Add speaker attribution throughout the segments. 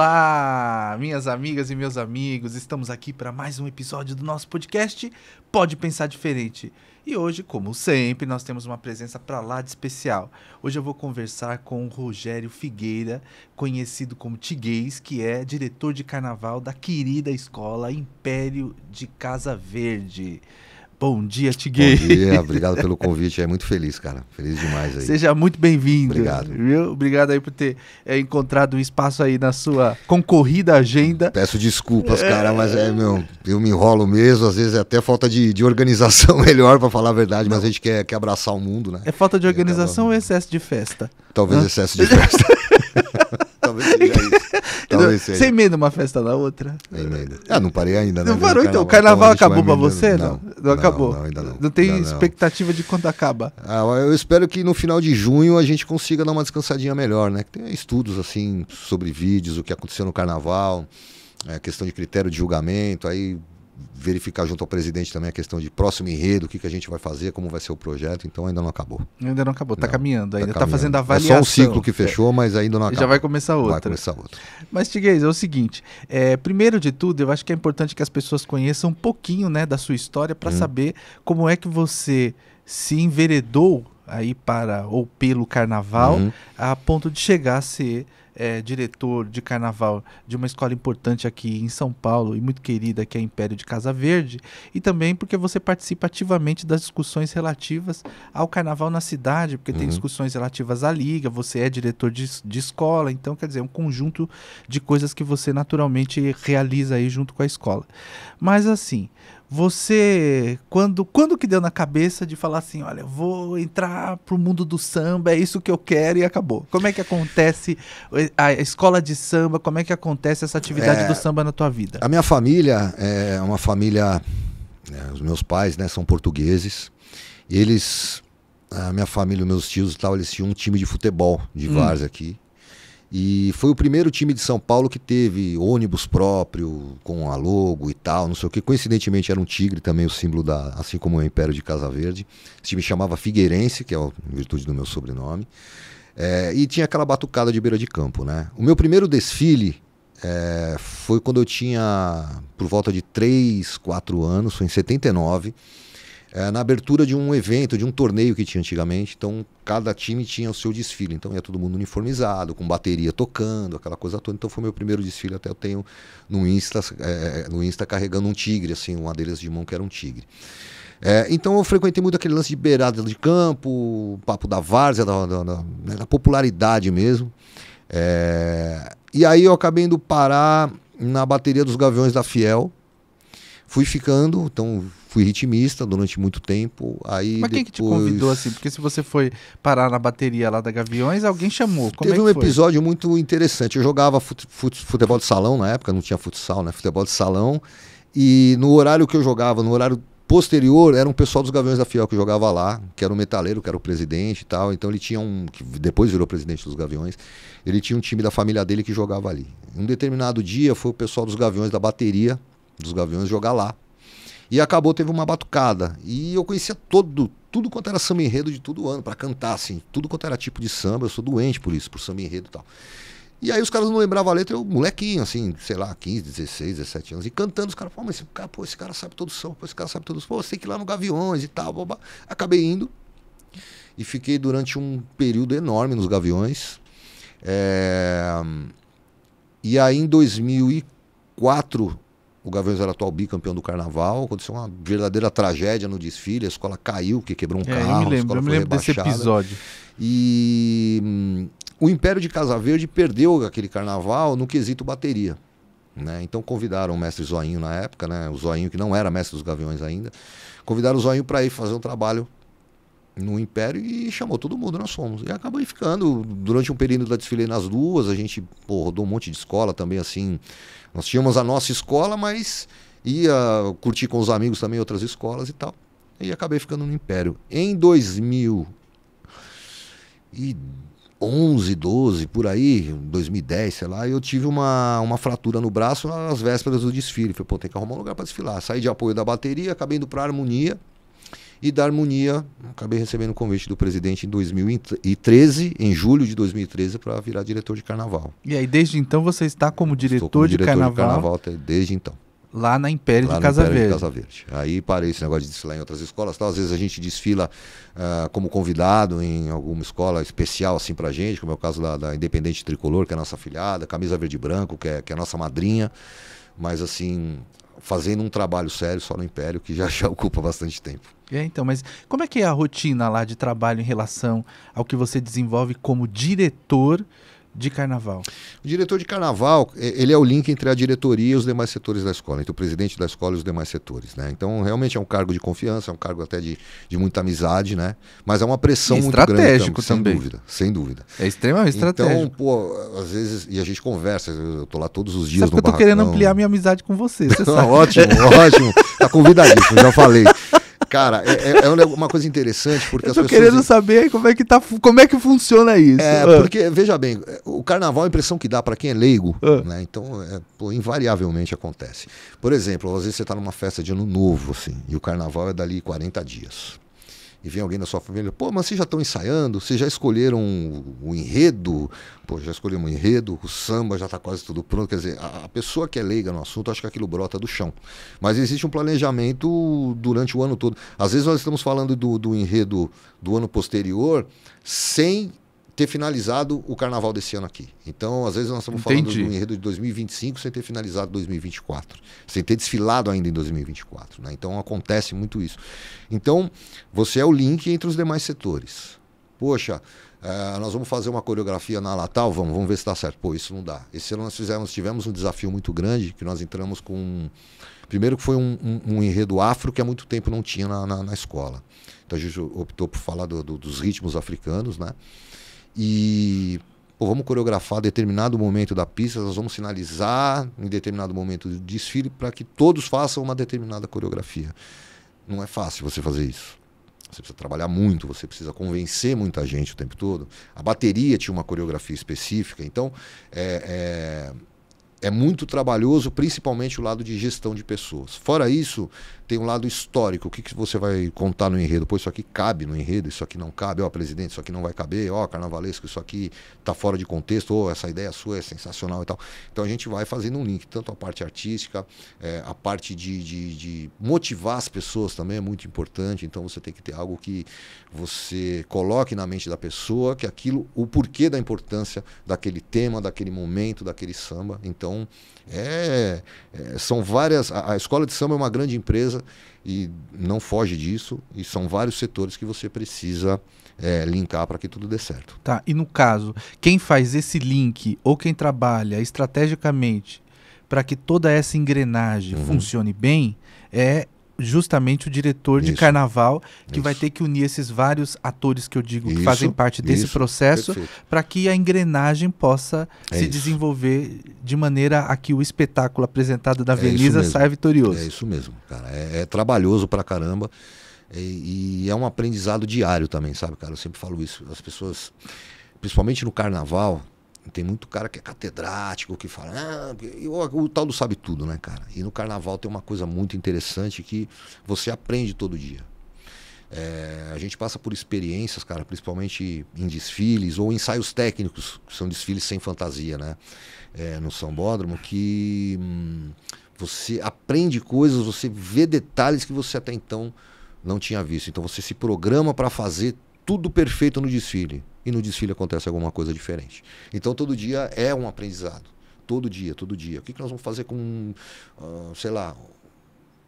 Speaker 1: Olá, minhas amigas e meus amigos, estamos aqui para mais um episódio do nosso podcast Pode Pensar Diferente. E hoje, como sempre, nós temos uma presença para lá de especial. Hoje eu vou conversar com o Rogério Figueira, conhecido como Tiguez, que é diretor de carnaval da querida escola Império de Casa Verde. Bom dia, Tiguez.
Speaker 2: Bom dia, obrigado pelo convite, é muito feliz, cara, feliz demais aí.
Speaker 1: Seja muito bem-vindo.
Speaker 2: Obrigado.
Speaker 1: Viu? Obrigado aí por ter encontrado um espaço aí na sua concorrida agenda.
Speaker 2: Peço desculpas, cara, mas eu me enrolo mesmo, às vezes é até falta de organização melhor, pra falar a verdade, mas a gente quer abraçar o mundo, né?
Speaker 1: É falta de organização ou excesso de festa?
Speaker 2: Talvez excesso de festa. Talvez seja isso. Talvez seja.
Speaker 1: Você emenda uma festa na outra?
Speaker 2: Emenda. Não parei ainda, né?
Speaker 1: Não parou então? O carnaval acabou pra você?
Speaker 2: Não,
Speaker 1: acabou?
Speaker 2: Não, ainda não.
Speaker 1: Não tem
Speaker 2: ainda
Speaker 1: expectativa de quando acaba?
Speaker 2: Eu espero que no final de junho a gente consiga dar uma descansadinha melhor, né? Tem estudos assim sobre vídeos, o que aconteceu no carnaval, questão de critério de julgamento, aí verificar junto ao presidente também a questão de próximo enredo, o que a gente vai fazer, como vai ser o projeto, então ainda não acabou.
Speaker 1: Ainda não acabou, tá caminhando ainda,
Speaker 2: tá
Speaker 1: tá fazendo avaliação.
Speaker 2: É só um ciclo que fechou, mas ainda não acabou.
Speaker 1: Já vai começar outro.
Speaker 2: Vai começar outro.
Speaker 1: Mas, Tiguez, é o seguinte, primeiro de tudo, eu acho que é importante que as pessoas conheçam um pouquinho, né, da sua história para saber como é que você se enveredou aí para ou pelo carnaval a ponto de chegar a ser diretor de carnaval de uma escola importante aqui em São Paulo e muito querida, que é a Império de Casa Verde, e também porque você participa ativamente das discussões relativas ao carnaval na cidade, porque tem discussões relativas à liga, você é diretor de escola, então quer dizer, um conjunto de coisas que você naturalmente realiza aí junto com a escola. Mas assim, você, quando que deu na cabeça de falar assim, olha, vou entrar pro mundo do samba, é isso que eu quero e acabou? Como é que acontece a escola de samba, como é que acontece essa atividade do samba na tua vida?
Speaker 2: A minha família é uma família, os meus pais, né, são portugueses, a minha família, os meus tios e tal, eles tinham um time de futebol de várzea aqui. E foi o primeiro time de São Paulo que teve ônibus próprio, com a logo e tal, não sei o que. Coincidentemente era um tigre também, o símbolo assim como o Império de Casa Verde. Esse time chamava Figueirense, que é em virtude do meu sobrenome. E tinha aquela batucada de beira de campo, né? O meu primeiro desfile foi quando eu tinha por volta de 3, 4 anos, foi em 79. Na abertura de um evento, de um torneio que tinha antigamente, então cada time tinha o seu desfile, então ia todo mundo uniformizado, com bateria tocando, aquela coisa toda, então foi meu primeiro desfile, até eu tenho no Insta carregando um tigre, assim, um adereço de mão que era um tigre. Então eu frequentei muito aquele lance de beirada de campo, papo da várzea, da popularidade mesmo, e aí eu acabei indo parar na bateria dos Gaviões da Fiel, fui ficando, então fui ritmista durante muito tempo. Aí
Speaker 1: mas quem que te convidou assim? Porque se você foi parar na bateria lá da Gaviões, alguém chamou.
Speaker 2: Teve um episódio muito interessante. Eu jogava futebol de salão na época, não tinha futsal, né? Futebol de salão. E no horário que eu jogava, no horário posterior, era um pessoal dos Gaviões da Fiel que jogava lá, que era o metaleiro, que era o presidente e tal. Então ele tinha que depois virou presidente dos Gaviões. Ele tinha um time da família dele que jogava ali. Um determinado dia foi o pessoal dos Gaviões, da bateria dos Gaviões, jogar lá. E acabou, teve uma batucada. E eu conhecia tudo quanto era samba enredo de todo ano, pra cantar, assim, tudo quanto era tipo de samba. Eu sou doente por isso, por samba enredo e tal. E aí os caras não lembravam a letra, eu molequinho, assim, sei lá, 15, 16, 17 anos. E cantando, os caras, mas esse cara sabe todo samba, esse cara sabe todo samba. Você tem que ir lá no Gaviões e tal, blá. Acabei indo. E fiquei durante um período enorme nos Gaviões. E aí em 2004... o Gaviões era atual bicampeão do carnaval, aconteceu uma verdadeira tragédia no desfile, a escola caiu, porque quebrou um carro, a escola foi
Speaker 1: lembro desse episódio.
Speaker 2: E o Império de Casa Verde perdeu aquele carnaval no quesito bateria, né? Então convidaram o mestre Zoinho na época, né? O Zoinho, que não era mestre dos Gaviões ainda, convidaram o Zoinho para ir fazer um trabalho no Império e chamou todo mundo, nós fomos. E acabei ficando durante um período da desfile nas duas, a gente rodou um monte de escola também, assim. Nós tínhamos a nossa escola, mas ia curtir com os amigos também outras escolas e tal. E acabei ficando no Império. Em 2011, 12, por aí, 2010, sei lá, eu tive uma fratura no braço às vésperas do desfile. Falei, tem que arrumar um lugar para desfilar. Saí de apoio da bateria, acabei indo para a harmonia. E da Harmonia, acabei recebendo o convite do presidente em 2013, em julho de 2013, para virar diretor de carnaval.
Speaker 1: E aí, desde então, você está como
Speaker 2: Estou
Speaker 1: diretor,
Speaker 2: como
Speaker 1: de carnaval
Speaker 2: até desde então.
Speaker 1: lá na Império
Speaker 2: Lá
Speaker 1: de
Speaker 2: no
Speaker 1: Casa
Speaker 2: Império de
Speaker 1: Verde.
Speaker 2: Casa Verde. Aí parei esse negócio de desfilar em outras escolas. Tal. Às vezes a gente desfila como convidado em alguma escola especial assim pra gente, como é o caso da Independente Tricolor, que é a nossa afiliada, Camisa Verde e Branco, que é a nossa madrinha. Mas assim, fazendo um trabalho sério só no Império, que já ocupa bastante tempo.
Speaker 1: Então, mas como é que é a rotina lá de trabalho em relação ao que você desenvolve como diretor de carnaval?
Speaker 2: O diretor de carnaval, ele é o link entre a diretoria e os demais setores da escola, entre o presidente da escola e os demais setores, né? Então, realmente é um cargo de confiança, é um cargo até de muita amizade, né? Mas é uma pressão muito grande.
Speaker 1: Estratégico também.
Speaker 2: Sem dúvida, sem dúvida.
Speaker 1: É extremamente estratégico.
Speaker 2: Então, pô, às vezes, e a gente conversa, eu tô lá todos os dias
Speaker 1: Sabe
Speaker 2: no
Speaker 1: que eu tô
Speaker 2: barracão.
Speaker 1: querendo ampliar minha amizade com você, você
Speaker 2: Não,
Speaker 1: sabe.
Speaker 2: ótimo, ótimo. Tá convidadíssimo, já falei. Cara, é uma coisa interessante porque
Speaker 1: Eu tô
Speaker 2: as pessoas...
Speaker 1: querendo saber como é que funciona isso.
Speaker 2: Porque, veja bem, o carnaval, a impressão que dá para quem é leigo, né? Então, invariavelmente acontece. Por exemplo, às vezes você tá numa festa de ano novo, assim, e o carnaval é dali 40 dias. E vem alguém da sua família, pô, mas vocês já estão ensaiando? Vocês já escolheram o enredo? Pô, já escolhemos o enredo, o samba já está quase tudo pronto. Quer dizer, a pessoa que é leiga no assunto, acha que aquilo brota do chão. Mas existe um planejamento durante o ano todo. Às vezes nós estamos falando do enredo do ano posterior sem ter finalizado o carnaval desse ano aqui. Então, às vezes nós estamos falando do enredo de 2025 sem ter finalizado 2024, sem ter desfilado ainda em 2024, né? Então acontece muito isso. Então, você é o link entre os demais setores. Poxa, nós vamos fazer uma coreografia na Latal, vamos ver se dá certo. Pô, isso não dá. Esse ano nós tivemos um desafio muito grande, que nós entramos com... Primeiro que foi um enredo afro que há muito tempo não tinha na escola. Então a gente optou por falar dos ritmos africanos, né? E vamos coreografar determinado momento da pista, nós vamos sinalizar em determinado momento do desfile para que todos façam uma determinada coreografia. Não é fácil você fazer isso. Você precisa trabalhar muito, você precisa convencer muita gente o tempo todo. A bateria tinha uma coreografia específica, então é muito trabalhoso, principalmente o lado de gestão de pessoas. Fora isso, tem um lado histórico. O que você vai contar no enredo? Pô, isso aqui cabe no enredo, isso aqui não cabe. Ó, presidente, isso aqui não vai caber. Ó, carnavalesco, isso aqui tá fora de contexto. Ó, essa ideia sua é sensacional e tal. Então a gente vai fazendo um link, tanto a parte artística, a parte de motivar as pessoas também é muito importante. Então você tem que ter algo que você coloque na mente da pessoa, que aquilo, o porquê da importância daquele tema, daquele momento, daquele samba. Então, são várias... A escola de samba é uma grande empresa e não foge disso, e são vários setores que você precisa linkar para que tudo dê certo.
Speaker 1: Tá, e no caso, quem faz esse link ou quem trabalha estrategicamente para que toda essa engrenagem funcione bem é justamente o diretor de carnaval, que vai ter que unir esses vários atores que eu digo que fazem parte desse processo para que a engrenagem possa se desenvolver de maneira a que o espetáculo apresentado da Avenida saia vitorioso.
Speaker 2: É isso mesmo, cara. É trabalhoso pra caramba e é um aprendizado diário também, sabe, cara? Eu sempre falo isso. As pessoas, principalmente no carnaval, tem muito cara que é catedrático, que fala, o tal do sabe tudo, né, cara? E no carnaval tem uma coisa muito interessante que você aprende todo dia. A gente passa por experiências, cara, principalmente em desfiles ou ensaios técnicos, que são desfiles sem fantasia, né? No Sambódromo, que você aprende coisas, você vê detalhes que você até então não tinha visto. Então você se programa para fazer tudo perfeito no desfile. E no desfile acontece alguma coisa diferente. Então todo dia é um aprendizado. Todo dia, todo dia. O que nós vamos fazer com, sei lá,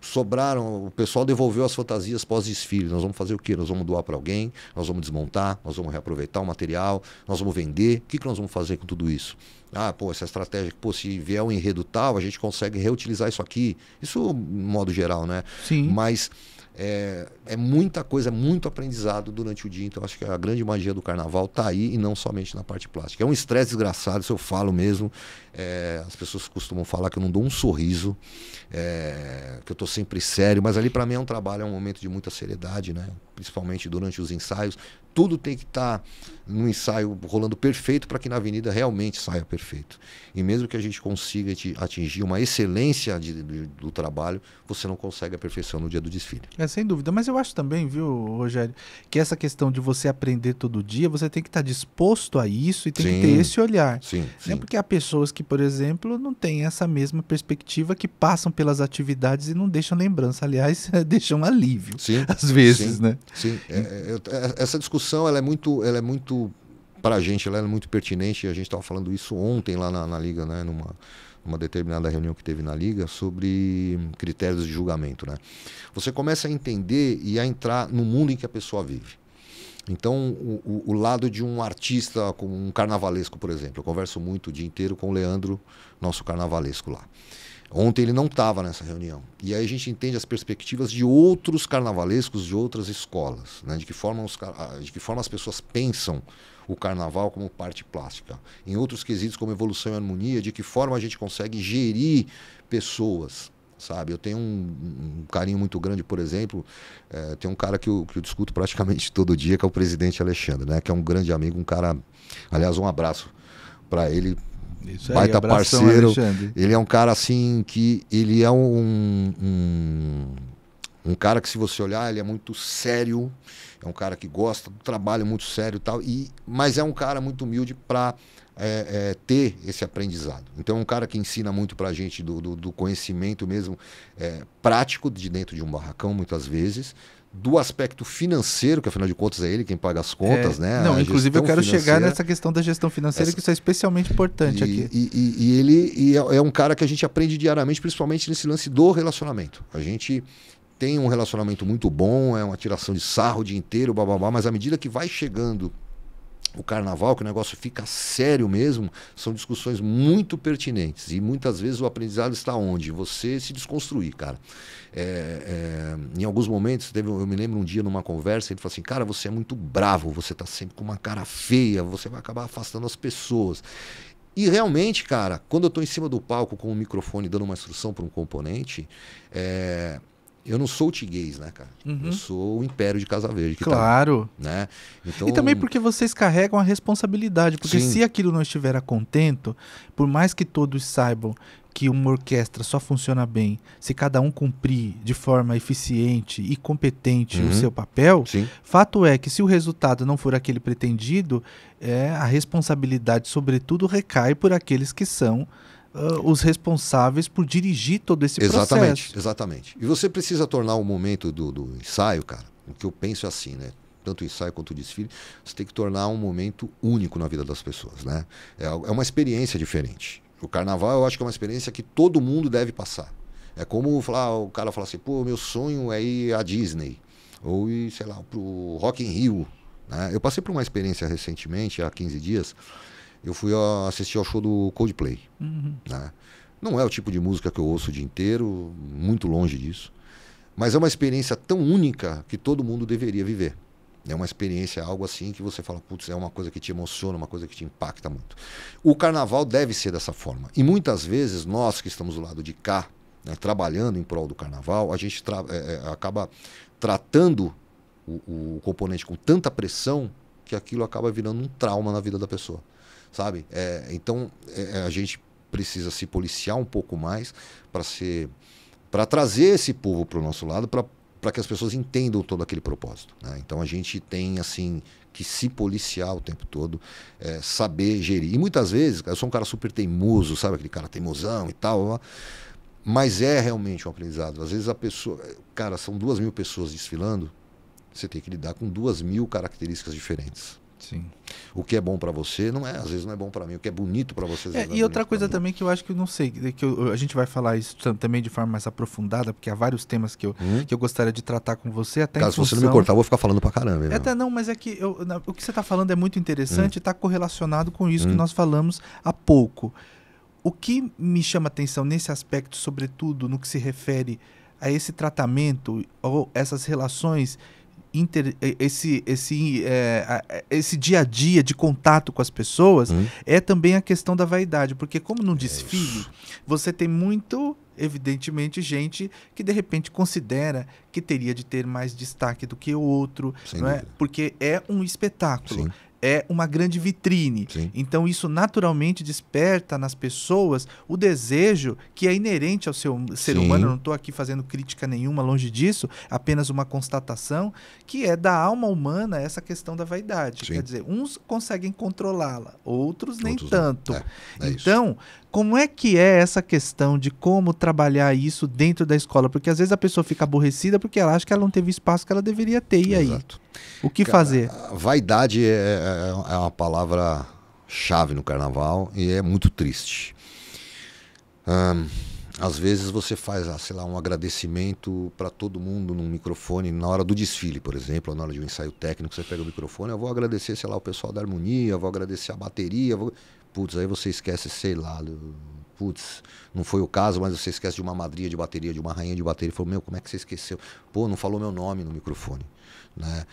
Speaker 2: sobraram, o pessoal devolveu as fantasias pós-desfile. Nós vamos fazer o quê? Nós vamos doar para alguém, nós vamos desmontar, nós vamos reaproveitar o material, nós vamos vender. O que nós vamos fazer com tudo isso? Essa estratégia, se vier um enredo tal, a gente consegue reutilizar isso aqui. Isso, no modo geral, né?
Speaker 1: Sim.
Speaker 2: Mas é muita coisa, é muito aprendizado durante o dia. Então acho que a grande magia do carnaval está aí e não somente na parte plástica. É um estresse desgraçado, isso eu falo mesmo. As pessoas costumam falar que eu não dou um sorriso, que eu estou sempre sério, mas ali para mim é um trabalho, é um momento de muita seriedade, né? principalmente durante os ensaios. Tudo tem que estar no ensaio rolando perfeito para que na avenida realmente saia perfeito. E mesmo que a gente consiga atingir uma excelência do trabalho, você não consegue a perfeição no dia do desfile.
Speaker 1: Sem dúvida. Mas eu acho também, viu, Rogério, que essa questão de você aprender todo dia, você tem que estar disposto a isso e tem que ter esse olhar.
Speaker 2: Sim, sim.
Speaker 1: Né? Porque há pessoas que, por exemplo, não têm essa mesma perspectiva, que passam pelas atividades e não deixam lembrança. Aliás, deixam alívio,
Speaker 2: sim,
Speaker 1: às vezes,
Speaker 2: sim,
Speaker 1: né?
Speaker 2: Sim. Essa discussão ela é muito para a gente, ela é muito pertinente. A gente estava falando isso ontem lá na Liga, né, numa determinada reunião que teve na Liga, sobre critérios de julgamento, né? Você começa a entender e a entrar no mundo em que a pessoa vive. Então, o lado de um artista, como um carnavalesco, por exemplo. Eu converso muito o dia inteiro com o Leandro, nosso carnavalesco lá. Ontem ele não estava nessa reunião. E aí a gente entende as perspectivas de outros carnavalescos de outras escolas, né? De que forma as pessoas pensam o carnaval como parte plástica. Em outros quesitos como evolução e harmonia, de que forma a gente consegue gerir pessoas, sabe? Eu tenho um carinho muito grande, por exemplo, tem um cara que eu discuto praticamente todo dia, que é o presidente Alexandre, né? Que é um grande amigo, um cara... Aliás, um abraço para ele.
Speaker 1: Isso aí,
Speaker 2: baita
Speaker 1: abração,
Speaker 2: parceiro.
Speaker 1: Alexandre.
Speaker 2: Ele é um cara assim que ele é um cara que, se você olhar, ele é muito sério, é um cara que gosta do trabalho, muito sério e tal, mas é um cara muito humilde para ter esse aprendizado. Então é um cara que ensina muito para a gente do conhecimento mesmo prático de dentro de um barracão, muitas vezes, do aspecto financeiro, que afinal de contas é ele quem paga as contas, né?
Speaker 1: Não, inclusive eu quero chegar
Speaker 2: financeira.
Speaker 1: nessa questão da gestão financeira, que isso é especialmente importante aqui.
Speaker 2: E ele é um cara que a gente aprende diariamente, principalmente nesse lance do relacionamento. A gente tem um relacionamento muito bom, é uma tiração de sarro o dia inteiro, bababá, mas à medida que vai chegando o carnaval, que o negócio fica sério mesmo, são discussões muito pertinentes. E muitas vezes o aprendizado está onde? Você se desconstruir, cara. Em alguns momentos, eu me lembro um dia numa conversa, ele falou assim, cara, você é muito bravo, você está sempre com uma cara feia, você vai acabar afastando as pessoas. E realmente, cara, quando eu estou em cima do palco com o microfone dando uma instrução para um componente, eu não sou o Tiguez, né, cara?
Speaker 1: Uhum.
Speaker 2: Eu sou o Império de Casa Verde.
Speaker 1: Claro.
Speaker 2: Tá, né? Então...
Speaker 1: E também porque vocês carregam a responsabilidade. Porque
Speaker 2: Sim.
Speaker 1: se aquilo não estiver a contento, por mais que todos saibam que uma orquestra só funciona bem se cada um cumprir de forma eficiente e competente o seu papel,
Speaker 2: Sim.
Speaker 1: fato é que se o resultado não for aquele pretendido, a responsabilidade, sobretudo, recai por aqueles que são os responsáveis por dirigir todo esse processo.
Speaker 2: Exatamente. E você precisa tornar o momento do ensaio, cara, o que eu penso é assim, né? Tanto o ensaio quanto o desfile, você tem que tornar um momento único na vida das pessoas, né? É uma experiência diferente. O carnaval, eu acho que é uma experiência que todo mundo deve passar. É como o cara falar assim, pô, meu sonho é ir à Disney, ou ir, sei lá, pro Rock in Rio, né? Eu passei por uma experiência recentemente, há 15 dias, eu fui assistir ao show do Coldplay.
Speaker 1: Uhum.
Speaker 2: Né? Não é o tipo de música que eu ouço o dia inteiro, muito longe disso. Mas é uma experiência tão única que todo mundo deveria viver. É uma experiência, algo assim que você fala, putz, é uma coisa que te emociona, uma coisa que te impacta muito. O carnaval deve ser dessa forma. E muitas vezes, nós que estamos do lado de cá, né, trabalhando em prol do carnaval, a gente acaba tratando o componente com tanta pressão que aquilo acaba virando um trauma na vida da pessoa. Sabe? Então, a gente precisa se policiar um pouco mais para trazer esse povo para o nosso lado, para que as pessoas entendam todo aquele propósito. Né? Então, a gente tem assim que se policiar o tempo todo, saber gerir. E muitas vezes, eu sou um cara super teimoso, sabe? Aquele cara teimosão e tal, mas é realmente um aprendizado. Às vezes a pessoa... Cara, são 2.000 pessoas desfilando, você tem que lidar com 2.000 características diferentes.
Speaker 1: Sim.
Speaker 2: O que é bom para você, às vezes não é bom para mim. O que é bonito para você,
Speaker 1: e outra coisa também que eu acho que eu não sei, a gente vai falar isso também de forma mais aprofundada, porque há vários temas que eu gostaria de tratar com você. Até
Speaker 2: Caso você não me cortar, eu vou ficar falando pra caramba.
Speaker 1: Até não, mas é que o que você está falando é muito interessante e está correlacionado com isso que nós falamos há pouco. O que me chama atenção nesse aspecto, sobretudo no que se refere a esse tratamento ou essas relações, esse dia a dia de contato com as pessoas, é também a questão da vaidade, porque como no desfile você tem muito evidentemente, gente que de repente considera que teria de ter mais destaque do que o outro,
Speaker 2: Sem
Speaker 1: não é?
Speaker 2: dúvida.
Speaker 1: Porque é um espetáculo.
Speaker 2: Sim.
Speaker 1: É uma grande vitrine.
Speaker 2: Sim.
Speaker 1: Então, isso naturalmente desperta nas pessoas o desejo que é inerente ao ser
Speaker 2: Sim.
Speaker 1: humano. Eu não estou aqui fazendo crítica nenhuma, longe disso, apenas uma constatação, que é da alma humana essa questão da vaidade.
Speaker 2: Sim.
Speaker 1: Quer dizer, uns conseguem controlá-la, outros nem
Speaker 2: Outros não.
Speaker 1: tanto.
Speaker 2: É isso.
Speaker 1: Então, como é que é essa questão de como trabalhar isso dentro da escola? Porque às vezes a pessoa fica aborrecida porque ela acha que ela não teve o espaço que ela deveria ter. E aí?
Speaker 2: Exato.
Speaker 1: O que fazer?
Speaker 2: A vaidade é uma palavra-chave no carnaval e é muito triste. Às vezes você faz, sei lá, um agradecimento para todo mundo num microfone na hora do desfile, por exemplo, ou na hora de um ensaio técnico, você pega o microfone, eu vou agradecer, sei lá, o pessoal da harmonia, vou agradecer a bateria, putz, aí você esquece, sei lá, putz, não foi o caso, mas você esquece de uma madrinha de bateria, de uma rainha de bateria, falou, meu, como é que você esqueceu? Pô, não falou meu nome no microfone. Né?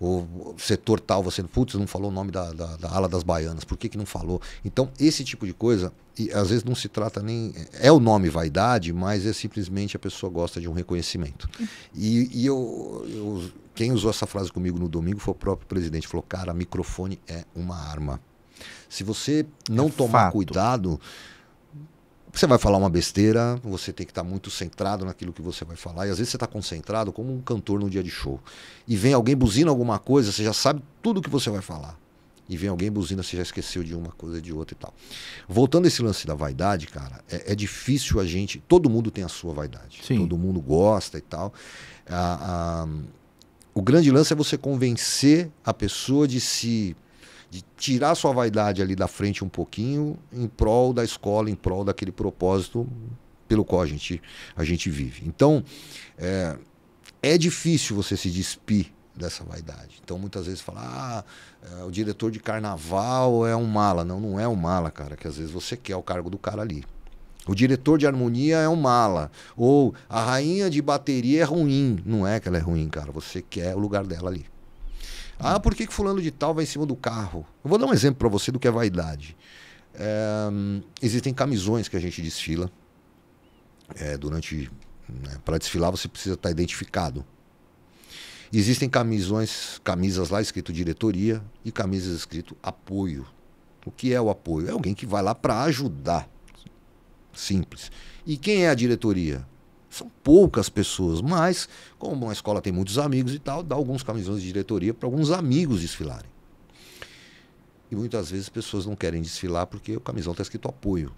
Speaker 2: O setor tal, você putz, não falou o nome da ala das baianas, por que não falou? Então esse tipo de coisa, e às vezes não se trata nem, é o nome vaidade, mas é simplesmente a pessoa gosta de um reconhecimento. E quem usou essa frase comigo no domingo foi o próprio presidente, falou, cara, microfone é uma arma, se você não tomar
Speaker 1: fato.
Speaker 2: cuidado, você vai falar uma besteira, você tem que estar muito centrado naquilo que você vai falar. E às vezes você está concentrado como um cantor no dia de show. E vem alguém buzina alguma coisa, você já sabe tudo que você vai falar. E vem alguém buzina, você já esqueceu de uma coisa, de outra e tal. Voltando a esse lance da vaidade, cara, é difícil a gente... Todo mundo tem a sua vaidade.
Speaker 1: Sim.
Speaker 2: Todo mundo gosta e tal. O grande lance é você convencer a pessoa de tirar sua vaidade ali da frente um pouquinho em prol da escola, em prol daquele propósito pelo qual a gente vive. Então, é difícil você se despir dessa vaidade. Então, muitas vezes fala, o diretor de carnaval é um mala. Não, não é um mala, cara, que às vezes você quer o cargo do cara ali. O diretor de harmonia é um mala. Ou a rainha de bateria é ruim. Não é que ela é ruim, cara. Você quer o lugar dela ali. Por que fulano de tal vai em cima do carro? Eu vou dar um exemplo para você do que é vaidade. Existem camisões que a gente desfila. Para desfilar você precisa estar identificado. Existem camisas lá escrito diretoria e camisas escrito apoio. O que é o apoio? É alguém que vai lá para ajudar. Simples. E quem é a diretoria? São poucas pessoas, mas como a escola tem muitos amigos e tal, dá alguns camisões de diretoria para alguns amigos desfilarem. E muitas vezes as pessoas não querem desfilar porque o camisão está escrito apoio.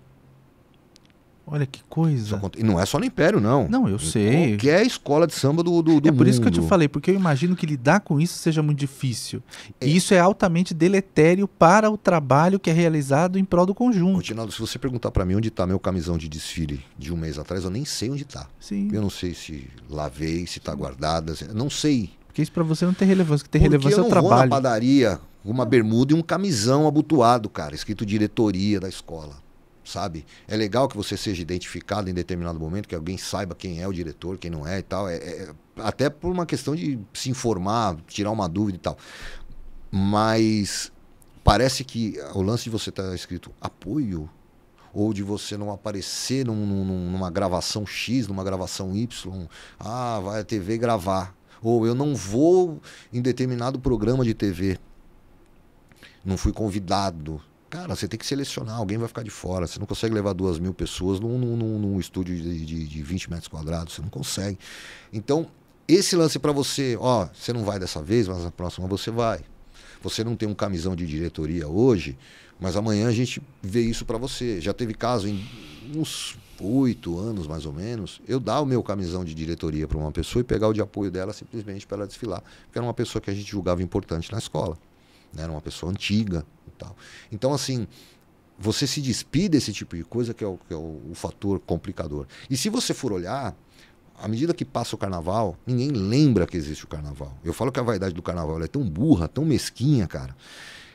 Speaker 1: Olha que coisa.
Speaker 2: E não é só no Império, não.
Speaker 1: Não, eu sei.
Speaker 2: Qualquer escola de samba do mundo.
Speaker 1: É por isso que eu te falei, porque eu imagino que lidar com isso seja muito difícil. E isso é altamente deletério para o trabalho que é realizado em prol do conjunto.
Speaker 2: Continuando, se você perguntar para mim onde está meu camisão de desfile de um mês atrás, eu nem sei onde está. Eu não sei se lavei, se está guardada, não sei.
Speaker 1: Porque isso para você não tem relevância, que tem relevância é o trabalho.
Speaker 2: Eu vou na padaria com uma bermuda e um camisão abotoado, cara, escrito diretoria da escola. Sabe? É legal que você seja identificado em determinado momento, que alguém saiba quem é o diretor, quem não é e tal. Até por uma questão de se informar, tirar uma dúvida e tal. Mas parece que o lance de você estar escrito apoio, ou de você não aparecer numa gravação X, numa gravação Y, vai a TV gravar. Ou eu não vou em determinado programa de TV. Não fui convidado. Cara, você tem que selecionar, alguém vai ficar de fora. Você não consegue levar 2.000 pessoas num estúdio de 20 metros quadrados, você não consegue. Então, esse lance para você, você não vai dessa vez, mas na próxima você vai. Você não tem um camisão de diretoria hoje, mas amanhã a gente vê isso para você. Já teve caso em uns 8 anos, mais ou menos, eu dar o meu camisão de diretoria para uma pessoa e pegar o de apoio dela simplesmente para ela desfilar. Porque era uma pessoa que a gente julgava importante na escola. Era uma pessoa antiga e tal. Então, assim, você se despide desse tipo de coisa que é o fator complicador. E se você for olhar, à medida que passa o carnaval, ninguém lembra que existe o carnaval. Eu falo que a vaidade do carnaval é tão burra, tão mesquinha, cara,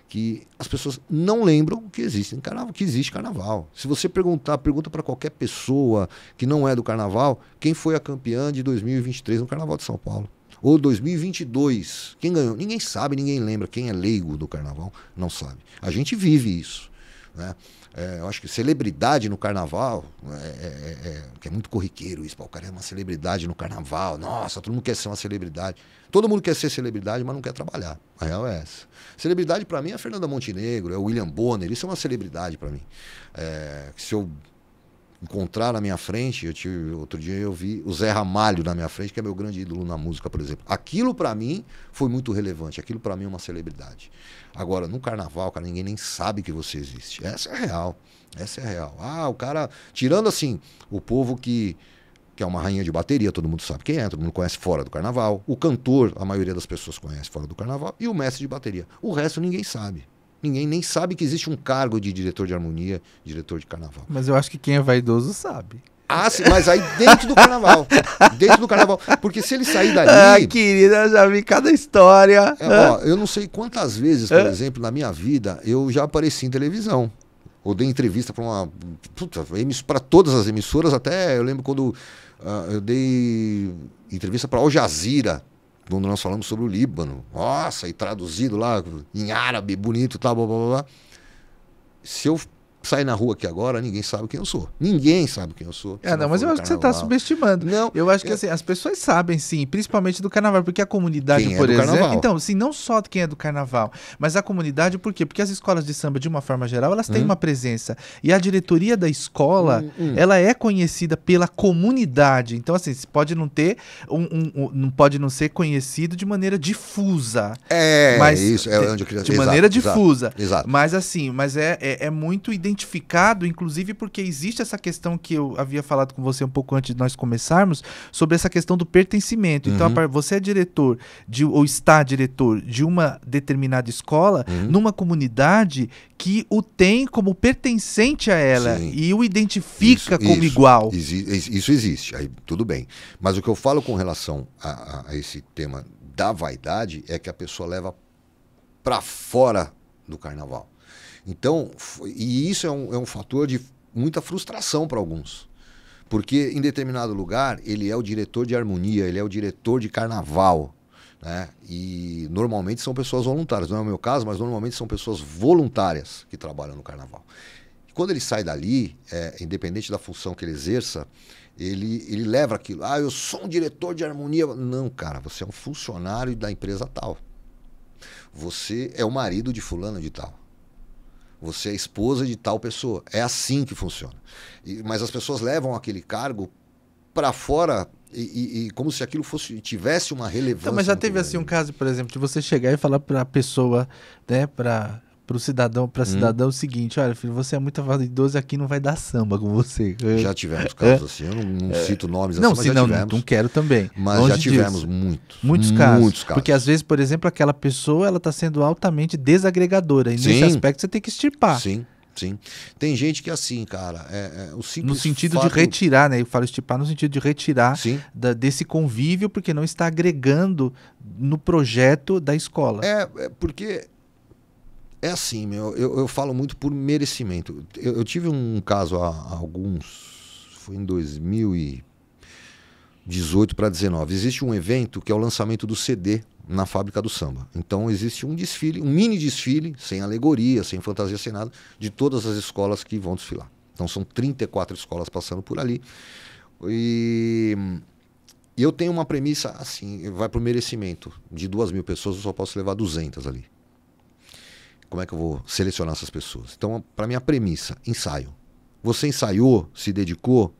Speaker 2: que as pessoas não lembram que existe carnaval. Se você pergunta para qualquer pessoa que não é do carnaval, quem foi a campeã de 2023 no Carnaval de São Paulo? Ou 2022, quem ganhou? Ninguém sabe, ninguém lembra. Quem é leigo do carnaval não sabe. A gente vive isso, né? Eu acho que celebridade no carnaval, que é muito corriqueiro isso. Pô, o cara é uma celebridade no carnaval. Nossa, todo mundo quer ser uma celebridade. Todo mundo quer ser celebridade, mas não quer trabalhar. A real é essa. Celebridade para mim é a Fernanda Montenegro, é o William Bonner. Isso é uma celebridade para mim. Se eu encontrar na minha frente, outro dia eu vi o Zé Ramalho na minha frente, que é meu grande ídolo na música, por exemplo. Aquilo para mim foi muito relevante. Aquilo para mim é uma celebridade. Agora, no carnaval, cara, ninguém nem sabe que você existe. Essa é real. Essa é real. O cara, tirando assim, o povo que é uma rainha de bateria, todo mundo sabe quem é, todo mundo conhece fora do carnaval. O cantor, a maioria das pessoas conhece fora do carnaval. E o mestre de bateria. O resto ninguém sabe. Ninguém nem sabe que existe um cargo de diretor de harmonia, diretor de carnaval.
Speaker 1: Mas eu acho que quem é vaidoso sabe.
Speaker 2: Sim, mas aí dentro do carnaval. Dentro do carnaval. Porque se ele sair dali...
Speaker 1: querida, eu já vi cada história.
Speaker 2: Eu não sei quantas vezes, por exemplo, na minha vida, eu já apareci em televisão. Ou dei entrevista para todas as emissoras. Até eu lembro quando eu dei entrevista para Al Jazeera, quando nós falamos sobre o Líbano. Nossa, e traduzido lá em árabe, bonito e tal, blá, blá, blá. Se eu sair na rua aqui agora, ninguém sabe quem eu sou. Ninguém sabe quem eu sou.
Speaker 1: Não, mas eu acho que você está subestimando.
Speaker 2: Não,
Speaker 1: eu acho que assim, as pessoas sabem, sim, principalmente do carnaval, porque a comunidade,
Speaker 2: quem
Speaker 1: por exemplo...
Speaker 2: Carnaval.
Speaker 1: Então, sim, não só quem é do carnaval, mas a comunidade, por quê? Porque as escolas de samba, de uma forma geral, elas têm uma presença. E a diretoria da escola, ela é conhecida pela comunidade. Então, assim, pode não ter, não pode não ser conhecido de maneira difusa.
Speaker 2: Mas isso, é onde eu queria...
Speaker 1: De maneira difusa.
Speaker 2: Exato.
Speaker 1: Mas, assim, é muito identificado, inclusive porque existe essa questão que eu havia falado com você um pouco antes de nós começarmos, sobre essa questão do pertencimento. Então, você é diretor ou está diretor de uma determinada escola numa comunidade que o tem como pertencente a ela. Sim. E o identifica como igual.
Speaker 2: Isso existe, aí tudo bem. Mas o que eu falo com relação a esse tema da vaidade é que a pessoa leva para fora do carnaval. Então, e isso é um fator de muita frustração para alguns. Porque em determinado lugar, ele é o diretor de harmonia, ele é o diretor de carnaval, né? E normalmente são pessoas voluntárias. Não é o meu caso, mas normalmente são pessoas voluntárias que trabalham no carnaval. E quando ele sai dali, independente da função que ele exerça, ele leva aquilo. Eu sou um diretor de harmonia. Não, cara, você é um funcionário da empresa tal. Você é o marido de fulano de tal. Você é a esposa de tal pessoa. É assim que funciona. Mas as pessoas levam aquele cargo para fora e como se aquilo tivesse uma relevância.
Speaker 1: Então, mas já teve assim um caso, por exemplo, de você chegar e falar para a pessoa, né, para o cidadão, o seguinte: olha, filho, você é muito vaidoso e aqui não vai dar samba com você.
Speaker 2: Já tivemos casos assim, eu não cito nomes
Speaker 1: não,
Speaker 2: assim, mas já tivemos.
Speaker 1: Não quero também.
Speaker 2: Mas longe já tivemos muitos casos.
Speaker 1: Porque às vezes, por exemplo, aquela pessoa, ela está sendo altamente desagregadora. E nesse aspecto você tem que extirpar.
Speaker 2: Sim. Tem gente que é assim, cara, o simples
Speaker 1: no sentido de retirar, né? Eu falo extirpar no sentido de retirar desse convívio, porque não está agregando no projeto da escola.
Speaker 2: Porque... É assim, eu falo muito por merecimento. Eu tive um caso há foi em 2018 para 2019. Existe um evento que é o lançamento do CD na Fábrica do Samba. Então existe um desfile, um mini desfile, sem alegoria, sem fantasia, sem nada, de todas as escolas que vão desfilar. Então são 34 escolas passando por ali. E eu tenho uma premissa assim, vai para o merecimento. De 2.000 pessoas eu só posso levar 200 ali. Como é que eu vou selecionar essas pessoas? Então, para mim, a premissa, ensaio. Você ensaiou, se dedicou,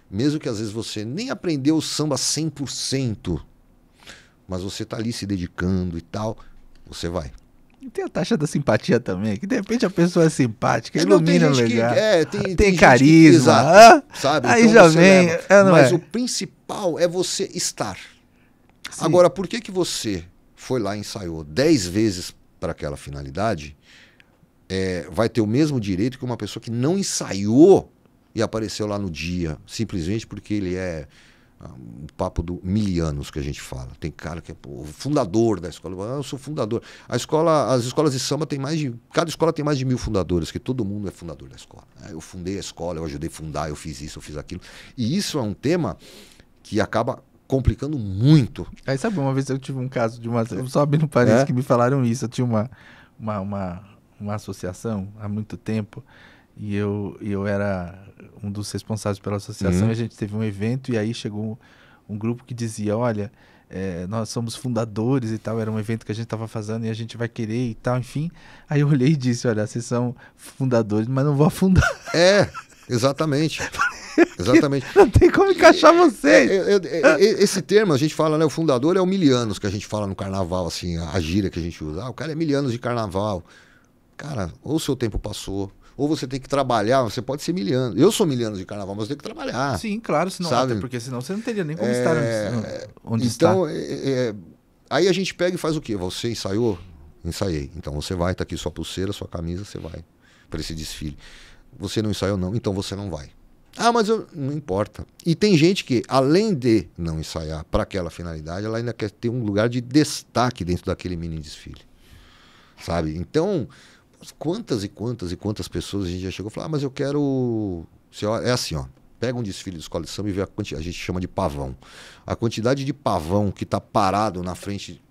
Speaker 2: mesmo que às vezes você nem aprendeu o samba 100%, mas você está ali se dedicando e tal, você vai.
Speaker 1: E tem a taxa da simpatia também, que de repente a pessoa é simpática, ilumina legal, tem carisma,
Speaker 2: sabe?
Speaker 1: Aí
Speaker 2: então
Speaker 1: já vem.
Speaker 2: Mas o principal é você estar. Sim. Agora, por que você foi lá e ensaiou 10 vezes para aquela finalidade, vai ter o mesmo direito que uma pessoa que não ensaiou e apareceu lá no dia, simplesmente porque ele é um papo do milianos que a gente fala. Tem cara que é o fundador da escola. Eu sou fundador. As escolas de samba tem cada escola tem mais de 1.000 fundadores, que todo mundo é fundador da escola. Eu fundei a escola, eu ajudei a fundar, eu fiz isso, eu fiz aquilo. E isso é um tema que acaba complicando muito.
Speaker 1: Aí sabe, uma vez eu tive um caso de só abrindo um parênteses que me falaram isso. Eu tinha uma associação há muito tempo e eu era um dos responsáveis pela associação, e a gente teve um evento, e aí chegou um grupo que dizia, olha, nós somos fundadores e tal, era um evento que a gente estava fazendo e a gente vai querer e tal, enfim. Aí eu olhei e disse, olha, vocês são fundadores, mas não vou afundar.
Speaker 2: Exatamente. Exatamente.
Speaker 1: Não tem como encaixar vocês.
Speaker 2: Esse termo a gente fala, né? O fundador é o milianos, que a gente fala no carnaval, assim, a gíria que a gente usa. O cara é milianos de carnaval. Cara, ou o seu tempo passou, ou você tem que trabalhar, você pode ser miliano. Eu sou miliano de carnaval, mas eu tenho que trabalhar.
Speaker 1: Sim, claro, senão,
Speaker 2: sabe?
Speaker 1: até porque senão você não teria nem como estar onde está.
Speaker 2: Então, aí a gente pega e faz o quê? Você ensaiou? Ensaiei. Então você vai, tá aqui sua pulseira, sua camisa, você vai para esse desfile. Você não ensaiou, não, então você não vai. Mas não importa. E tem gente que, além de não ensaiar para aquela finalidade, ela ainda quer ter um lugar de destaque dentro daquele mini desfile. Sabe? Então, quantas e quantas e quantas pessoas a gente já chegou e falou, mas eu quero... É assim, ó. Pega um desfile de escola de samba e vê a quantidade, a gente chama de pavão. A quantidade de pavão que está parado na frente...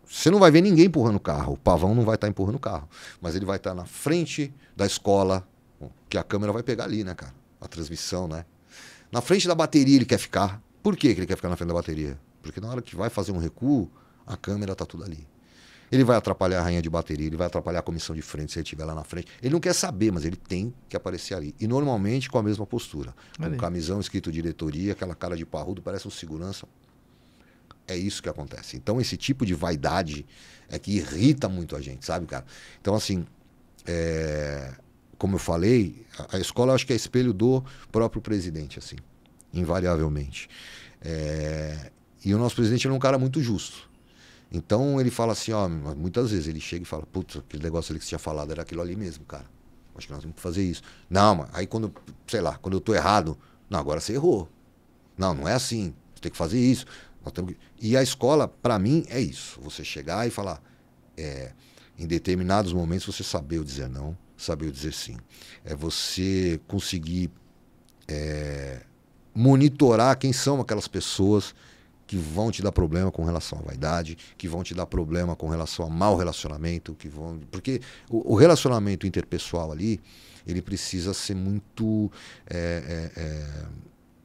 Speaker 2: Você não vai ver ninguém empurrando o carro. O pavão não vai estar empurrando o carro. Mas ele vai estar na frente da escola, que a câmera vai pegar ali, né, cara? A transmissão, né? Na frente da bateria ele quer ficar. Por que ele quer ficar na frente da bateria? Porque na hora que vai fazer um recuo, a câmera tá tudo ali. Ele vai atrapalhar a rainha de bateria, ele vai atrapalhar a comissão de frente se ele estiver lá na frente. Ele não quer saber, mas ele tem que aparecer ali. E normalmente com a mesma postura. Com camisão escrito diretoria, aquela cara de parrudo, parece um segurança. É isso que acontece. Então esse tipo de vaidade é que irrita muito a gente, sabe, cara? Então assim, como eu falei, a escola eu acho que é espelho do próprio presidente, assim, invariavelmente. E o nosso presidente ele é um cara muito justo. Então ele fala assim, ó, muitas vezes ele chega e fala, putz, aquele negócio ali que você tinha falado era aquilo ali mesmo, cara. Acho que nós temos que fazer isso. Não, mas aí quando, sei lá, quando eu tô errado, não, agora você errou. Não é assim, você tem que fazer isso. E a escola, para mim, é isso. Você chegar e falar, em determinados momentos você saber o dizer não, saber o dizer sim. É você conseguir monitorar quem são aquelas pessoas que vão te dar problema com relação à vaidade, que vão te dar problema com relação a mau relacionamento, porque o relacionamento interpessoal ali, ele precisa ser muito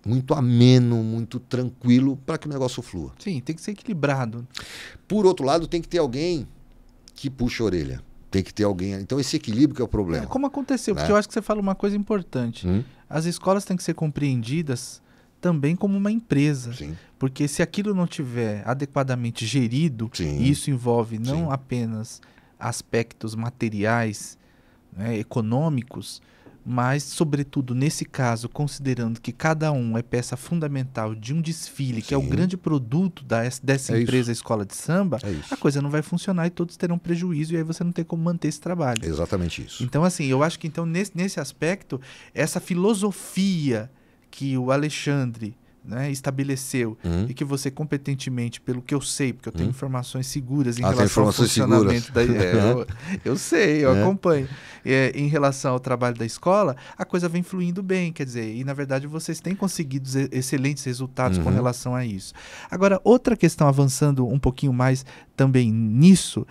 Speaker 2: muito ameno, muito tranquilo para que o negócio flua.
Speaker 1: Sim, tem que ser equilibrado.
Speaker 2: Por outro lado, tem que ter alguém que puxa a orelha. Tem que ter alguém... Então esse equilíbrio que é o problema.
Speaker 1: Como aconteceu, porque eu acho que você fala uma coisa importante. As escolas têm que ser compreendidas também como uma empresa.
Speaker 2: Sim.
Speaker 1: Porque se aquilo não tiver adequadamente gerido, e isso envolve não apenas aspectos materiais, né, econômicos, mas, sobretudo, nesse caso, considerando que cada um é peça fundamental de um desfile, que é o grande produto dessa empresa escola de samba, a coisa não vai funcionar e todos terão prejuízo e aí você não tem como manter esse trabalho.
Speaker 2: Exatamente isso.
Speaker 1: Então, assim, eu acho que então, nesse aspecto, essa filosofia que o Alexandre, né, estabeleceu e que você competentemente, pelo que eu sei, porque eu tenho informações seguras em relação ao funcionamento da eu sei, eu acompanho. Em relação ao trabalho da escola, a coisa vem fluindo bem, quer dizer, e na verdade vocês têm conseguido excelentes resultados com relação a isso. Agora, outra questão, avançando um pouquinho mais também nisso,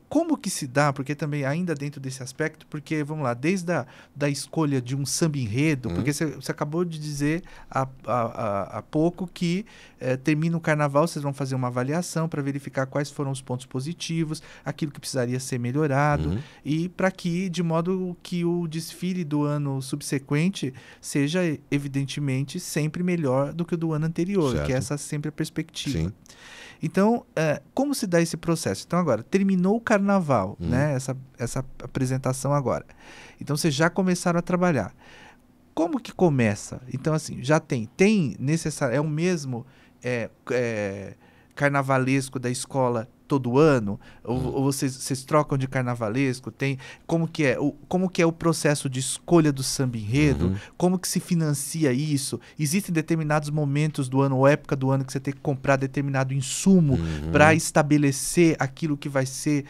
Speaker 1: como que se dá, porque também ainda dentro desse aspecto, porque, vamos lá, desde da escolha de um samba enredo, porque você acabou de dizer há pouco que termina o carnaval, vocês vão fazer uma avaliação para verificar quais foram os pontos positivos, aquilo que precisaria ser melhorado, e para que, de modo que o desfile do ano subsequente seja, evidentemente, sempre melhor do que o do ano anterior, que é essa sempre a perspectiva.
Speaker 2: Sim.
Speaker 1: Então, como se dá esse processo? Então, agora, terminou o carnaval, né? Essa apresentação agora. Então, vocês já começaram a trabalhar. Como que começa? Então, assim, já tem necessário, é o mesmo carnavalesco da escola todo ano? Ou vocês trocam de carnavalesco? Como que é o processo de escolha do samba enredo? Como que se financia isso? Existem determinados momentos do ano ou época do ano que você tem que comprar determinado insumo para estabelecer aquilo que vai ser,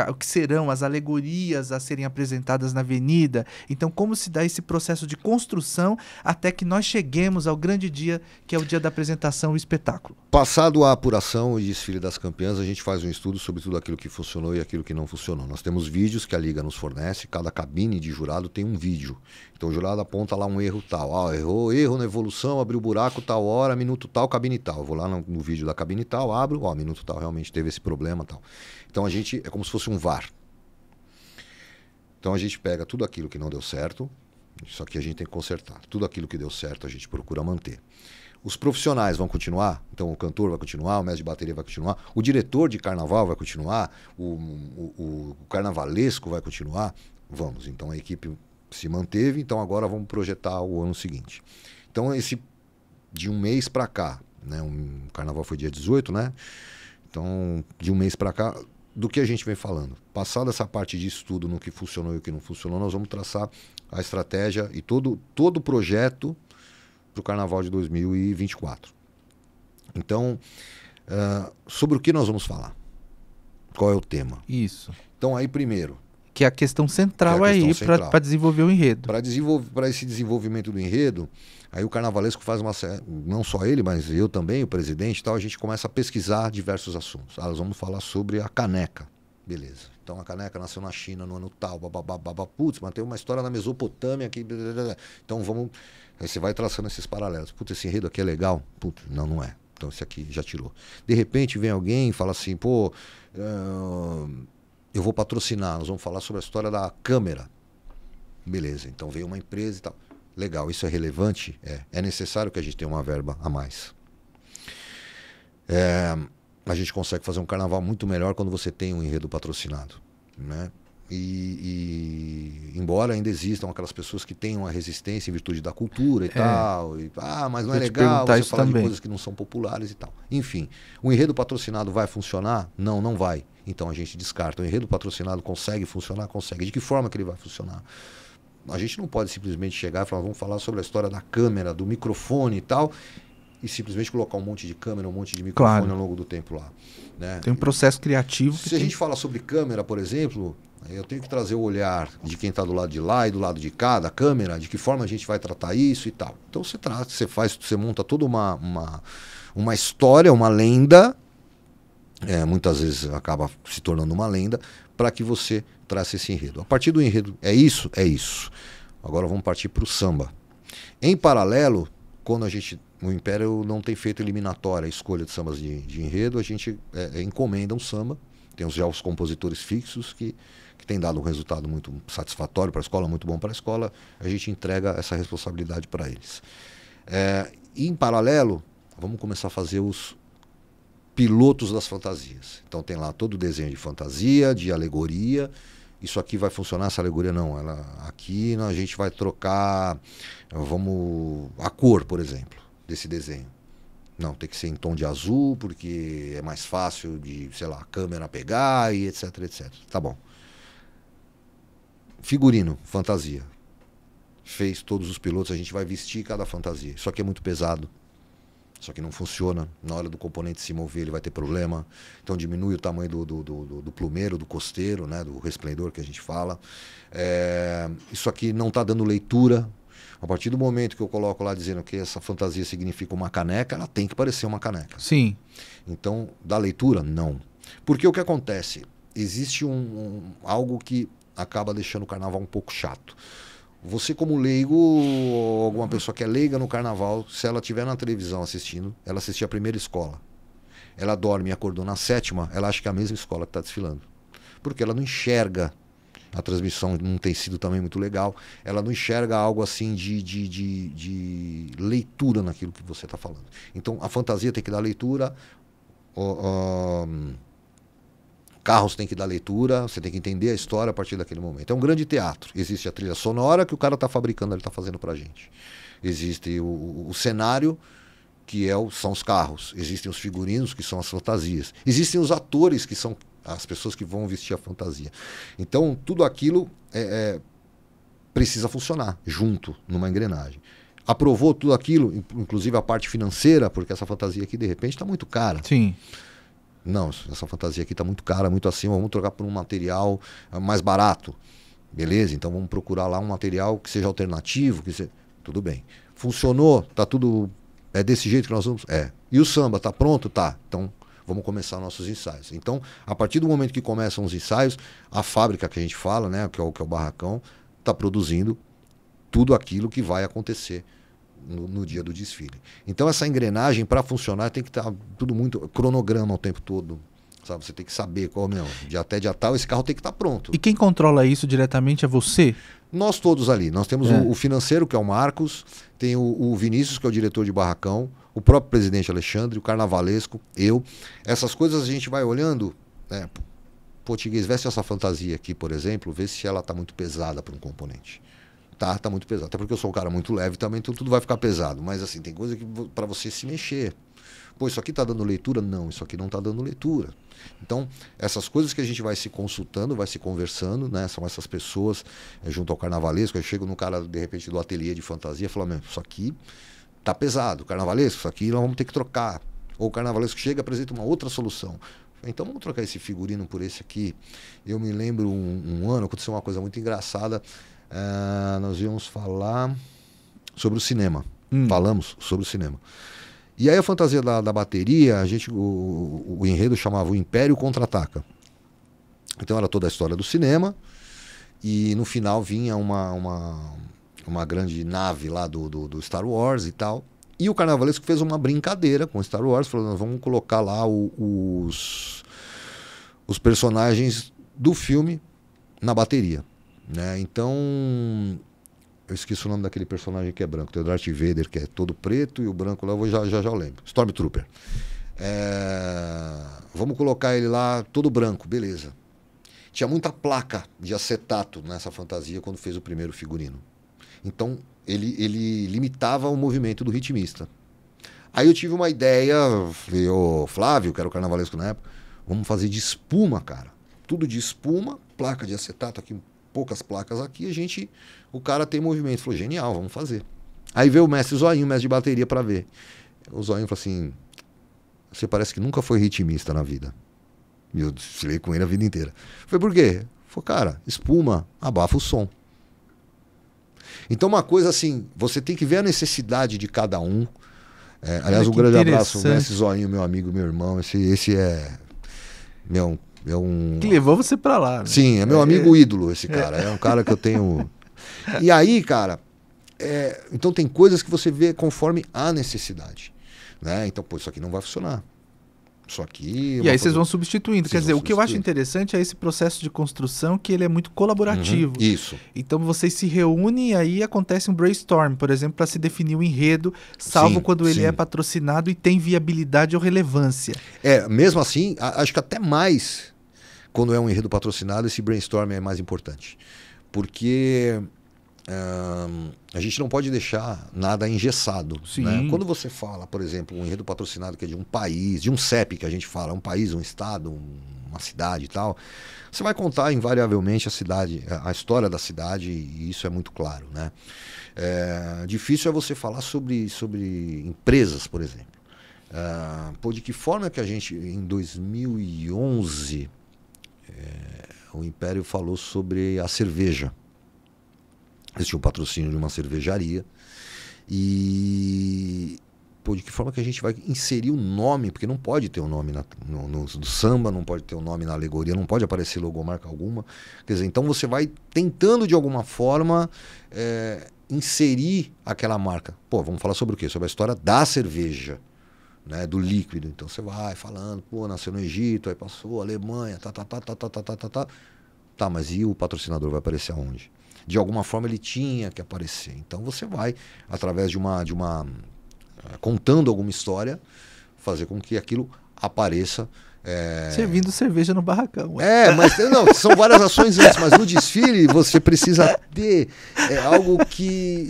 Speaker 1: o que serão as alegorias a serem apresentadas na avenida? Então, como se dá esse processo de construção até que nós cheguemos ao grande dia, que é o dia da apresentação, o espetáculo?
Speaker 2: Passado a apuração e desfile das campeãs, a gente faz faz um estudo sobre tudo aquilo que funcionou e aquilo que não funcionou. Nós temos vídeos que a Liga nos fornece, cada cabine de jurado tem um vídeo. Então o jurado aponta lá um erro tal. Erro na evolução, abriu buraco tal hora, minuto tal, cabine tal. Eu vou lá no vídeo da cabine tal, abro, minuto tal, realmente teve esse problema tal. Então a gente, é como se fosse um VAR. Então a gente pega tudo aquilo que não deu certo, só que a gente tem que consertar. Tudo aquilo que deu certo a gente procura manter. Os profissionais vão continuar, então o cantor vai continuar, o mestre de bateria vai continuar, o diretor de carnaval vai continuar, o carnavalesco vai continuar. Vamos, então a equipe se manteve, então agora vamos projetar o ano seguinte. Então de um mês para cá, né, o carnaval foi dia 18, né? Então de um mês para cá, do que a gente vem falando? Passada essa parte de estudo no que funcionou e o que não funcionou, nós vamos traçar a estratégia e todo o projeto para o Carnaval de 2024. Então, sobre o que nós vamos falar? Qual é o tema?
Speaker 1: Isso.
Speaker 2: Então, aí primeiro...
Speaker 1: Que é a questão central para desenvolver o enredo.
Speaker 2: Para esse desenvolvimento do enredo, aí o carnavalesco faz não só ele, mas eu também, o presidente e tal, a gente começa a pesquisar diversos assuntos. Nós vamos falar sobre a caneca. Beleza. Então a caneca nasceu na China no ano tal, putz, mas tem uma história na Mesopotâmia aqui. Então vamos... Aí você vai traçando esses paralelos. Putz, esse enredo aqui é legal? Putz, não é. Então esse aqui já tirou. De repente vem alguém e fala assim, pô, eu vou patrocinar, nós vamos falar sobre a história da câmera. Beleza, então veio uma empresa e tal. Legal, isso é relevante? É necessário que a gente tenha uma verba a mais. A gente consegue fazer um carnaval muito melhor quando você tem um enredo patrocinado, né? E embora ainda existam aquelas pessoas que tenham a resistência em virtude da cultura e tal, mas não é legal você falar de coisas que não são populares e tal. Enfim, o enredo patrocinado vai funcionar? Não vai. Então a gente descarta. O enredo patrocinado consegue funcionar? Consegue. De que forma que ele vai funcionar? A gente não pode simplesmente chegar e falar, vamos falar sobre a história da câmera, do microfone e tal, e simplesmente colocar um monte de câmera, um monte de microfone ao longo do tempo lá, né?
Speaker 1: Tem um processo criativo.
Speaker 2: Se a gente fala sobre câmera, por exemplo, eu tenho que trazer o olhar de quem está do lado de lá e do lado de cá da câmera, de que forma a gente vai tratar isso e tal. Então você monta toda uma história, uma lenda, muitas vezes acaba se tornando uma lenda, para que você trace esse enredo. A partir do enredo, é isso. Agora vamos partir para o samba. Em paralelo, quando o Império não tem feito eliminatória, a escolha de sambas de enredo, a gente encomenda um samba, tem já os compositores fixos que tem dado um resultado muito satisfatório para a escola, muito bom para a escola, a gente entrega essa responsabilidade para eles. E em paralelo, vamos começar a fazer os pilotos das fantasias. Então tem lá todo o desenho de fantasia, de alegoria. Isso aqui vai funcionar, essa alegoria não. Aqui a gente vai trocar a cor, por exemplo, desse desenho. Não, tem que ser em tom de azul, porque é mais fácil de, a câmera pegar e etc, etc. Tá bom. Figurino, fantasia. Fez todos os pilotos, a gente vai vestir cada fantasia. Isso aqui é muito pesado. Isso aqui não funciona. Na hora do componente se mover, ele vai ter problema. Então diminui o tamanho do plumeiro, do costeiro, né, do resplendor que a gente fala. Isso aqui não está dando leitura. A partir do momento que eu coloco lá dizendo que essa fantasia significa uma caneca, ela tem que parecer uma caneca.
Speaker 1: Sim.
Speaker 2: Então, da leitura, não. Porque o que acontece? Existe algo que acaba deixando o carnaval um pouco chato. Você como leigo, ou alguma pessoa que é leiga no carnaval, se ela estiver na televisão assistindo, ela assistir a primeira escola. Ela dorme e acordou na sétima, ela acha que é a mesma escola que está desfilando. Porque ela não enxerga, a transmissão não tem sido também muito legal, ela não enxerga algo assim de leitura naquilo que você está falando. Então a fantasia tem que dar leitura, carros tem que dar leitura, você tem que entender a história a partir daquele momento. É um grande teatro. Existe a trilha sonora que o cara está fabricando, ele está fazendo para a gente. Existe o cenário, que são os carros. Existem os figurinos, que são as fantasias. Existem os atores, que são as pessoas que vão vestir a fantasia. Então, tudo aquilo precisa funcionar junto, numa engrenagem. Aprovou tudo aquilo, inclusive a parte financeira, porque essa fantasia aqui, de repente, está muito cara.
Speaker 1: Sim.
Speaker 2: Não, essa fantasia aqui está muito cara, muito acima, vamos trocar por um material mais barato. Beleza, então vamos procurar lá um material que seja alternativo, tudo bem. Funcionou, tá tudo... É desse jeito que nós vamos? E o samba, tá pronto? Tá. Então vamos começar nossos ensaios. Então, a partir do momento que começam os ensaios, a fábrica que a gente fala, né, que é o barracão, está produzindo tudo aquilo que vai acontecer no dia do desfile. Então, essa engrenagem, para funcionar, tem que estar tudo muito... cronograma o tempo todo. Sabe? Você tem que saber qual, de até dia tal, esse carro tem que estar pronto.
Speaker 1: E quem controla isso diretamente é você?
Speaker 2: Nós todos ali. Nós temos o financeiro, que é o Marcos, tem o Vinícius, que é o diretor de barracão, o próprio presidente Alexandre, o carnavalesco, eu. Essas coisas a gente vai olhando, né? Português, veste essa fantasia aqui, por exemplo, vê se ela está muito pesada para um componente. Tá muito pesado. Até porque eu sou um cara muito leve também, então tudo vai ficar pesado. Mas assim, tem coisa que para você se mexer. Pô, isso aqui tá dando leitura? Não, isso aqui não tá dando leitura. Então, essas coisas que a gente vai se consultando, vai se conversando, né? São essas pessoas junto ao carnavalesco. Eu chego no cara, de repente, do ateliê de fantasia e falo, meu, isso aqui tá pesado. Carnavalesco, isso aqui nós vamos ter que trocar. Ou o carnavalesco chega e apresenta uma outra solução. Então, vamos trocar esse figurino por esse aqui. Eu me lembro um ano, aconteceu uma coisa muito engraçada. Nós íamos falar sobre o cinema. Falamos sobre o cinema. E aí a fantasia da bateria, o enredo chamava O Império Contra-Ataca. Então era toda a história do cinema. E no final vinha uma grande nave lá do Star Wars e tal. E o carnavalesco fez uma brincadeira com Star Wars, falou, nós vamos colocar lá os personagens do filme na bateria. Né? Então, eu esqueci o nome daquele personagem que é branco. Tem o Darth Vader, que é todo preto, e o branco lá, eu já lembro. Stormtrooper. Vamos colocar ele lá todo branco, beleza. Tinha muita placa de acetato nessa fantasia quando fez o primeiro figurino. Então, ele limitava o movimento do ritmista. Aí eu tive uma ideia, falei, ô Flávio, que era o carnavalesco na época, vamos fazer de espuma, cara. Tudo de espuma, placa de acetato aqui, poucas placas aqui, o cara tem movimento. Falou, genial, vamos fazer. Aí veio o mestre Zoinho, o mestre de bateria, para ver. O Zoinho falou assim, você parece que nunca foi ritmista na vida. E eu desfilei com ele a vida inteira. Falei, por quê? Falei, cara, espuma abafa o som. Então uma coisa assim, você tem que ver a necessidade de cada um. Aliás, um grande abraço, o mestre Zoinho, meu amigo, meu irmão. Esse é
Speaker 1: que levou você pra lá, né?
Speaker 2: Sim, é meu amigo ídolo esse cara. É um cara que eu tenho... E aí, cara, então tem coisas que você vê conforme a necessidade. Né? Então, pô, isso aqui não vai funcionar. Isso aqui...
Speaker 1: E aí vocês vão substituindo. Quer dizer, o que eu acho interessante é esse processo de construção, que ele é muito colaborativo.
Speaker 2: Isso.
Speaker 1: Então vocês se reúnem e aí acontece um brainstorm, por exemplo, para se definir o enredo, salvo quando ele é patrocinado e tem viabilidade ou relevância.
Speaker 2: Mesmo assim, acho que até mais... Quando é um enredo patrocinado, esse brainstorm é mais importante. Porque a gente não pode deixar nada engessado. Né? Quando você fala, por exemplo, um enredo patrocinado que é de um país, de um CEP que a gente fala, um país, um estado, uma cidade e tal, você vai contar invariavelmente a história da cidade, e isso é muito claro. Né? Difícil é você falar sobre empresas, por exemplo. De que forma que a gente, em 2011... o Império falou sobre a cerveja. Existia um patrocínio de uma cervejaria. E de que forma que a gente vai inserir o nome, porque não pode ter o nome no samba, não pode ter o nome na alegoria, não pode aparecer logomarca alguma. Quer dizer, então você vai tentando de alguma forma inserir aquela marca. Vamos falar sobre o quê? Sobre a história da cerveja. Né, do líquido. Então você vai falando, nasceu no Egito, aí passou, Alemanha, tá, mas e o patrocinador vai aparecer aonde? De alguma forma ele tinha que aparecer. Então você vai, através de uma contando alguma história, fazer com que aquilo apareça.
Speaker 1: Servindo cerveja no barracão.
Speaker 2: Mas não, são várias ações antes, mas no desfile você precisa ter algo que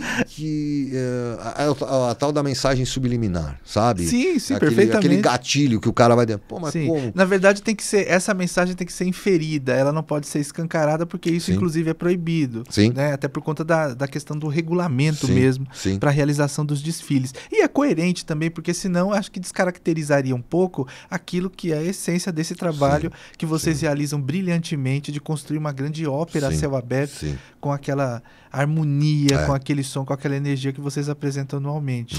Speaker 2: a tal da mensagem subliminar, sabe?
Speaker 1: Sim, perfeitamente.
Speaker 2: Aquele gatilho que o cara vai... mas
Speaker 1: sim.
Speaker 2: como?
Speaker 1: Na verdade, essa mensagem tem que ser inferida, ela não pode ser escancarada, porque isso, inclusive, é proibido.
Speaker 2: Sim.
Speaker 1: Né? Até por conta da questão do regulamento mesmo, para a realização dos desfiles. E é coerente também, porque senão acho que descaracterizaria um pouco aquilo que é a essência desse trabalho que vocês realizam brilhantemente, de construir uma grande ópera a céu aberto, com aquela harmonia com aquele som, com aquela energia que vocês apresentam anualmente.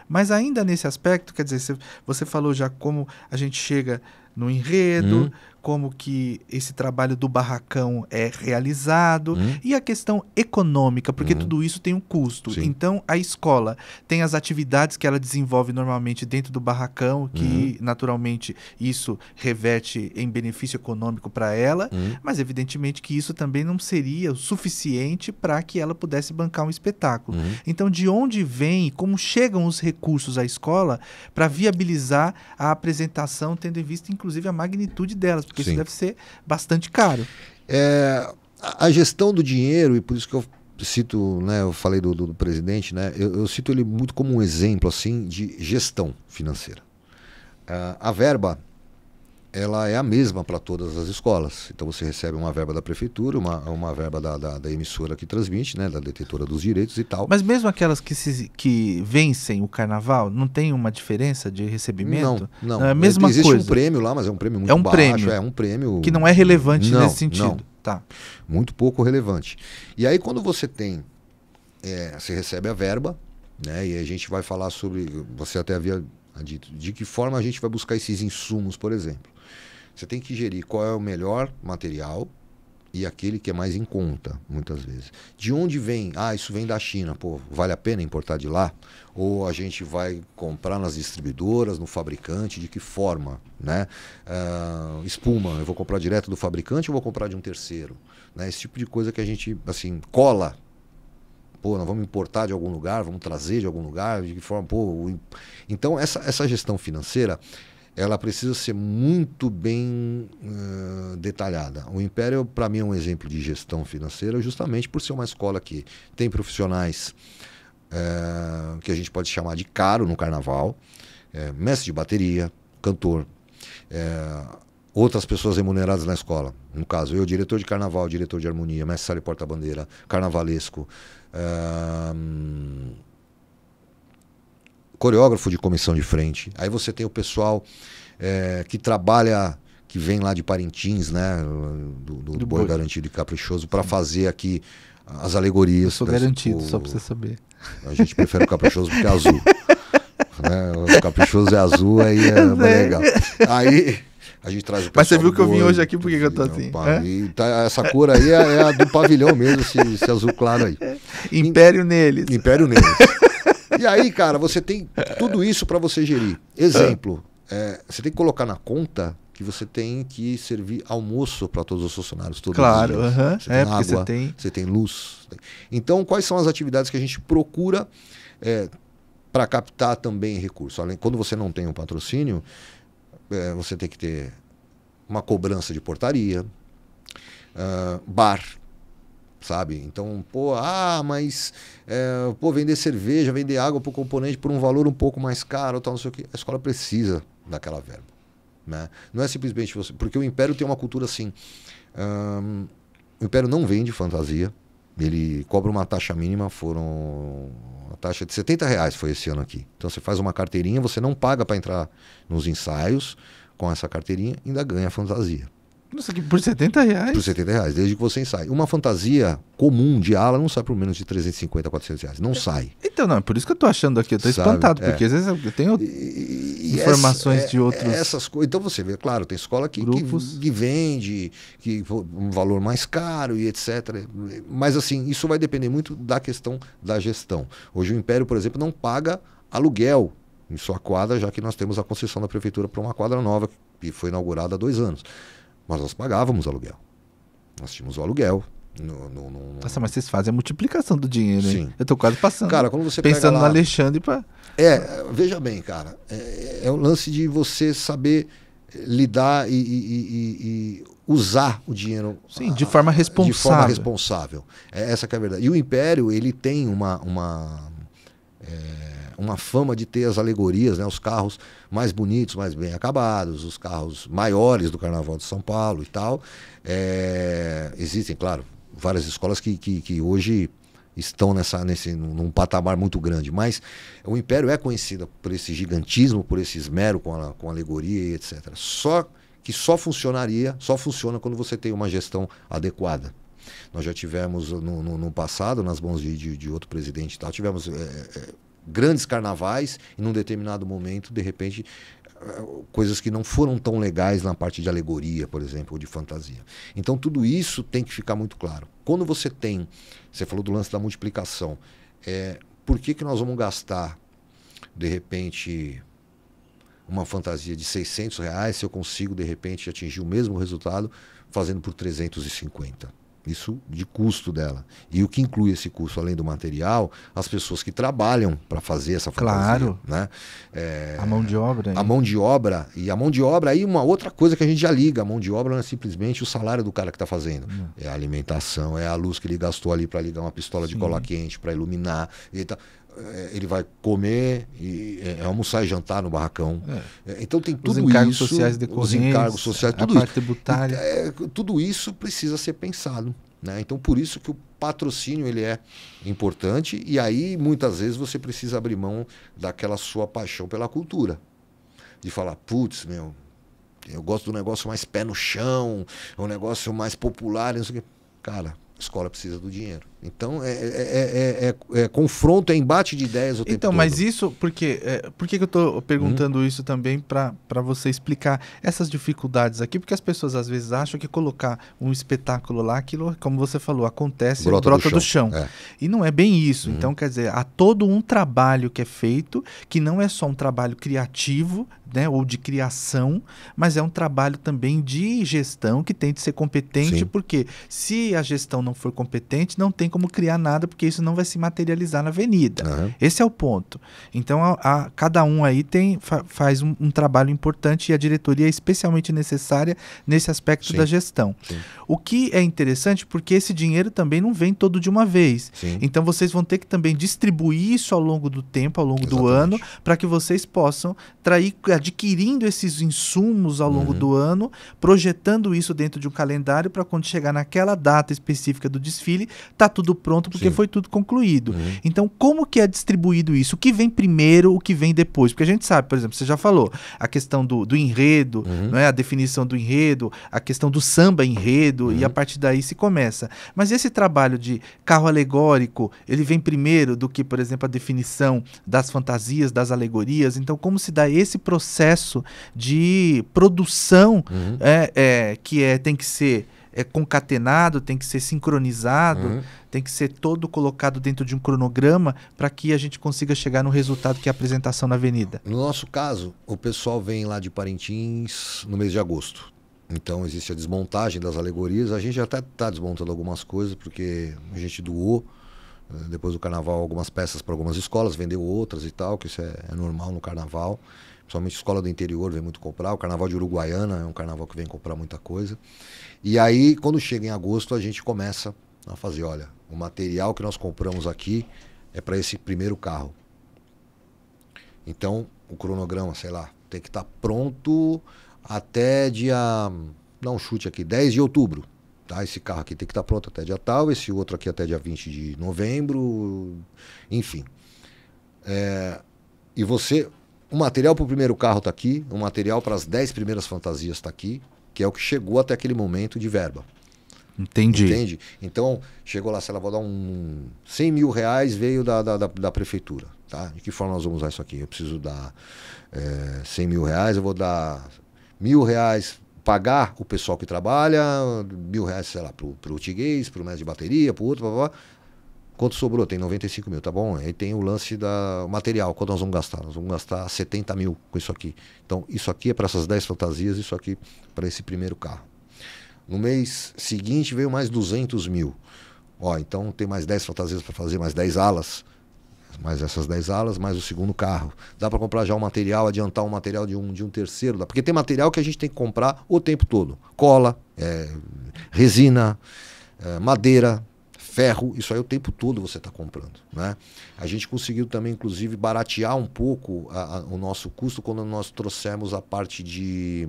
Speaker 1: Mas ainda nesse aspecto, quer dizer, você falou já como a gente chega no enredo, como que esse trabalho do barracão é realizado, e a questão econômica, porque tudo isso tem um custo.
Speaker 2: Sim.
Speaker 1: Então, a escola tem as atividades que ela desenvolve normalmente dentro do barracão, que naturalmente isso reverte em benefício econômico para ela, mas evidentemente que isso também não seria o suficiente para que ela pudesse bancar um espetáculo. Então, de onde vem, como chegam os recursos à escola para viabilizar a apresentação, tendo em vista inclusive a magnitude delas, porque
Speaker 2: Sim.
Speaker 1: isso deve ser bastante caro.
Speaker 2: A gestão do dinheiro, e por isso que eu cito, né, eu falei do presidente, né, eu cito ele muito como um exemplo assim, de gestão financeira. A verba, ela é a mesma para todas as escolas. Então você recebe uma verba da prefeitura, uma verba da emissora que transmite, né, da detentora dos direitos e tal.
Speaker 1: Mas mesmo aquelas que vencem o carnaval, não tem uma diferença de recebimento?
Speaker 2: Não.
Speaker 1: É a mesma
Speaker 2: Existe
Speaker 1: coisa.
Speaker 2: um prêmio lá, mas é um prêmio muito baixo.
Speaker 1: Prêmio.
Speaker 2: É um prêmio
Speaker 1: Que não é relevante
Speaker 2: não,
Speaker 1: nesse sentido.
Speaker 2: Não.
Speaker 1: Tá.
Speaker 2: Muito pouco relevante. E aí quando você tem, você recebe a verba, né, e a gente vai falar sobre, você até havia dito, de que forma a gente vai buscar esses insumos, por exemplo. Você tem que gerir qual é o melhor material e aquele que é mais em conta, muitas vezes. De onde vem? Isso vem da China. Pô, vale a pena importar de lá? Ou a gente vai comprar nas distribuidoras, no fabricante? De que forma? Né? Espuma, eu vou comprar direto do fabricante ou vou comprar de um terceiro? Né? Esse tipo de coisa que a gente, assim, cola. Pô, nós vamos importar de algum lugar, vamos trazer de algum lugar, de que forma? Pô, então, essa gestão financeira, ela precisa ser muito bem detalhada. O Império, para mim, é um exemplo de gestão financeira, justamente por ser uma escola que tem profissionais que a gente pode chamar de caro no carnaval, mestre de bateria, cantor, outras pessoas remuneradas na escola. No caso, eu, diretor de carnaval, diretor de harmonia, mestre sala e porta-bandeira, carnavalesco, coreógrafo de comissão de frente. Aí você tem o pessoal que trabalha, que vem lá de Parintins, né, do Boi Garantido e Caprichoso, para fazer aqui as alegorias. Eu
Speaker 1: sou garantido, só para você saber.
Speaker 2: A gente prefere o Caprichoso porque é azul. Né? O Caprichoso é azul, aí é mais legal. Aí a gente traz o pessoal.
Speaker 1: Mas você viu que eu vim hoje aqui, por que eu tô assim?
Speaker 2: Essa cor aí é a do pavilhão mesmo, esse azul claro aí.
Speaker 1: Império neles.
Speaker 2: Império neles. E aí, cara, você tem tudo isso para você gerir. Exemplo, você tem que colocar na conta que você tem que servir almoço para todos os funcionários. Todos
Speaker 1: claro,
Speaker 2: os dias. Você tem água,
Speaker 1: você
Speaker 2: tem luz. Então, quais são as atividades que a gente procura para captar também recursos? Quando você não tem um patrocínio, você tem que ter uma cobrança de portaria, bar, sabe? Então, mas vender cerveja, vender água por componente por um valor um pouco mais caro, tal, não sei o quê. A escola precisa daquela verba, né? Não é simplesmente você... Porque o Império tem uma cultura assim... o Império não vende fantasia, ele cobra uma taxa mínima, a taxa de R$70 foi esse ano aqui. Então você faz uma carteirinha, você não paga para entrar nos ensaios com essa carteirinha, ainda ganha fantasia.
Speaker 1: Nossa, por R$70?
Speaker 2: Por R$70, desde que você ensaie. Uma fantasia comum de ala não sai por menos de R$350, R$400. Não sai.
Speaker 1: Então, não, é por isso que eu tô achando aqui, eu tô espantado, porque às vezes eu tenho informações de outros.
Speaker 2: Essas coisas. Então você vê, claro, tem escola que vende um valor mais caro e etc. Mas assim, isso vai depender muito da questão da gestão. Hoje o Império, por exemplo, não paga aluguel em sua quadra, já que nós temos a concessão da prefeitura para uma quadra nova que foi inaugurada há 2 anos. Mas nós pagávamos aluguel. Nós tínhamos o aluguel.
Speaker 1: Nossa, mas vocês fazem a multiplicação do dinheiro, hein?
Speaker 2: Sim.
Speaker 1: Eu tô quase passando.
Speaker 2: Cara, quando você
Speaker 1: pensando
Speaker 2: pega lá...
Speaker 1: no Alexandre para...
Speaker 2: veja bem, cara. É o lance de você saber lidar e usar o dinheiro...
Speaker 1: Sim, de forma responsável.
Speaker 2: De forma responsável. Essa que é a verdade. E o Império, ele tem uma fama de ter as alegorias, né, os carros mais bonitos, mais bem acabados, os carros maiores do Carnaval de São Paulo e tal. Existem, claro, várias escolas que hoje estão num patamar muito grande, mas o Império é conhecido por esse gigantismo, por esse esmero com alegoria e etc. Só funciona quando você tem uma gestão adequada. Nós já tivemos no passado, nas mãos de outro presidente e tal, tivemos grandes carnavais e num determinado momento, de repente, coisas que não foram tão legais na parte de alegoria, por exemplo, ou de fantasia. Então tudo isso tem que ficar muito claro. Quando você falou do lance da multiplicação, por que nós vamos gastar, de repente, uma fantasia de R$600 se eu consigo, de repente, atingir o mesmo resultado fazendo por 350? Isso de custo dela. E o que inclui esse custo, além do material, as pessoas que trabalham para fazer essa fantasia.
Speaker 1: Claro.
Speaker 2: Né?
Speaker 1: A mão de obra.
Speaker 2: A mão de obra. E a mão de obra, aí uma outra coisa que a gente já liga. A mão de obra não é simplesmente o salário do cara que está fazendo. É a alimentação, é a luz que ele gastou ali para ligar uma pistola de cola quente, para iluminar. Ele vai comer, almoçar e jantar no barracão. Então tem tudo isso.
Speaker 1: Os encargos sociais decorrentes,
Speaker 2: os encargos sociais, tudo
Speaker 1: a parte tributária.
Speaker 2: Tudo isso precisa ser pensado. Né? Então por isso que o patrocínio ele é importante, e aí muitas vezes você precisa abrir mão daquela sua paixão pela cultura. De falar, putz, eu gosto do negócio mais pé no chão, um negócio mais popular, não sei o quê. Cara, a escola precisa do dinheiro. Então, confronto, embate de ideias o tempo todo.
Speaker 1: Então, mas isso, por que eu estou perguntando isso também para você explicar essas dificuldades aqui? Porque as pessoas às vezes acham que colocar um espetáculo lá, aquilo, como você falou, acontece, brota do chão. E não é bem isso. Então, quer dizer, há todo um trabalho que é feito, que não é só um trabalho criativo, né, ou de criação, mas é um trabalho também de gestão que tem de ser competente, porque se a gestão não for competente, não tem como criar nada, porque isso não vai se materializar na avenida. Esse é o ponto. Então, cada um aí faz um trabalho importante, e a diretoria é especialmente necessária nesse aspecto da gestão. O que é interessante, porque esse dinheiro também não vem todo de uma vez. Então, vocês vão ter que também distribuir isso ao longo do tempo, ao longo do ano, para que vocês possam adquirindo esses insumos ao longo do ano, projetando isso dentro de um calendário, para quando chegar naquela data específica do desfile, tá tudo pronto, porque foi tudo concluído. Então, como que é distribuído isso? O que vem primeiro, o que vem depois? Porque a gente sabe, por exemplo, você já falou, a questão do enredo, não é? A definição do enredo, a questão do samba enredo, e a partir daí se começa. Mas esse trabalho de carro alegórico, ele vem primeiro do que, por exemplo, a definição das fantasias, das alegorias. Então, como se dá esse processo de produção que tem que ser concatenado, tem que ser sincronizado, tem que ser todo colocado dentro de um cronograma, para que a gente consiga chegar no resultado que é a apresentação na avenida?
Speaker 2: No nosso caso, o pessoal vem lá de Parintins no mês de agosto. Então existe a desmontagem das alegorias. A gente já até está desmontando algumas coisas, porque a gente doou, depois do carnaval, algumas peças para algumas escolas, vendeu outras e tal, que isso é normal no carnaval. Principalmente escola do interior vem muito comprar. O carnaval de Uruguaiana é um carnaval que vem comprar muita coisa. E aí, quando chega em agosto, a gente começa a fazer, olha, o material que nós compramos aqui é para esse primeiro carro. Então, o cronograma, sei lá, tem que estar pronto até dia, dá um chute aqui, 10 de outubro. Tá? Esse carro aqui tem que estar pronto até dia tal, esse outro aqui até dia 20 de novembro, enfim. E o material para o primeiro carro está aqui, o material para as 10 primeiras fantasias está aqui, que é o que chegou até aquele momento de verba.
Speaker 1: Entendi.
Speaker 2: Entende? Então, chegou lá, se ela vai dar R$100 mil, veio da prefeitura. Tá? De que forma nós vamos usar isso aqui? Eu preciso dar R$100 mil, eu vou dar R$1.000, pagar o pessoal que trabalha, R$1.000, sei lá, para o tiguês, para o mestre de bateria, para o outro, blá, blá, blá. Quanto sobrou? Tem 95 mil, tá bom? Aí tem o lance do material. Quanto nós vamos gastar? Nós vamos gastar 70 mil com isso aqui. Então, isso aqui é para essas 10 fantasias, isso aqui para esse primeiro carro. No mês seguinte veio mais 200 mil. Então tem mais 10 fantasias para fazer, mais 10 alas. Mais essas 10 alas, mais o segundo carro. Dá para comprar já um material, adiantar um material de um terceiro. Porque tem material que a gente tem que comprar o tempo todo. Cola, resina, madeira, ferro, isso aí o tempo todo você está comprando, né? A gente conseguiu também, inclusive, baratear um pouco o nosso custo quando nós trouxemos a parte de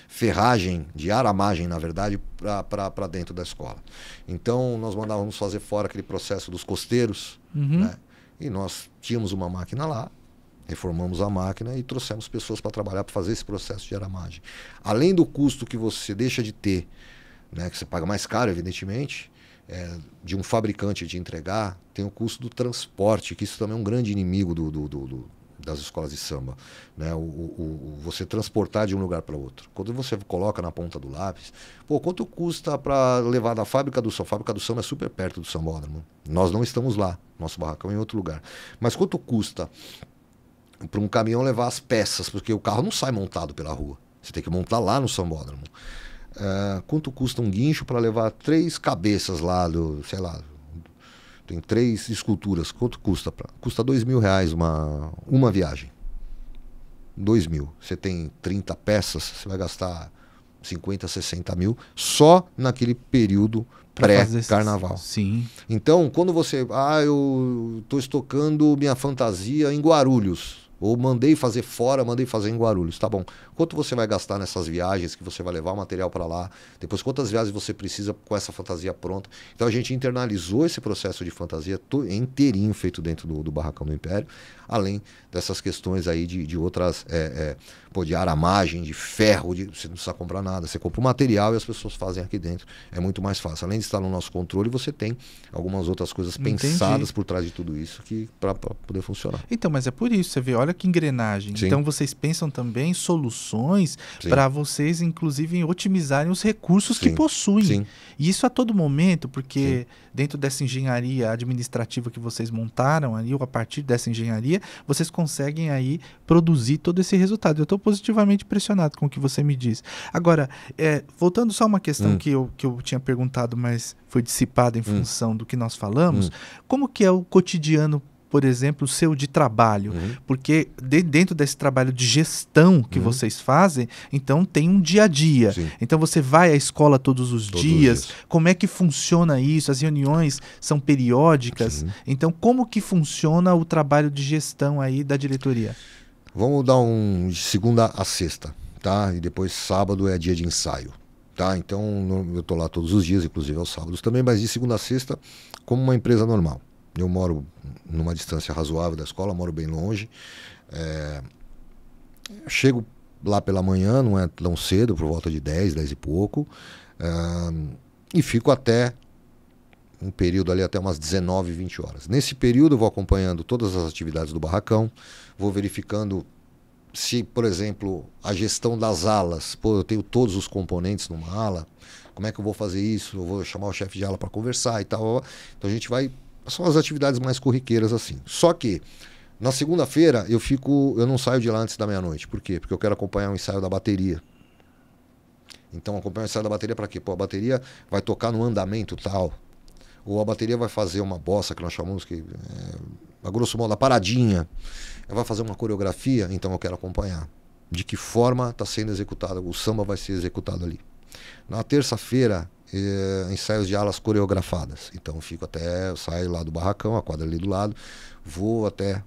Speaker 2: ferragem, de aramagem, na verdade, para dentro da escola. Então, nós mandávamos fazer fora aquele processo dos costeiros, né? E nós tínhamos uma máquina lá, reformamos a máquina e trouxemos pessoas para trabalhar, para fazer esse processo de aramagem. Além do custo que você deixa de ter, né, que você paga mais caro, evidentemente, de um fabricante de entregar, tem o custo do transporte, que isso também é um grande inimigo das escolas de samba, né? Você transportar de um lugar para outro. Quando você coloca na ponta do lápis, pô, quanto custa para levar da fábrica do samba? A fábrica do samba é super perto do sambódromo. Nós não estamos lá, nosso barracão é em outro lugar. Mas quanto custa para um caminhão levar as peças? Porque o carro não sai montado pela rua. Você tem que montar lá no sambódromo. Quanto custa um guincho para levar 3 cabeças lá sei lá, tem 3 esculturas, quanto custa? Custa R$2.000 uma viagem. 2.000. Você tem 30 peças, você vai gastar 50, 60 mil só naquele período pré-carnaval.
Speaker 1: Sim.
Speaker 2: Então, quando você... eu estou estocando minha fantasia em Guarulhos. Ou mandei fazer fora, mandei fazer em Guarulhos. Tá bom. Quanto você vai gastar nessas viagens que você vai levar o material para lá? Depois, quantas viagens você precisa com essa fantasia pronta? Então, a gente internalizou esse processo de fantasia inteirinho feito dentro do Barracão do Império. Além dessas questões aí de outras... de aramagem, de ferro. Você não precisa comprar nada. Você compra o material e as pessoas fazem aqui dentro. É muito mais fácil. Além de estar no nosso controle, você tem algumas outras coisas pensadas por trás de tudo isso para poder funcionar.
Speaker 1: Então, mas é por isso. Você vê, olha que engrenagem.
Speaker 2: Sim.
Speaker 1: Então, vocês pensam também em soluções para vocês, inclusive, otimizarem os recursos que possuem.
Speaker 2: Sim.
Speaker 1: E isso a todo momento, porque dentro dessa engenharia administrativa que vocês montaram ali, ou a partir dessa engenharia, vocês conseguem aí produzir todo esse resultado. Eu estou positivamente impressionado com o que você me diz. Agora, voltando só a uma questão que eu tinha perguntado, mas foi dissipada em função do que nós falamos, como que é o cotidiano, por exemplo, seu de trabalho? Porque dentro desse trabalho de gestão que vocês fazem, então tem um dia a dia.
Speaker 2: Sim.
Speaker 1: Então você vai à escola todos os dias. Como é que funciona isso? As reuniões são periódicas.
Speaker 2: Sim.
Speaker 1: Então como que funciona o trabalho de gestão aí da diretoria?
Speaker 2: Vamos dar de segunda a sexta, tá? E depois sábado é dia de ensaio, tá? Então eu tô lá todos os dias, inclusive aos sábados também, mas de segunda a sexta como uma empresa normal. Eu moro numa distância razoável da escola, moro bem longe. Chego lá pela manhã, não é tão cedo, por volta de 10, 10 e pouco, e fico até um período ali até umas 19, 20 horas. Nesse período eu vou acompanhando todas as atividades do barracão, vou verificando se, por exemplo, a gestão das alas, eu tenho todos os componentes numa ala, como é que eu vou fazer isso? Eu vou chamar o chefe de ala para conversar e tal. Então a gente vai... São as atividades mais corriqueiras assim. Só que na segunda-feira eu não saio de lá antes da meia-noite. Por quê? Porque eu quero acompanhar o ensaio da bateria. Então acompanhar o ensaio da bateria para quê? A bateria vai tocar no andamento tal. Ou a bateria vai fazer uma bossa que nós chamamos a grosso modo, a paradinha. Ela vai fazer uma coreografia, então eu quero acompanhar. De que forma está sendo executado, o samba vai ser executado ali. Na terça-feira, ensaios de alas coreografadas. Então eu saio lá do barracão, a quadra ali do lado, vou até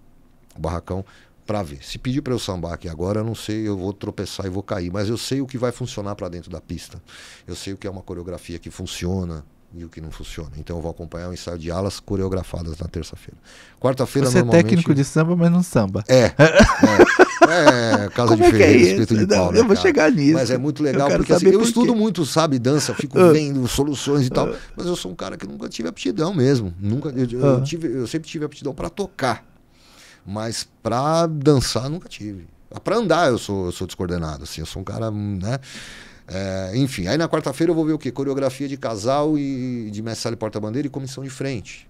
Speaker 2: o barracão para ver. Se pedir para eu sambar aqui agora, eu não sei, eu vou tropeçar e vou cair, mas eu sei o que vai funcionar para dentro da pista. Eu sei o que é uma coreografia que funciona e o que não funciona. Então eu vou acompanhar o ensaio de alas coreografadas na terça-feira. Quarta-feira,
Speaker 1: normalmente... Você é técnico de samba, mas não samba.
Speaker 2: Casa de ferreiro, espírito de pau.
Speaker 1: Eu vou chegar nisso.
Speaker 2: Mas é muito legal, porque assim, eu estudo muito, sabe, dança, eu fico vendo soluções e tal, mas eu sou um cara que nunca tive aptidão mesmo. Eu sempre tive aptidão para tocar, mas para dançar nunca tive. Para andar eu sou descoordenado, assim, eu sou um cara, né? Enfim, aí na quarta-feira eu vou ver o quê? Coreografia de casal e de mestre e porta-bandeira e comissão de frente.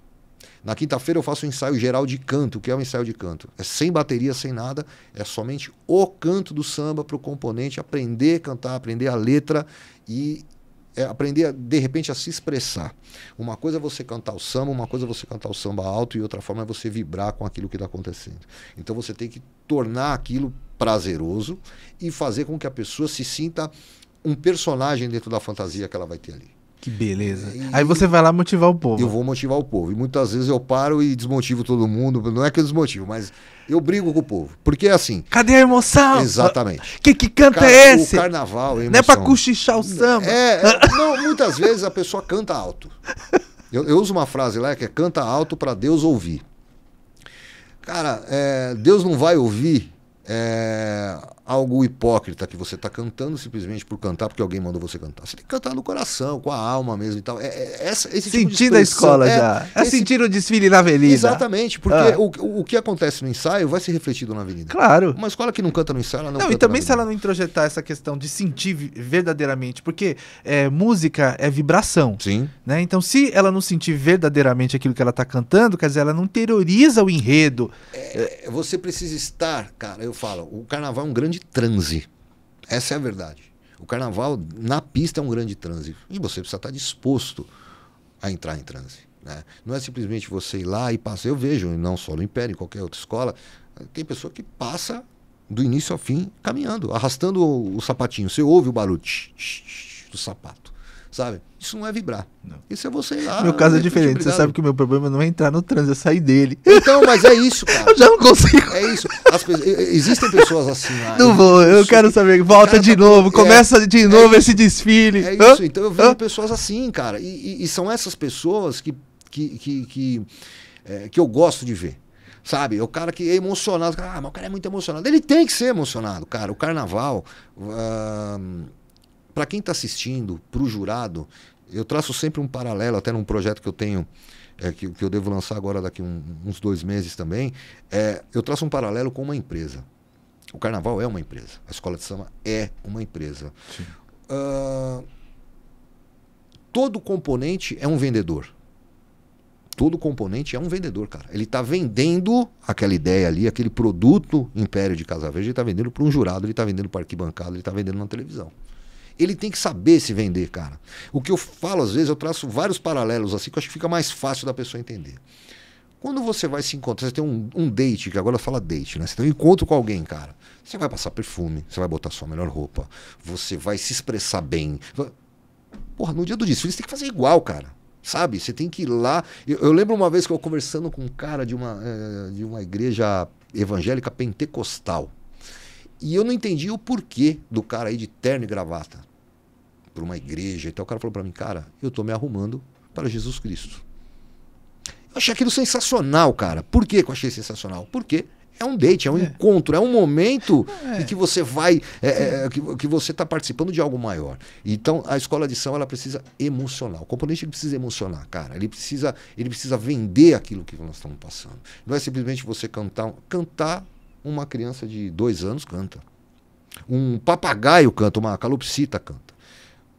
Speaker 2: Na quinta-feira eu faço um ensaio geral de canto. O que é um ensaio de canto? É sem bateria, sem nada, é somente o canto do samba para o componente aprender a cantar, aprender a letra e aprender, de repente, a se expressar. Uma coisa é você cantar o samba, uma coisa é você cantar o samba alto e outra forma é você vibrar com aquilo que está acontecendo. Então você tem que tornar aquilo prazeroso e fazer com que a pessoa se sinta um personagem dentro da fantasia que ela vai ter ali.
Speaker 1: Que beleza. Aí você vai lá motivar o povo.
Speaker 2: Eu vou motivar o povo. E muitas vezes eu paro e desmotivo todo mundo. Não é que eu desmotivo, mas eu brigo com o povo. Porque é assim...
Speaker 1: Cadê a emoção?
Speaker 2: Exatamente.
Speaker 1: Que canta é esse?
Speaker 2: O carnaval, a emoção.
Speaker 1: Não é pra cochichar o samba.
Speaker 2: Não, muitas vezes a pessoa canta alto. Eu uso uma frase lá que é canta alto para Deus ouvir. Cara, Deus não vai ouvir algo hipócrita que você está cantando simplesmente por cantar, porque alguém mandou você cantar. Você tem que cantar no coração, com a alma mesmo e tal. Esse tipo de
Speaker 1: Sentir a escola já. Sentir o desfile na avenida.
Speaker 2: Exatamente, porque o que acontece no ensaio vai ser refletido na avenida.
Speaker 1: Claro.
Speaker 2: Uma escola que não canta no ensaio, ela não canta
Speaker 1: e também
Speaker 2: na
Speaker 1: se ela não introjetar essa questão de sentir verdadeiramente, porque música é vibração.
Speaker 2: Sim.
Speaker 1: Né? Então, se ela não sentir verdadeiramente aquilo que ela está cantando, quer dizer, ela não interioriza o enredo.
Speaker 2: Você precisa estar, cara, eu falo, o carnaval é um grande transe. Essa é a verdade. O carnaval na pista é um grande transe. E você precisa estar disposto a entrar em transe. Né? Não é simplesmente você ir lá e passar. Eu vejo, não só no Império, em qualquer outra escola, tem pessoa que passa do início ao fim caminhando, arrastando o sapatinho. Você ouve o barulho do sapato. Sabe? Isso não é vibrar. Não. Isso é você ir lá.
Speaker 1: Meu caso é diferente. Você sabe que o meu problema não é entrar no trânsito, é sair dele.
Speaker 2: Então, mas é isso, cara.
Speaker 1: Eu já não consigo.
Speaker 2: É isso. Existem pessoas assim lá.
Speaker 1: Não vou, eu quero saber. Volta de novo, começa de novo esse desfile.
Speaker 2: É isso. Então eu vejo pessoas assim, cara. E são essas pessoas que eu gosto de ver. Sabe? O cara que é emocionado. Mas o cara é muito emocionado. Ele tem que ser emocionado, cara. O carnaval... Para quem está assistindo, para o jurado, eu traço sempre um paralelo, até num projeto que eu tenho, que eu devo lançar agora daqui uns 2 meses também, eu traço um paralelo com uma empresa. O carnaval é uma empresa, a escola de samba é uma empresa. Todo componente é um vendedor. Todo componente é um vendedor, cara. Ele está vendendo aquela ideia ali, aquele produto Império de Casa Verde, ele está vendendo para um jurado, ele está vendendo para arquibancada, ele está vendendo na televisão. Ele tem que saber se vender, cara. O que eu falo, às vezes, eu traço vários paralelos assim, que eu acho que fica mais fácil da pessoa entender. Quando você vai se encontrar, você tem um date, que agora fala date, né? Você tem um encontro com alguém, cara. Você vai passar perfume, você vai botar sua melhor roupa, você vai se expressar bem. Porra, no dia do desfile você tem que fazer igual, cara. Sabe? Você tem que ir lá. Eu lembro uma vez que eu conversando com um cara de uma igreja evangélica pentecostal. E eu não entendi o porquê do cara aí de terno e gravata para uma igreja. Então o cara falou para mim, cara, eu tô me arrumando para Jesus Cristo. Eu achei aquilo sensacional, cara. Por que eu achei sensacional? Porque é um date, é um encontro, é um momento em que você vai, que você está participando de algo maior. Então a escola de samba ela precisa emocionar. O componente ele precisa emocionar, cara. Ele precisa vender aquilo que nós estamos passando. Não é simplesmente você cantar. Uma criança de 2 anos canta. Um papagaio canta, uma calopsita canta.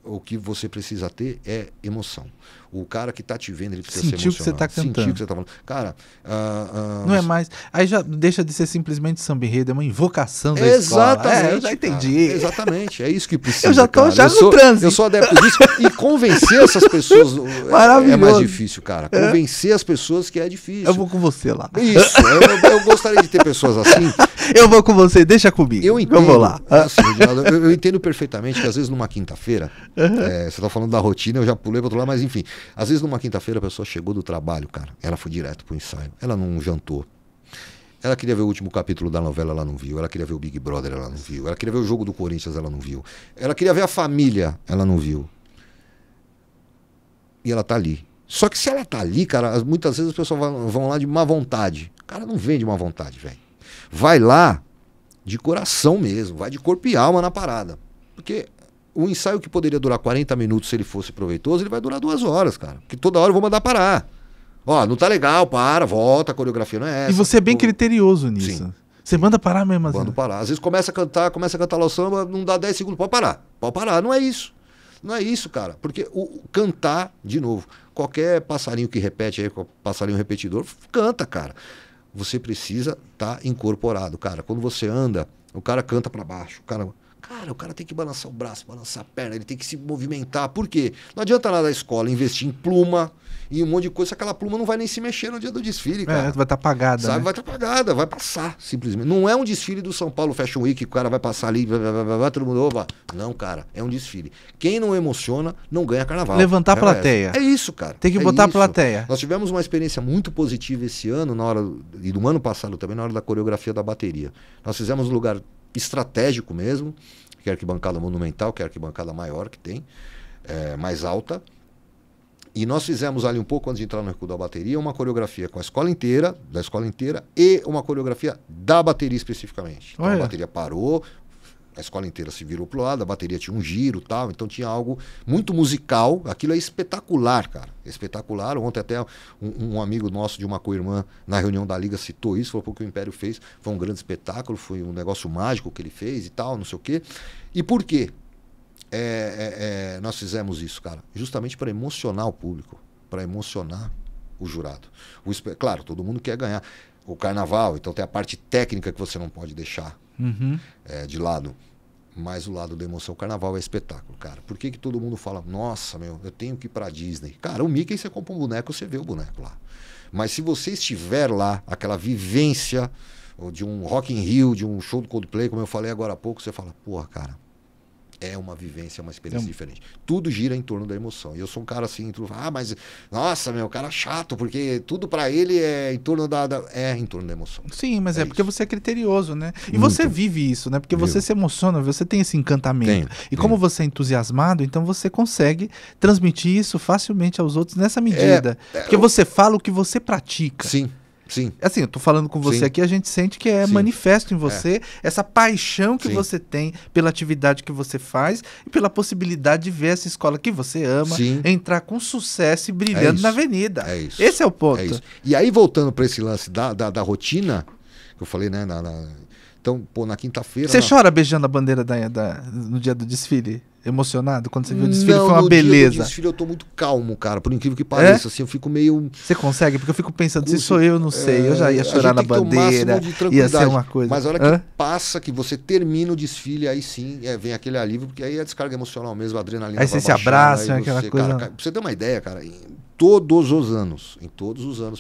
Speaker 2: O que você precisa ter é emoção. O cara que está te vendo, ele precisa ser emocionado.
Speaker 1: Sentir o que você está cantando.
Speaker 2: Sentir o que você está falando. Cara...
Speaker 1: não é mais... Aí já deixa de ser simplesmente samba enredo, é uma invocação da
Speaker 2: exatamente,
Speaker 1: escola. Eu já entendi.
Speaker 2: Cara, exatamente, é isso que precisa.
Speaker 1: Eu já estou já no trânsito.
Speaker 2: Eu sou adepto disso. E convencer essas pessoas é mais difícil, cara. Convencer as pessoas que é difícil.
Speaker 1: Eu vou com você lá.
Speaker 2: Isso, eu gostaria de ter pessoas assim.
Speaker 1: Eu vou com você, deixa comigo.
Speaker 2: Eu entendo.
Speaker 1: Eu vou lá.
Speaker 2: Assim, eu entendo perfeitamente que às vezes numa quinta-feira, você está falando da rotina, eu já pulei para outro lado, mas enfim, às vezes numa quinta-feira a pessoa chegou do trabalho, cara, ela foi direto pro ensaio, ela não jantou. Ela queria ver o último capítulo da novela, ela não viu. Ela queria ver o Big Brother, ela não viu. Ela queria ver o jogo do Corinthians, ela não viu. Ela queria ver a família, ela não viu. E ela tá ali. Só que se ela tá ali, cara, muitas vezes as pessoas vão lá de má vontade. O cara não vem de má vontade, velho. Vai lá de coração mesmo, vai de corpo e alma na parada. Porque o ensaio que poderia durar 40 minutos se ele fosse proveitoso, ele vai durar 2 horas, cara. Porque toda hora eu vou mandar parar. Ó, não tá legal, para, volta, a coreografia não é essa.
Speaker 1: E você é bem criterioso nisso. Sim. Você manda parar mesmo assim.
Speaker 2: Manda parar. Às vezes começa a cantar lá o samba, não dá 10 segundos, pode parar, não é isso. Não é isso, cara. Porque cantar, de novo, qualquer passarinho que repete aí, passarinho repetidor, canta, cara. Você precisa estar incorporado, cara. Quando você anda, o cara canta para baixo, o cara tem que balançar o braço, balançar a perna, ele tem que se movimentar. Por quê? Não adianta nada a escola investir em pluma e um monte de coisa, se aquela pluma não vai nem se mexer no dia do desfile, cara.
Speaker 1: Vai estar apagada,
Speaker 2: sabe?
Speaker 1: Né?
Speaker 2: Vai estar apagada, vai passar, simplesmente. Não é um desfile do São Paulo Fashion Week, que o cara vai passar ali, vai todo mundo, opa. Não, cara, é um desfile. Quem não emociona, não ganha carnaval.
Speaker 1: Levantar a plateia.
Speaker 2: É isso, cara.
Speaker 1: Tem que botar a plateia.
Speaker 2: Nós tivemos uma experiência muito positiva esse ano, e no ano passado também, na hora da coreografia da bateria. Nós fizemos um lugar estratégico mesmo, que é a arquibancada monumental, que é a arquibancada maior que tem, mais alta. E nós fizemos ali um pouco antes de entrar no recuo da bateria, uma coreografia com a escola inteira, e uma coreografia da bateria especificamente. Então a bateria parou, a escola inteira se virou pro lado, a bateria tinha um giro e tal, então tinha algo muito musical, aquilo é espetacular, cara, espetacular. Ontem até um amigo nosso de uma co-irmã na reunião da Liga citou isso, falou que o que o Império fez foi um grande espetáculo, foi um negócio mágico que ele fez e tal, não sei o quê. E por quê? Nós fizemos isso, cara, justamente para emocionar o público, para emocionar o jurado. Claro, todo mundo quer ganhar o carnaval, então tem a parte técnica que você não pode deixar de lado. Mas o lado da emoção, o carnaval é espetáculo, cara. Por que todo mundo fala, nossa, meu, eu tenho que ir pra Disney? Cara, o Mickey, você compra um boneco, você vê o boneco lá. Mas se você estiver lá, aquela vivência de um Rock in Rio, de um show do Coldplay, como eu falei agora há pouco, você fala, porra, cara, é uma vivência, uma experiência diferente. Tudo gira em torno da emoção. E eu sou um cara assim, mas nossa, meu, cara chato, porque tudo pra ele é em torno em torno da emoção.
Speaker 1: Sim, mas é porque você é criterioso, né? E você vive isso, né? Porque você se emociona, você tem esse encantamento. E como você é entusiasmado, então você consegue transmitir isso facilmente aos outros nessa medida. Porque você fala o que você pratica.
Speaker 2: Sim. Sim.
Speaker 1: Assim, eu tô falando com você aqui, a gente sente que é manifesto em você essa paixão que você tem pela atividade que você faz e pela possibilidade de ver essa escola que você ama entrar com sucesso e brilhando na avenida. É isso. Esse é o ponto.
Speaker 2: É isso. E aí, voltando para esse lance da rotina, que eu falei, né? Então, pô, na quinta-feira...
Speaker 1: Você chora beijando a bandeira no dia do desfile? Emocionado? Quando você viu o desfile, foi uma beleza.
Speaker 2: No desfile eu tô muito calmo, cara. Por incrível que pareça, assim, eu fico meio...
Speaker 1: Você consegue? Porque eu fico pensando, se sou eu não sei. Eu já ia chorar na bandeira, ia ser uma coisa.
Speaker 2: Mas a hora que passa, que você termina o desfile, aí sim, vem aquele alívio, porque aí é a descarga emocional mesmo, a adrenalina
Speaker 1: aí você se abraça, aquela coisa...
Speaker 2: Cara, pra você ter uma ideia, cara, em todos os anos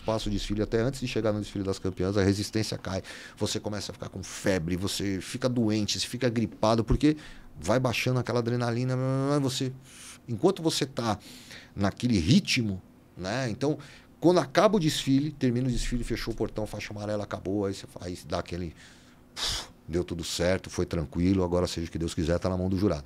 Speaker 2: passa o desfile, até antes de chegar no desfile das campeãs, a resistência cai, você começa a ficar com febre, você fica doente, você fica gripado, porque vai baixando aquela adrenalina, enquanto você tá naquele ritmo, né? Então, quando acaba o desfile, termina o desfile, fechou o portão, faixa amarela, acabou, aí você dá aquele... Deu tudo certo, foi tranquilo, agora seja o que Deus quiser, tá na mão do jurado.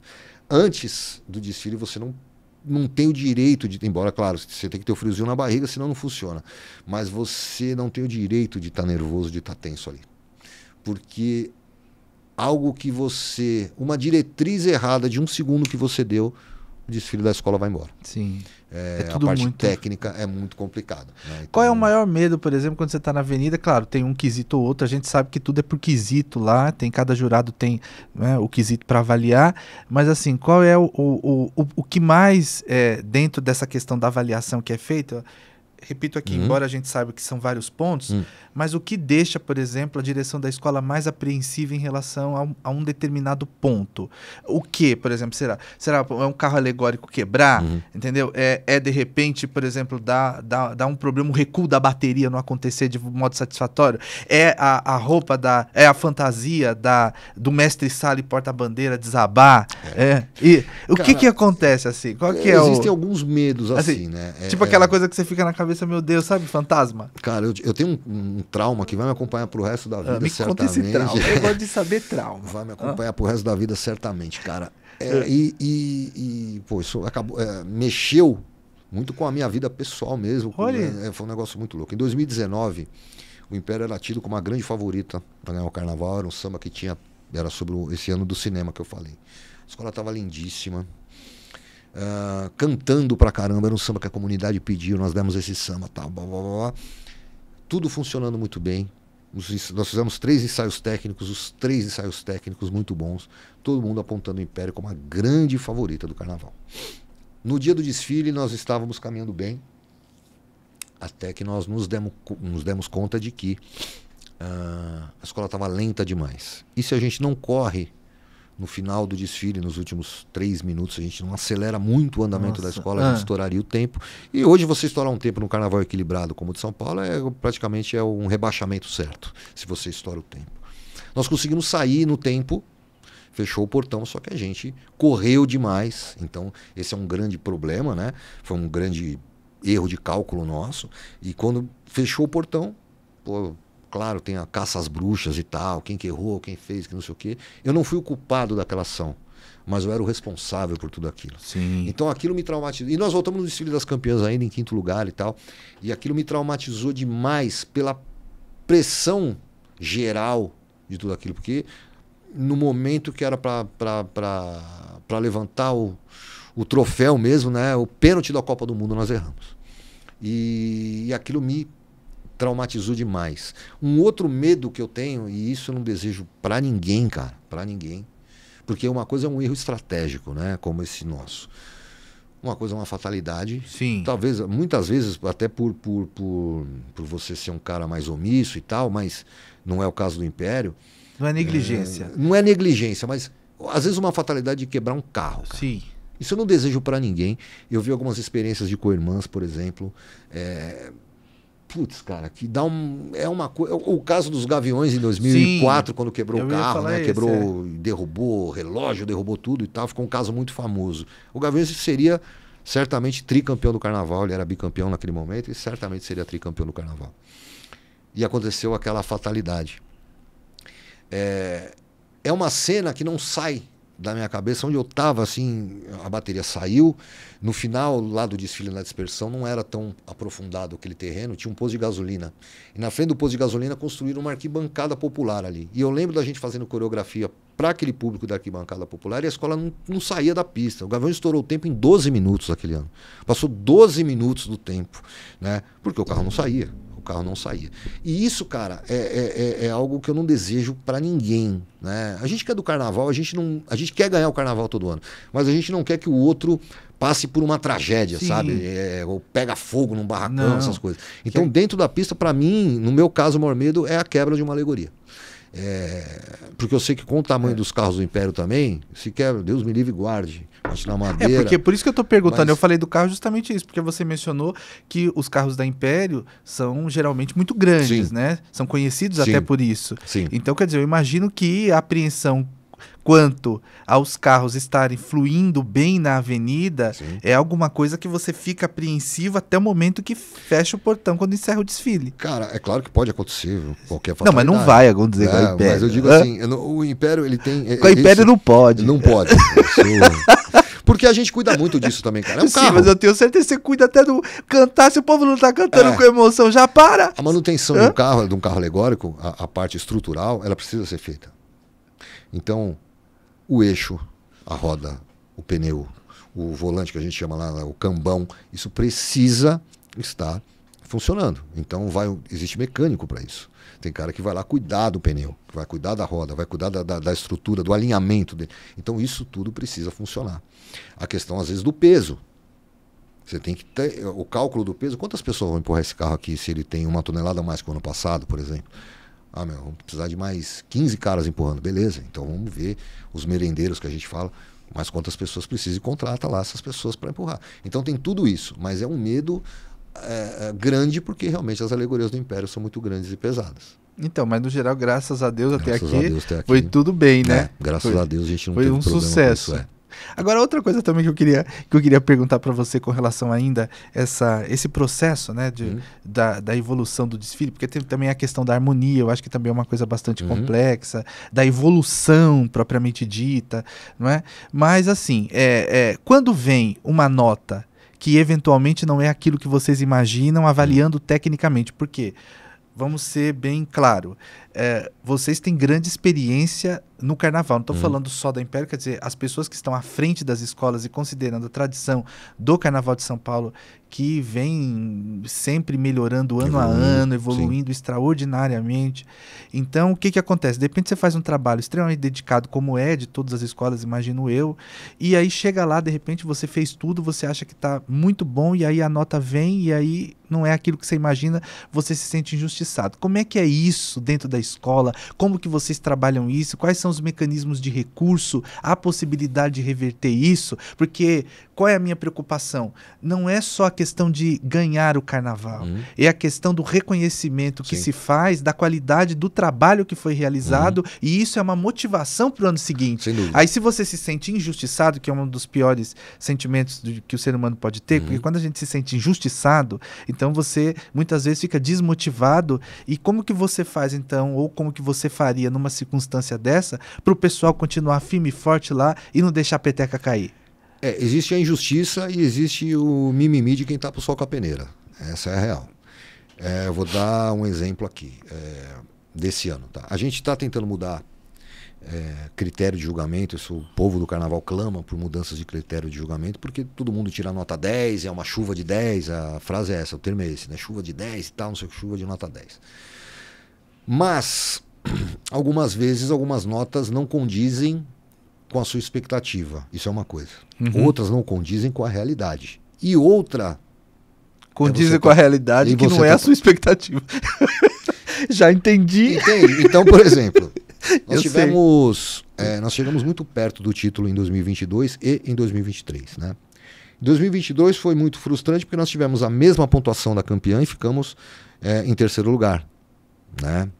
Speaker 2: Antes do desfile, você não tem o direito de... Embora, claro, você tem que ter o friozinho na barriga, senão não funciona. Mas você não tem o direito de estar nervoso, de estar tenso ali. Porque algo que uma diretriz errada de um segundo que você deu, o desfile da escola vai embora.
Speaker 1: Sim.
Speaker 2: A parte técnica é muito complicada. Né? Então,
Speaker 1: qual é o maior medo, por exemplo, quando você está na avenida? Claro, tem um quesito ou outro, a gente sabe que tudo é por quesito lá, cada jurado tem, né, o quesito para avaliar, mas assim, qual é o que mais, dentro dessa questão da avaliação que é feita? Repito aqui, embora a gente saiba que são vários pontos, mas o que deixa, por exemplo, a direção da escola mais apreensiva em relação a um determinado ponto? O que, por exemplo, será é um carro alegórico quebrar? Entendeu? De repente, por exemplo, dar um problema, um recuo da bateria não acontecer de modo satisfatório? É a roupa a fantasia do mestre-sala e porta-bandeira desabar? E o que acontece assim? Qual que
Speaker 2: existem alguns medos assim, né?
Speaker 1: Tipo aquela coisa que você fica na cabeça, meu Deus, sabe, fantasma?
Speaker 2: Cara, eu tenho um trauma que vai me acompanhar pro resto da vida, certamente.
Speaker 1: Conta esse trauma, eu gosto de saber trauma.
Speaker 2: Vai me acompanhar pro resto da vida, certamente, cara. Pô, isso acabou, mexeu muito com a minha vida pessoal mesmo. Foi um negócio muito louco. Em 2019, o Império era tido como uma grande favorita para ganhar o carnaval. Era um samba que era sobre esse ano do cinema que eu falei. A escola tava lindíssima. Cantando pra caramba, era um samba que a comunidade pediu, nós demos esse samba, tal, blá, blá, blá. Tudo funcionando muito bem. Nós fizemos 3 ensaios técnicos, os 3 ensaios técnicos muito bons, todo mundo apontando o Império como a grande favorita do carnaval. No dia do desfile nós estávamos caminhando bem, até que nós nos demos conta de que a escola estava lenta demais. E se a gente não corre no final do desfile, nos últimos 3 minutos, a gente não acelera muito o andamento da escola, a gente estouraria o tempo. E hoje você estourar um tempo no carnaval equilibrado como o de São Paulo praticamente um rebaixamento certo, se você estoura o tempo. Nós conseguimos sair no tempo, fechou o portão, só que a gente correu demais. Então esse é um grande problema, né? Foi um grande erro de cálculo nosso. E quando fechou o portão, pô, claro, tem a caça às bruxas e tal, quem que errou, quem fez, que não sei o quê. Eu não fui o culpado daquela ação, mas eu era o responsável por tudo aquilo.
Speaker 1: Sim.
Speaker 2: Então aquilo me traumatizou. E nós voltamos no desfile das campeãs ainda em 5º lugar e tal. E aquilo me traumatizou demais pela pressão geral de tudo aquilo. Porque no momento que era para levantar o troféu mesmo, né? O pênalti da Copa do Mundo nós erramos. E aquilo me traumatizou demais. Um outro medo que eu tenho, e isso eu não desejo para ninguém, cara, para ninguém, porque uma coisa é um erro estratégico, né? Como esse nosso. Uma coisa é uma fatalidade.
Speaker 1: Sim.
Speaker 2: Talvez, muitas vezes, até por você ser um cara mais omisso e tal, mas não é o caso do Império.
Speaker 1: Não é negligência.
Speaker 2: Não é negligência, mas às vezes uma fatalidade de quebrar um carro. Cara.
Speaker 1: Sim.
Speaker 2: Isso eu não desejo para ninguém. Eu vi algumas experiências de co-irmãs, por exemplo. Putz, cara, que dá um. É uma coisa. O caso dos Gaviões em 2004, sim, quando quebrou o carro, né? Quebrou, derrubou o relógio, derrubou tudo e tal. Ficou um caso muito famoso. O Gaviões seria certamente tricampeão do carnaval. Ele era bicampeão naquele momento e certamente seria tricampeão do carnaval. E aconteceu aquela fatalidade. É uma cena que não sai da minha cabeça, onde eu estava, assim, a bateria saiu. No final, lá do desfile na dispersão, não era tão aprofundado aquele terreno, tinha um posto de gasolina. E na frente do posto de gasolina construíram uma arquibancada popular ali. E eu lembro da gente fazendo coreografia para aquele público da arquibancada popular e a escola não saía da pista. O Gavião estourou o tempo em 12 minutos aquele ano. Passou 12 minutos do tempo, né? Porque o carro não saía. O carro não saía. E isso, cara, é algo que eu não desejo para ninguém, né? A gente que é do carnaval, a gente quer ganhar o carnaval todo ano, mas a gente não quer que o outro passe por uma tragédia, sim, sabe? Ou pega fogo num barracão, não, essas coisas. Então, dentro da pista, para mim, no meu caso, o maior medo é a quebra de uma alegoria. Porque eu sei que com o tamanho dos carros do Império também, se quebra, Deus me livre e guarde, bate na madeira.
Speaker 1: Porque por isso que eu tô perguntando, eu falei do carro justamente isso, porque você mencionou que os carros da Império são geralmente muito grandes, sim, né? São conhecidos, sim, até por isso.
Speaker 2: Sim.
Speaker 1: Então, quer dizer, eu imagino que a apreensão quanto aos carros estarem fluindo bem na avenida, sim, é alguma coisa que você fica apreensivo até o momento que fecha o portão quando encerra o desfile.
Speaker 2: Cara, é claro que pode acontecer qualquer fatalidade.
Speaker 1: Não, mas não vai acontecer com o Império.
Speaker 2: Mas eu digo assim, o Império ele tem...
Speaker 1: Com o Império não pode.
Speaker 2: Não pode. Porque a gente cuida muito disso também, cara. É um carro.
Speaker 1: Sim, mas eu tenho certeza que você cuida até do cantar, se o povo não tá cantando com emoção, já para.
Speaker 2: A manutenção de um carro alegórico, a parte estrutural, ela precisa ser feita. Então, o eixo, a roda, o pneu, o volante que a gente chama lá, o cambão, isso precisa estar funcionando. Então existe mecânico para isso. Tem cara que vai lá cuidar do pneu, vai cuidar da roda, vai cuidar da estrutura, do alinhamento dele. Então isso tudo precisa funcionar. A questão às vezes do peso. Você tem que ter o cálculo do peso. Quantas pessoas vão empurrar esse carro aqui se ele tem 1 tonelada a mais que o ano passado, por exemplo? Vamos precisar de mais 15 caras empurrando. Beleza, então vamos ver os merendeiros que a gente fala, mas quantas pessoas precisam e contrata lá essas pessoas para empurrar. Então tem tudo isso, mas é um medo grande porque realmente as alegorias do Império são muito grandes e pesadas.
Speaker 1: Então, mas no geral, graças a Deus, até aqui foi tudo bem, né?
Speaker 2: Graças a Deus a gente não teve
Speaker 1: problema. Foi um sucesso. Com isso, Agora, outra coisa também que eu queria perguntar para você com relação ainda esse processo, né, da evolução do desfile, porque tem também a questão da harmonia, eu acho que também é uma coisa bastante complexa, da evolução propriamente dita, não é? Mas assim, quando vem uma nota que eventualmente não é aquilo que vocês imaginam, avaliando tecnicamente, por quê? Vamos ser bem claro, vocês têm grande experiência no carnaval, não estou falando só da Império, quer dizer, as pessoas que estão à frente das escolas e considerando a tradição do Carnaval de São Paulo, que vem sempre melhorando ano a ano, evoluindo extraordinariamente. Então, o que acontece? De repente você faz um trabalho extremamente dedicado, como é de todas as escolas, imagino eu, e aí chega lá, de repente você fez tudo, você acha que está muito bom, e aí a nota vem, e aí não é aquilo que você imagina, você se sente injustiçado. Como é que é isso dentro da escola? Como que vocês trabalham isso? Quais são os mecanismos de recurso? Há possibilidade de reverter isso? Porque qual é a minha preocupação? Não é só a questão de ganhar o carnaval, é a questão do reconhecimento que se faz da qualidade do trabalho que foi realizado, e isso é uma motivação para o ano seguinte. Aí se você se sente injustiçado, que é um dos piores sentimentos que o ser humano pode ter, porque quando a gente se sente injustiçado, então você muitas vezes fica desmotivado, e como que você faz então, ou como que você faria numa circunstância dessa, para o pessoal continuar firme e forte lá e não deixar a peteca cair?
Speaker 2: Existe a injustiça e existe o mimimi de quem tá pro sol com a peneira. Essa é a real. Eu vou dar um exemplo aqui, desse ano. Tá? A gente está tentando mudar critério de julgamento. O povo do carnaval clama por mudanças de critério de julgamento, porque todo mundo tira nota 10, é uma chuva de 10, a frase é essa, o termo é esse, né? Chuva de 10 e tal, não sei o que, chuva de nota 10. Mas, algumas vezes, algumas notas não condizem com a sua expectativa. Isso é uma coisa. Outras não condizem com a realidade. E outra...
Speaker 1: Condizem com a realidade que não é a sua expectativa. Já entendi.
Speaker 2: Entende? Então, por exemplo, nós chegamos muito perto do título em 2022 e em 2023, né? Em 2022 foi muito frustrante porque nós tivemos a mesma pontuação da campeã e ficamos em terceiro lugar, né?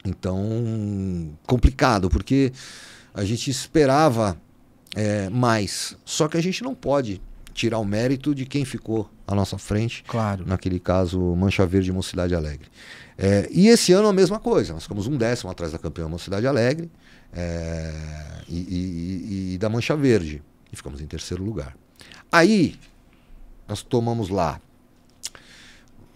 Speaker 2: Então, complicado, porque a gente esperava mais. Só que a gente não pode tirar o mérito de quem ficou à nossa frente.
Speaker 1: Claro.
Speaker 2: Naquele caso, Mancha Verde e Mocidade Alegre. E esse ano a mesma coisa. Nós ficamos 1/10 atrás da campeã Mocidade Alegre e da Mancha Verde. E ficamos em terceiro lugar. Aí, nós tomamos lá.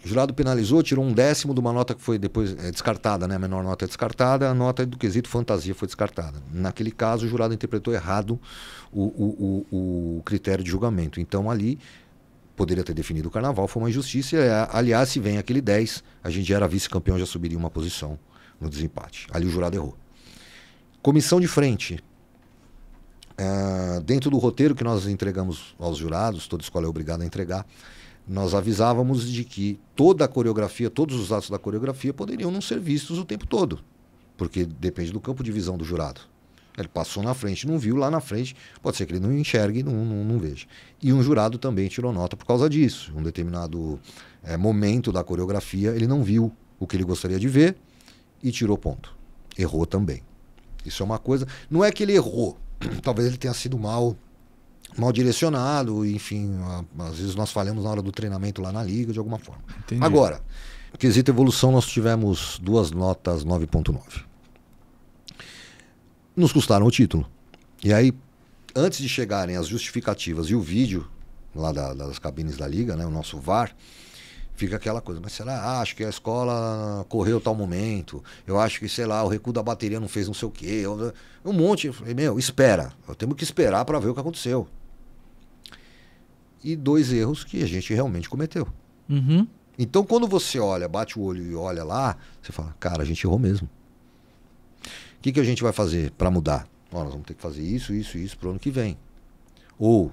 Speaker 2: O jurado penalizou, tirou 1/10 de uma nota que foi depois descartada, né? A menor nota é descartada, a nota do quesito fantasia foi descartada. Naquele caso, o jurado interpretou errado o critério de julgamento. Então, ali, poderia ter definido o carnaval, foi uma injustiça. Aliás, se vem aquele 10, a gente já era vice-campeão, já subiria uma posição no desempate. Ali o jurado errou. Comissão de frente. Dentro do roteiro que nós entregamos aos jurados, toda escola é obrigada a entregar, nós avisávamos de que toda a coreografia, todos os atos da coreografia poderiam não ser vistos o tempo todo, porque depende do campo de visão do jurado. Ele passou na frente, não viu, lá na frente pode ser que ele não enxergue, não veja. E um jurado também tirou nota por causa disso. Em um determinado momento da coreografia, ele não viu o que ele gostaria de ver e tirou ponto. Errou também. Isso é uma coisa... Não é que ele errou, talvez ele tenha sido mal direcionado, enfim, às vezes nós falhamos na hora do treinamento lá na liga, de alguma forma.
Speaker 1: Entendi.
Speaker 2: Agora, no quesito evolução, nós tivemos 2 notas 9.9. Nos custaram o título. E aí, antes de chegarem as justificativas e o vídeo lá das cabines da liga, né, o nosso VAR, fica aquela coisa, mas será? Acho que a escola correu tal momento, eu acho que, sei lá, o recuo da bateria não fez não sei o quê, um monte. Eu falei, espera, eu tenho que esperar para ver o que aconteceu. E 2 erros que a gente realmente cometeu. Então, quando você olha, bate o olho e olha lá, você fala, cara, a gente errou mesmo. O que a gente vai fazer para mudar? Nós vamos ter que fazer isso para o ano que vem. Ou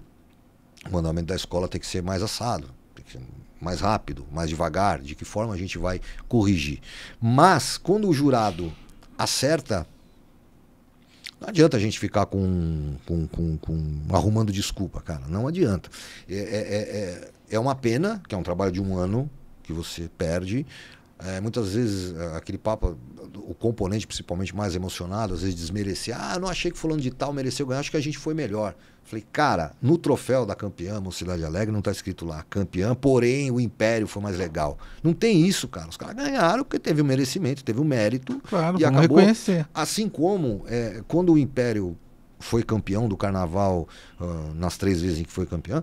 Speaker 2: o mandamento da escola tem que ser mais assado, tem que ser mais rápido, mais devagar. De que forma a gente vai corrigir? Mas, quando o jurado acerta, não adianta a gente ficar arrumando desculpa, cara. Não adianta. É uma pena, que é um trabalho de 1 ano que você perde. Muitas vezes aquele papo, o componente principalmente mais emocionado, às vezes desmerecer, não achei que fulano de tal mereceu ganhar, acho que a gente foi melhor. Falei, cara, no troféu da campeã Mocidade Alegre não está escrito lá campeã, porém o Império foi mais legal. Não tem isso, cara. Os caras ganharam porque teve o merecimento, teve o mérito.
Speaker 1: Claro,
Speaker 2: e
Speaker 1: vamos
Speaker 2: acabou.
Speaker 1: reconhecer.
Speaker 2: Assim como quando o Império foi campeão do carnaval, nas 3 vezes em que foi campeão,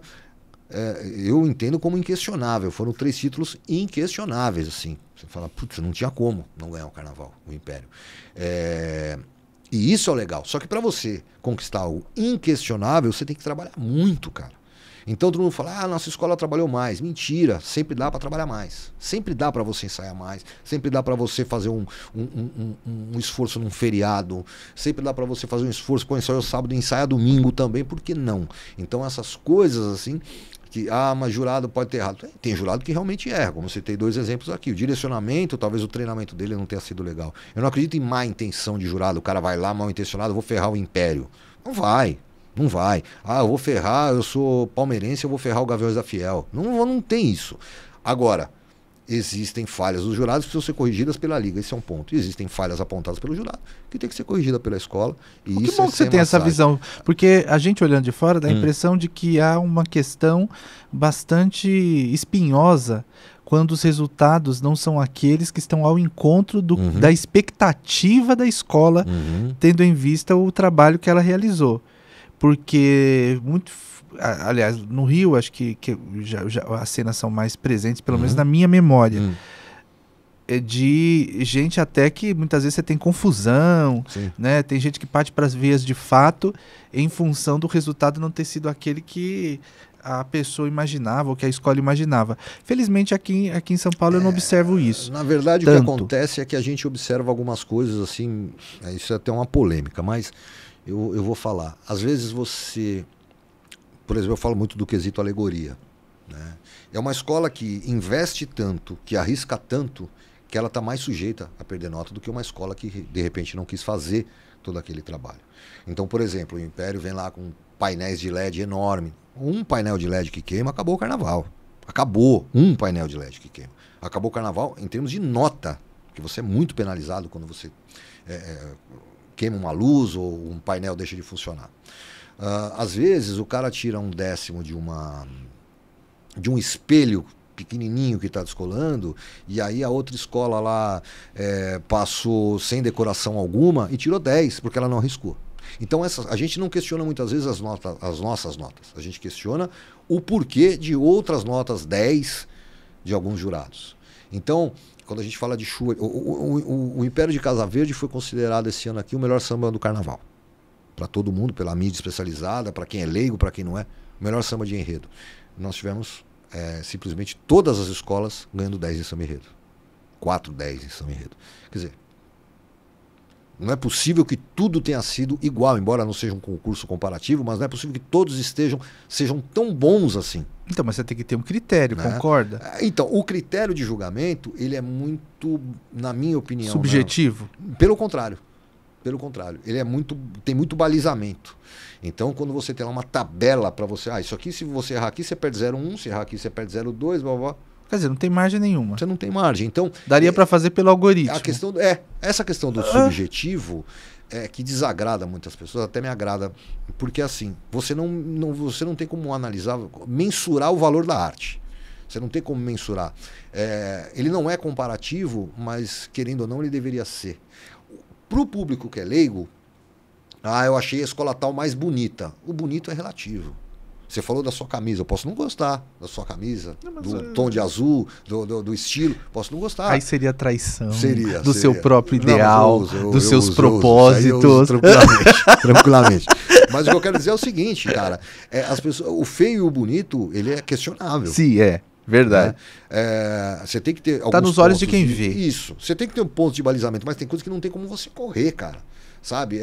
Speaker 2: eu entendo como inquestionável. Foram 3 títulos inquestionáveis, assim. Você fala, putz, não tinha como não ganhar o carnaval, o Império. E isso é o legal. Só que para você conquistar o inquestionável, você tem que trabalhar muito, cara. Então todo mundo fala, nossa escola trabalhou mais. Mentira, sempre dá para trabalhar mais. Sempre dá para você ensaiar mais. Sempre dá para você fazer um esforço num feriado. Sempre dá para você fazer um esforço, ensaiar sábado e ensaiar domingo também. Por que não? Então essas coisas assim, que, mas jurado pode ter errado. Tem jurado que realmente erra, como eu citei 2 exemplos aqui. O direcionamento, talvez o treinamento dele não tenha sido legal. Eu não acredito em má intenção de jurado. O cara vai lá mal intencionado, vou ferrar o Império. Não vai. Não vai. Eu vou ferrar, eu sou palmeirense, eu vou ferrar o Gaviões da Fiel. Não tem isso. Agora, existem falhas dos jurados que precisam ser corrigidas pela liga, esse é um ponto. Existem falhas apontadas pelo jurado que tem que ser corrigida pela escola. E
Speaker 1: que
Speaker 2: isso
Speaker 1: bom que você tem essa visão, porque a gente olhando de fora dá a impressão de que há uma questão bastante espinhosa quando os resultados não são aqueles que estão ao encontro da expectativa da escola, tendo em vista o trabalho que ela realizou. Porque aliás, no Rio, acho que já as cenas são mais presentes, pelo menos na minha memória. de gente até que muitas vezes você tem confusão, né? Tem gente que parte para as vias de fato em função do resultado não ter sido aquele que a pessoa imaginava ou que a escola imaginava. Felizmente aqui em São Paulo eu não observo isso.
Speaker 2: Na verdade,
Speaker 1: tanto.
Speaker 2: O que acontece é que a gente observa algumas coisas assim, isso é até uma polêmica, mas eu vou falar. Às vezes você, por exemplo, eu falo muito do quesito alegoria, né? É uma escola que investe tanto, que arrisca tanto, que ela está mais sujeita a perder nota do que uma escola que de repente não quis fazer todo aquele trabalho. Então, por exemplo, o Império vem lá com painéis de LED enorme. Um painel de LED que queima, acabou o carnaval. Acabou um painel de LED que queima. Acabou o carnaval em termos de nota, que você é muito penalizado quando você queima uma luz ou um painel deixa de funcionar. Às vezes o cara tira 1/10 de um espelho pequenininho que está descolando, e aí a outra escola lá passou sem decoração alguma e tirou 10, porque ela não arriscou. Então a gente não questiona muitas vezes as nossas notas, a gente questiona o porquê de outras notas 10 de alguns jurados. Então, quando a gente fala de chuva, o Império de Casa Verde foi considerado esse ano aqui o melhor samba do carnaval. Para todo mundo, pela mídia especializada, para quem é leigo, para quem não é, o melhor samba de enredo. Nós tivemos simplesmente todas as escolas ganhando 10 em samba enredo. 4, 10 em samba enredo. Quer dizer, não é possível que tudo tenha sido igual, embora não seja um concurso comparativo, mas não é possível que todos sejam tão bons assim.
Speaker 1: Então, mas você tem que ter um critério, né? Concorda?
Speaker 2: Então, o critério de julgamento, ele é muito, na minha opinião...
Speaker 1: subjetivo?
Speaker 2: Pelo contrário. Ele tem muito balizamento. Então, quando você tem lá uma tabela para você... isso aqui, se você errar aqui, você perde 0,1, se errar aqui, você perde 0,2, blá, blá.
Speaker 1: Quer dizer, não tem margem nenhuma.
Speaker 2: Você não tem margem. Então,
Speaker 1: daria para fazer pelo algoritmo.
Speaker 2: Essa questão do subjetivo que desagrada muitas pessoas, até me agrada, porque assim, você não tem como analisar, mensurar o valor da arte. Você não tem como mensurar. Ele não é comparativo, mas querendo ou não, ele deveria ser. Para o público que é leigo, eu achei a escola tal mais bonita. O bonito é relativo. Você falou da sua camisa, eu posso não gostar da sua camisa, do tom de azul, do estilo, posso não gostar.
Speaker 1: Aí seria traição
Speaker 2: do
Speaker 1: seu próprio ideal, dos seus propósitos.
Speaker 2: Eu uso tranquilamente. Mas o que eu quero dizer é o seguinte, cara, o feio e o bonito, ele é questionável.
Speaker 1: Sim, verdade.
Speaker 2: Você tem que ter
Speaker 1: tá nos olhos de quem vê.
Speaker 2: Isso, você tem que ter um ponto de balizamento, mas tem coisas que não tem como você correr, cara. Sabe?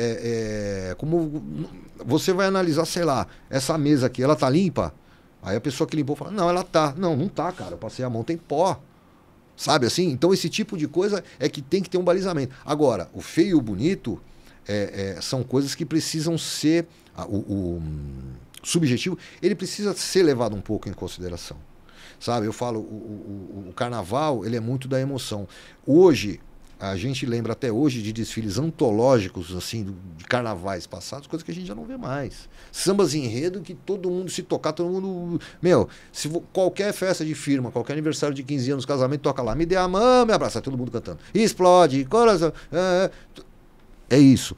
Speaker 2: Como você vai analisar, sei lá, essa mesa aqui, ela tá limpa? Aí a pessoa que limpou fala, não, ela tá. Não tá, cara, eu passei a mão, tem pó. Sabe assim? Então esse tipo de coisa é que tem que ter um balizamento. Agora, o feio e o bonito são coisas que precisam ser... O subjetivo, ele precisa ser levado um pouco em consideração. Sabe? Eu falo, o carnaval, ele é muito da emoção. Hoje... A gente lembra até hoje de desfiles antológicos, assim, de carnavais passados, coisas que a gente já não vê mais. Sambas enredo que todo mundo se tocar, todo mundo... se qualquer festa de firma, qualquer aniversário de 15 anos, casamento, toca lá, me dê a mão, me abraça, todo mundo cantando. Explode, coração... É isso.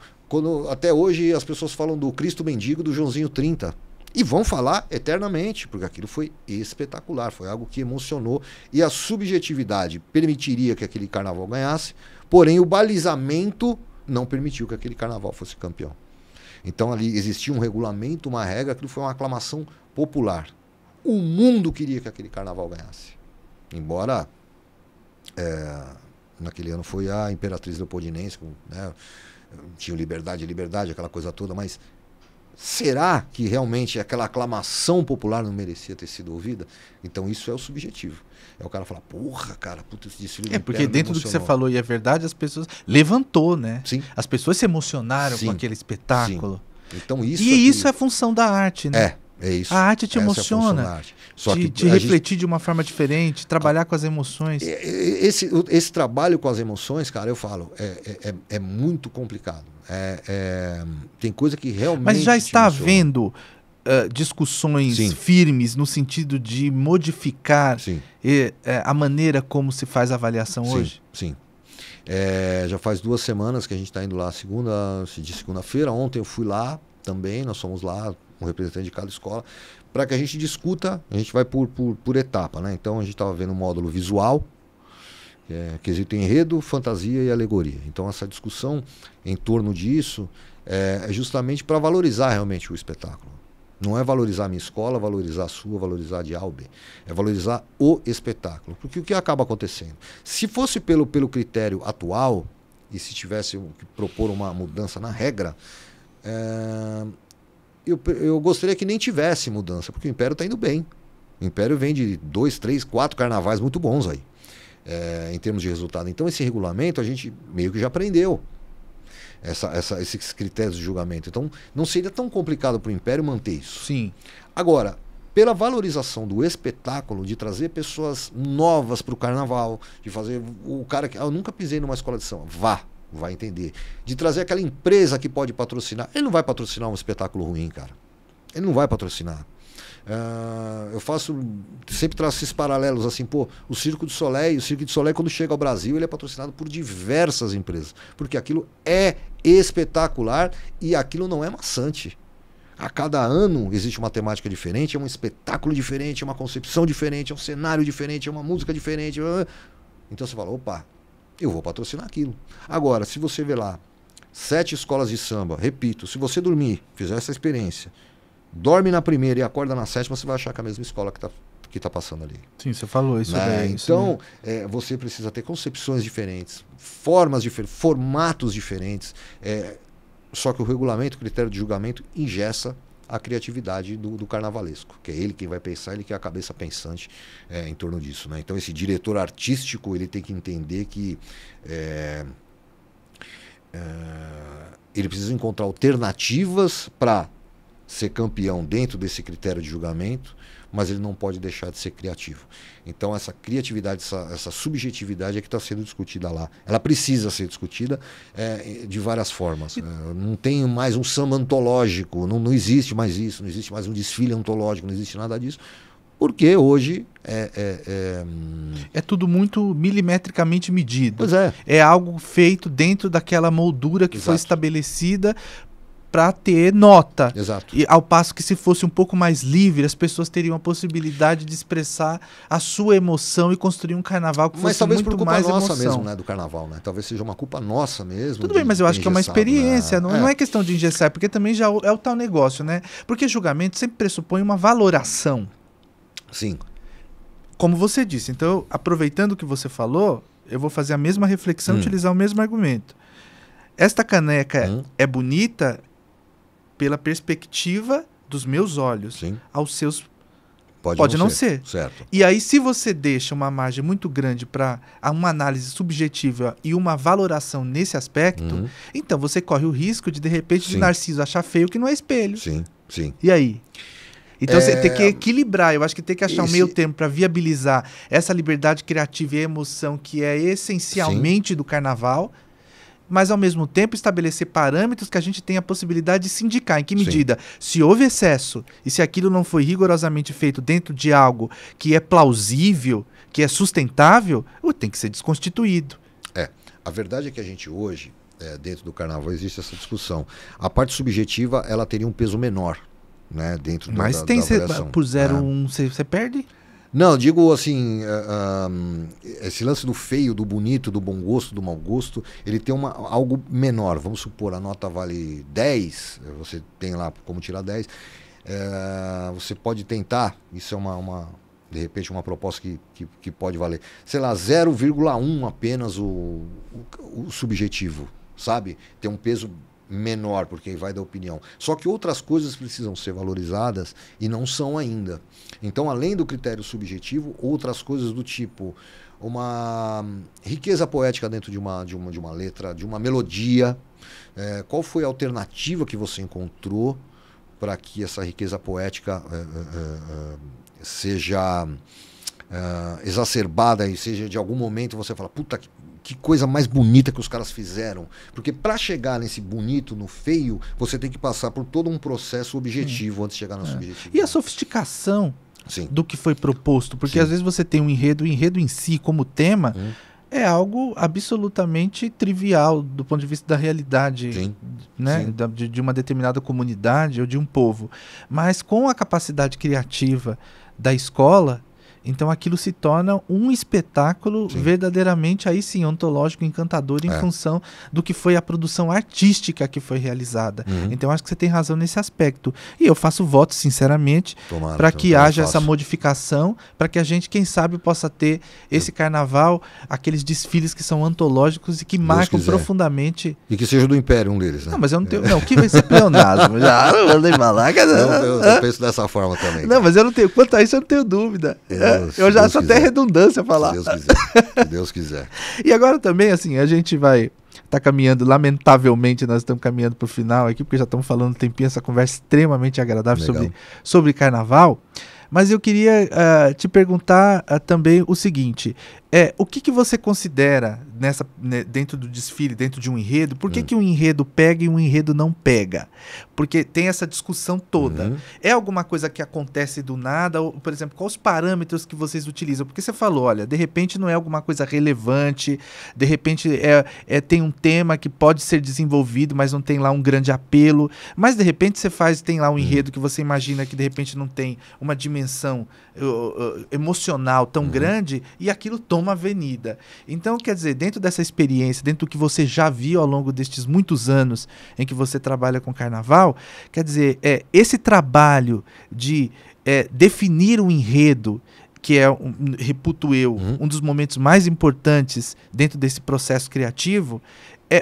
Speaker 2: Até hoje as pessoas falam do Cristo Mendigo, do Joãozinho 30. E vão falar eternamente, porque aquilo foi espetacular, foi algo que emocionou. E a subjetividade permitiria que aquele carnaval ganhasse, porém o balizamento não permitiu que aquele carnaval fosse campeão. Então ali existia um regulamento, uma regra, aquilo foi uma aclamação popular. O mundo queria que aquele carnaval ganhasse. Embora naquele ano foi a Imperatriz Leopoldinense, né, tinha liberdade, aquela coisa toda, mas... será que realmente aquela aclamação popular não merecia ter sido ouvida? Então isso é o subjetivo. É o cara falar, porra, cara, puta, esse desfile
Speaker 1: porque dentro do que você falou e é verdade, as pessoas... levantou, né?
Speaker 2: Sim.
Speaker 1: As pessoas se emocionaram com aquele espetáculo.
Speaker 2: Sim. Então isso...
Speaker 1: E isso é função da arte, né?
Speaker 2: É isso.
Speaker 1: A arte te emociona.
Speaker 2: Só que
Speaker 1: te refletir de uma forma diferente, trabalhar com as emoções.
Speaker 2: Esse trabalho com as emoções, cara, eu falo, é muito complicado. Tem coisa que realmente...
Speaker 1: Mas já está havendo discussões firmes no sentido de modificar a maneira como se faz a avaliação hoje?
Speaker 2: Sim. Já faz 2 semanas que a gente está indo lá de segunda-feira. Ontem eu fui lá também, nós fomos lá, um representante de cada escola, para que a gente discuta, a gente vai por etapa, né? Então a gente estava vendo o módulo visual, quesito enredo, fantasia e alegoria. Então essa discussão em torno disso é justamente para valorizar realmente o espetáculo. Não é valorizar a minha escola, valorizar a sua, valorizar a de A ou B. É valorizar o espetáculo. Porque o que acaba acontecendo? Se fosse pelo critério atual, e se tivesse que propor uma mudança na regra, eu gostaria que nem tivesse mudança, porque o Império está indo bem. O Império vem de 2, 3, 4 carnavais muito bons aí, em termos de resultado. Então esse regulamento a gente meio que já aprendeu. Esses critérios de julgamento. Então, não seria tão complicado para o Império manter isso.
Speaker 1: Sim.
Speaker 2: Agora, pela valorização do espetáculo, de trazer pessoas novas para o carnaval, de fazer o cara que... eu nunca pisei numa escola de samba. Vai entender. De trazer aquela empresa que pode patrocinar. Ele não vai patrocinar um espetáculo ruim, cara. Ele não vai patrocinar. Eu sempre traço esses paralelos assim, o Cirque du Soleil, quando chega ao Brasil, ele é patrocinado por diversas empresas, porque aquilo é espetacular e aquilo não é maçante. A cada ano existe uma temática diferente, é um espetáculo diferente, é uma concepção diferente, é um cenário diferente, é uma música diferente. Então você fala, opa, eu vou patrocinar aquilo. Agora, se você vê lá 7 escolas de samba, repito, se você dormir, fizer essa experiência, dorme na primeira e acorda na 7ª, você vai achar que é a mesma escola que tá passando ali.
Speaker 1: Sim, você falou isso daí.
Speaker 2: Então, você precisa ter concepções diferentes, formas diferentes, formatos diferentes. Só que o regulamento, o critério de julgamento, engessa a criatividade do carnavalesco, que é ele quem vai pensar, ele que é a cabeça pensante em torno disso, né? Então esse diretor artístico, ele tem que entender que ele precisa encontrar alternativas para ser campeão dentro desse critério de julgamento, mas ele não pode deixar de ser criativo. Então essa criatividade, essa subjetividade é que está sendo discutida lá. Ela precisa ser discutida de várias formas. Não tem mais um samba antológico, não existe mais isso, não existe mais um desfile antológico, não existe nada disso, porque hoje
Speaker 1: é tudo muito milimetricamente medido.
Speaker 2: Pois é.
Speaker 1: É algo feito dentro daquela moldura que foi estabelecida para ter nota.
Speaker 2: Exato.
Speaker 1: E ao passo que se fosse um pouco mais livre, as pessoas teriam a possibilidade de expressar a sua emoção e construir um carnaval que fosse muito mais emoção.
Speaker 2: Mas talvez por culpa nossa mesmo, né, do carnaval, né? Talvez seja uma culpa nossa mesmo.
Speaker 1: Tudo bem, mas eu acho que é uma experiência, não é questão de engessar, porque também já é o tal negócio, né? Porque julgamento sempre pressupõe uma valoração.
Speaker 2: Sim.
Speaker 1: Como você disse, então, aproveitando o que você falou, eu vou fazer a mesma reflexão, utilizar o mesmo argumento. Esta caneca é bonita pela perspectiva dos meus olhos.
Speaker 2: Sim.
Speaker 1: Aos seus
Speaker 2: pode
Speaker 1: não ser.
Speaker 2: Certo.
Speaker 1: E aí, se você deixa uma margem muito grande para uma análise subjetiva e uma valoração nesse aspecto, então você corre o risco de repente, de Narciso achar feio que não é espelho.
Speaker 2: Sim, sim.
Speaker 1: E aí? Então você tem que equilibrar, eu acho que tem que achar um meio termo para viabilizar essa liberdade criativa e emoção que é essencialmente do carnaval, mas ao mesmo tempo estabelecer parâmetros que a gente tenha a possibilidade de se indicar. Em que medida? Se houve excesso e se aquilo não foi rigorosamente feito dentro de algo que é plausível, que é sustentável, tem que ser desconstituído.
Speaker 2: A verdade é que a gente hoje, dentro do carnaval, existe essa discussão. A parte subjetiva, ela teria um peso menor, né, dentro da avaliação.
Speaker 1: Por 0,1 você perde?
Speaker 2: Não, digo assim, esse lance do feio, do bonito, do bom gosto, do mau gosto, ele tem algo menor. Vamos supor, a nota vale 10, você tem lá como tirar 10, você pode tentar, isso é de repente uma proposta que pode valer, sei lá, 0,1 apenas o subjetivo, sabe? Tem um peso menor, porque vai da opinião. Só que outras coisas precisam ser valorizadas e não são ainda. Então, além do critério subjetivo, outras coisas do tipo uma riqueza poética dentro de uma letra, de uma melodia. Qual foi a alternativa que você encontrou para que essa riqueza poética seja exacerbada e seja de algum momento você fala, puta que coisa mais bonita que os caras fizeram. Porque para chegar nesse bonito, no feio, você tem que passar por todo um processo objetivo antes de chegar no subjetivo.
Speaker 1: E a sofisticação do que foi proposto? Porque às vezes você tem um enredo, o enredo em si, como tema, é algo absolutamente trivial do ponto de vista da realidade, né? De uma determinada comunidade ou de um povo. Mas com a capacidade criativa da escola, Então aquilo se torna um espetáculo
Speaker 2: Sim.
Speaker 1: verdadeiramente, aí sim, ontológico, encantador, em função do que foi a produção artística que foi realizada. Então acho que você tem razão nesse aspecto. E eu faço voto, sinceramente, para que haja essa modificação, para que a gente, quem sabe, possa ter esse carnaval, aqueles desfiles que são antológicos e que marcam profundamente.
Speaker 2: E que seja do Império um deles, né?
Speaker 1: Não, mas eu não tenho... Não, que vai ser pleonasmo. Já não mandei malaca, não.
Speaker 2: Eu penso dessa forma também.
Speaker 1: Não, mas eu não tenho... Quanto a isso, eu não tenho dúvida. Eu já acho até redundância falar.
Speaker 2: Se Deus quiser. Se Deus quiser.
Speaker 1: E agora também, assim, a gente vai estar caminhando, lamentavelmente, nós estamos caminhando para o final aqui, porque já estamos falando um tempinho, essa conversa extremamente agradável sobre carnaval. Mas eu queria te perguntar também o seguinte, o que você considera dentro do desfile, dentro de um enredo, por que um enredo pega e um enredo não pega? Porque tem essa discussão toda. É alguma coisa que acontece do nada? Ou, por exemplo, quais os parâmetros que vocês utilizam? Porque você falou, olha, de repente não é alguma coisa relevante, de repente tem um tema que pode ser desenvolvido, mas não tem lá um grande apelo, mas de repente tem lá um enredo que você imagina que de repente não tem uma dimensão emocional tão grande e aquilo toma avenida. Então, quer dizer, dentro dessa experiência, dentro do que você já viu ao longo destes muitos anos em que você trabalha com carnaval, quer dizer, esse trabalho de definir um enredo, que reputo eu, um dos momentos mais importantes dentro desse processo criativo,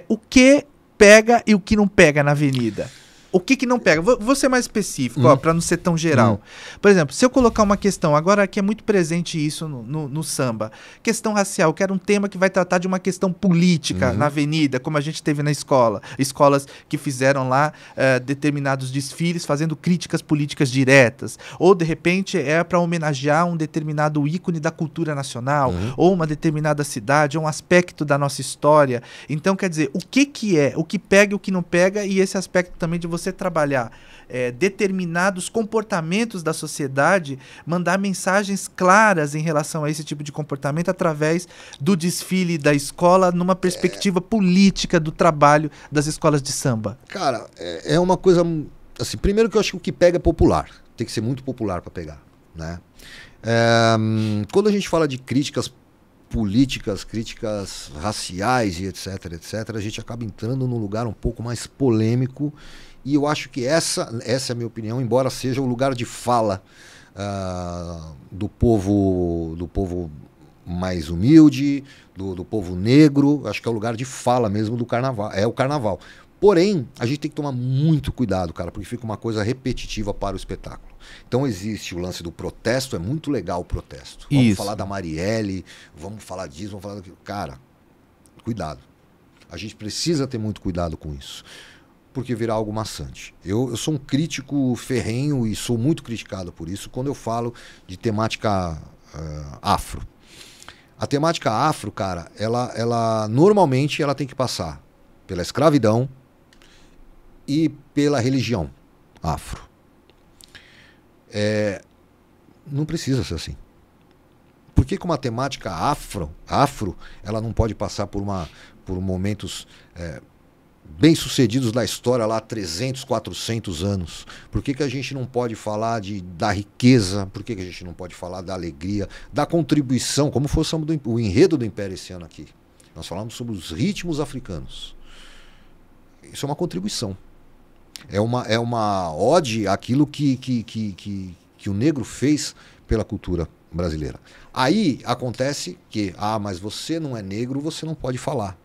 Speaker 1: o que pega e o que não pega na avenida. O que não pega? Vou ser mais específico, para não ser tão geral. Por exemplo, se eu colocar uma questão, agora que é muito presente isso no samba, questão racial, que era um tema que vai tratar de uma questão política na avenida, como a gente teve na escola. Escolas que fizeram lá determinados desfiles fazendo críticas políticas diretas. Ou, de repente, para homenagear um determinado ícone da cultura nacional, ou uma determinada cidade, ou um aspecto da nossa história. Então, quer dizer, o que pega e o que não pega, e esse aspecto também de você trabalhar determinados comportamentos da sociedade, mandar mensagens claras em relação a esse tipo de comportamento através do desfile da escola numa perspectiva política do trabalho das escolas de samba.
Speaker 2: Cara, é uma coisa assim, primeiro que eu acho que o que pega é popular, tem que ser muito popular para pegar, né? Quando a gente fala de críticas políticas, críticas raciais e etc, a gente acaba entrando num lugar um pouco mais polêmico. E eu acho que essa é a minha opinião, embora seja o lugar de fala do povo mais humilde, do povo negro, acho que é o lugar de fala mesmo do carnaval, é o carnaval. Porém, a gente tem que tomar muito cuidado, cara, porque fica uma coisa repetitiva para o espetáculo. Então existe o lance do protesto, é muito legal o protesto. Vamos falar da Marielle, vamos falar disso, vamos falar daquilo. Cara, cuidado. A gente precisa ter muito cuidado com isso, porque virá algo maçante. Eu sou um crítico ferrenho e sou muito criticado por isso quando eu falo de temática afro. A temática afro, cara, ela normalmente ela tem que passar pela escravidão e pela religião afro. Não precisa ser assim. Por que uma temática afro, ela não pode passar por momentos bem-sucedidos da história lá há 300, 400 anos? Por que a gente não pode falar da riqueza? Por que a gente não pode falar da alegria, da contribuição, como foi o enredo do Império esse ano aqui? Nós falamos sobre os ritmos africanos. Isso é uma contribuição. É uma ode àquilo que o negro fez pela cultura brasileira. Aí acontece que, mas você não é negro, você não pode falar.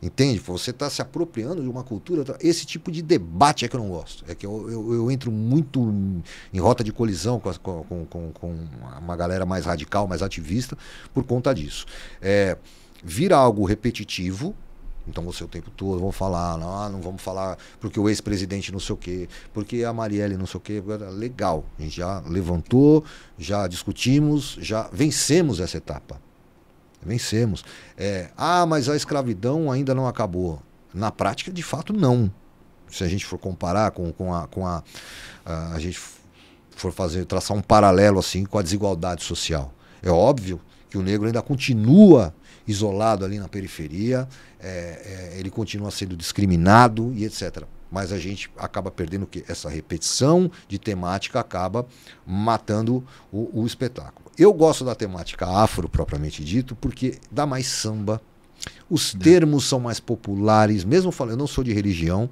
Speaker 2: Entende? Você está se apropriando de uma cultura. Esse tipo de debate é que eu não gosto. É que eu entro muito em rota de colisão com uma galera mais radical, mais ativista, por conta disso. Vira algo repetitivo. Então você o tempo todo vamos falar, não vamos falar porque o ex-presidente não sei o quê, porque a Marielle não sei o quê. Legal, a gente já levantou, já discutimos, já vencemos essa etapa. Vencemos. Mas a escravidão ainda não acabou. Na prática, de fato, não. Se a gente for comparar a gente for traçar um paralelo assim com a desigualdade social. É óbvio que o negro ainda continua isolado ali na periferia, ele continua sendo discriminado e etc. Mas a gente acaba perdendo o quê? Essa repetição de temática acaba matando o espetáculo. eu gosto da temática afro, propriamente dito, porque dá mais samba, os termos são mais populares, mesmo falando, eu não sou de religião,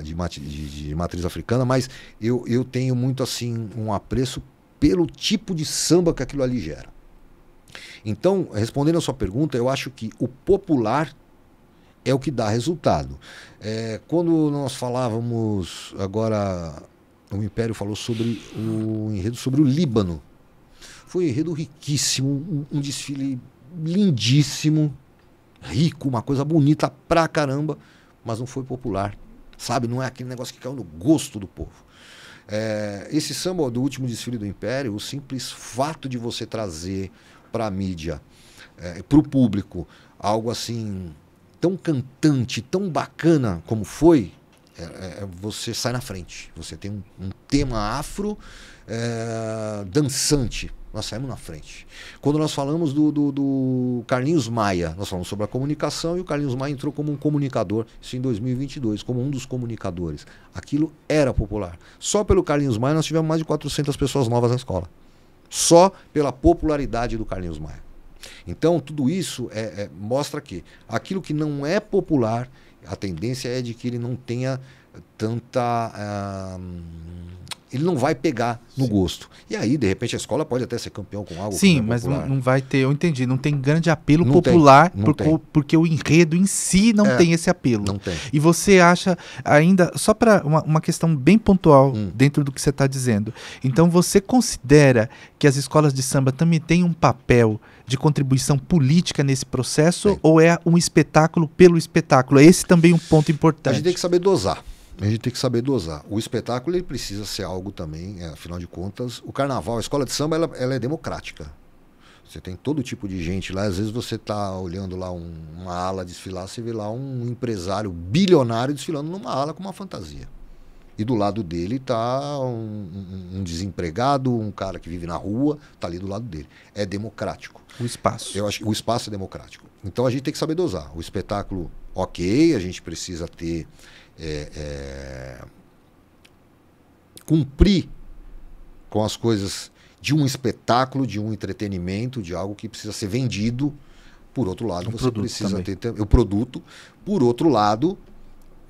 Speaker 2: de matriz africana, mas eu tenho muito assim um apreço pelo tipo de samba que aquilo ali gera. Então, respondendo a sua pergunta, eu acho que o popular é o que dá resultado. Quando nós falávamos, agora o Império falou sobre o enredo sobre o Líbano, foi um enredo riquíssimo, um desfile lindíssimo, rico, uma coisa bonita pra caramba, mas não foi popular, sabe? Não é aquele negócio que caiu no gosto do povo. Esse samba do último desfile do Império, o simples fato de você trazer para a mídia, para o público, algo assim tão cantante, tão bacana como foi, você sai na frente. Você tem um tema afro dançante. Nós saímos na frente. Quando nós falamos do Carlinhos Maia, nós falamos sobre a comunicação e o Carlinhos Maia entrou como um comunicador, isso em 2022, como um dos comunicadores. Aquilo era popular. Só pelo Carlinhos Maia nós tivemos mais de 400 pessoas novas na escola. Só pela popularidade do Carlinhos Maia. Então, tudo isso mostra que aquilo que não é popular, a tendência é de que ele não tenha tanta... ele não vai pegar no gosto. E aí, de repente, a escola pode até ser campeão com algo.
Speaker 1: Sim, mas não vai ter, eu entendi, não tem grande apelo popular, porque o enredo em si não tem esse apelo.
Speaker 2: Não tem.
Speaker 1: E você acha ainda, só para uma questão bem pontual dentro do que você está dizendo, então você considera que as escolas de samba também têm um papel de contribuição política nesse processo, ou é um espetáculo pelo espetáculo? É esse também um ponto importante.
Speaker 2: A gente tem que saber dosar. O espetáculo ele precisa ser algo também, afinal de contas, o carnaval, a escola de samba, ela é democrática. Você tem todo tipo de gente lá, às vezes você está olhando lá uma ala desfilar, você vê lá um empresário bilionário desfilando numa ala com uma fantasia. E do lado dele está um desempregado, um cara que vive na rua, está ali do lado dele. É democrático.
Speaker 1: O espaço.
Speaker 2: Eu acho que o espaço é democrático. Então a gente tem que saber dosar. O espetáculo, ok, a gente precisa ter... cumprir com as coisas de um espetáculo, de um entretenimento, de algo que precisa ser vendido. Por outro lado, você precisa ter o produto. Por outro lado,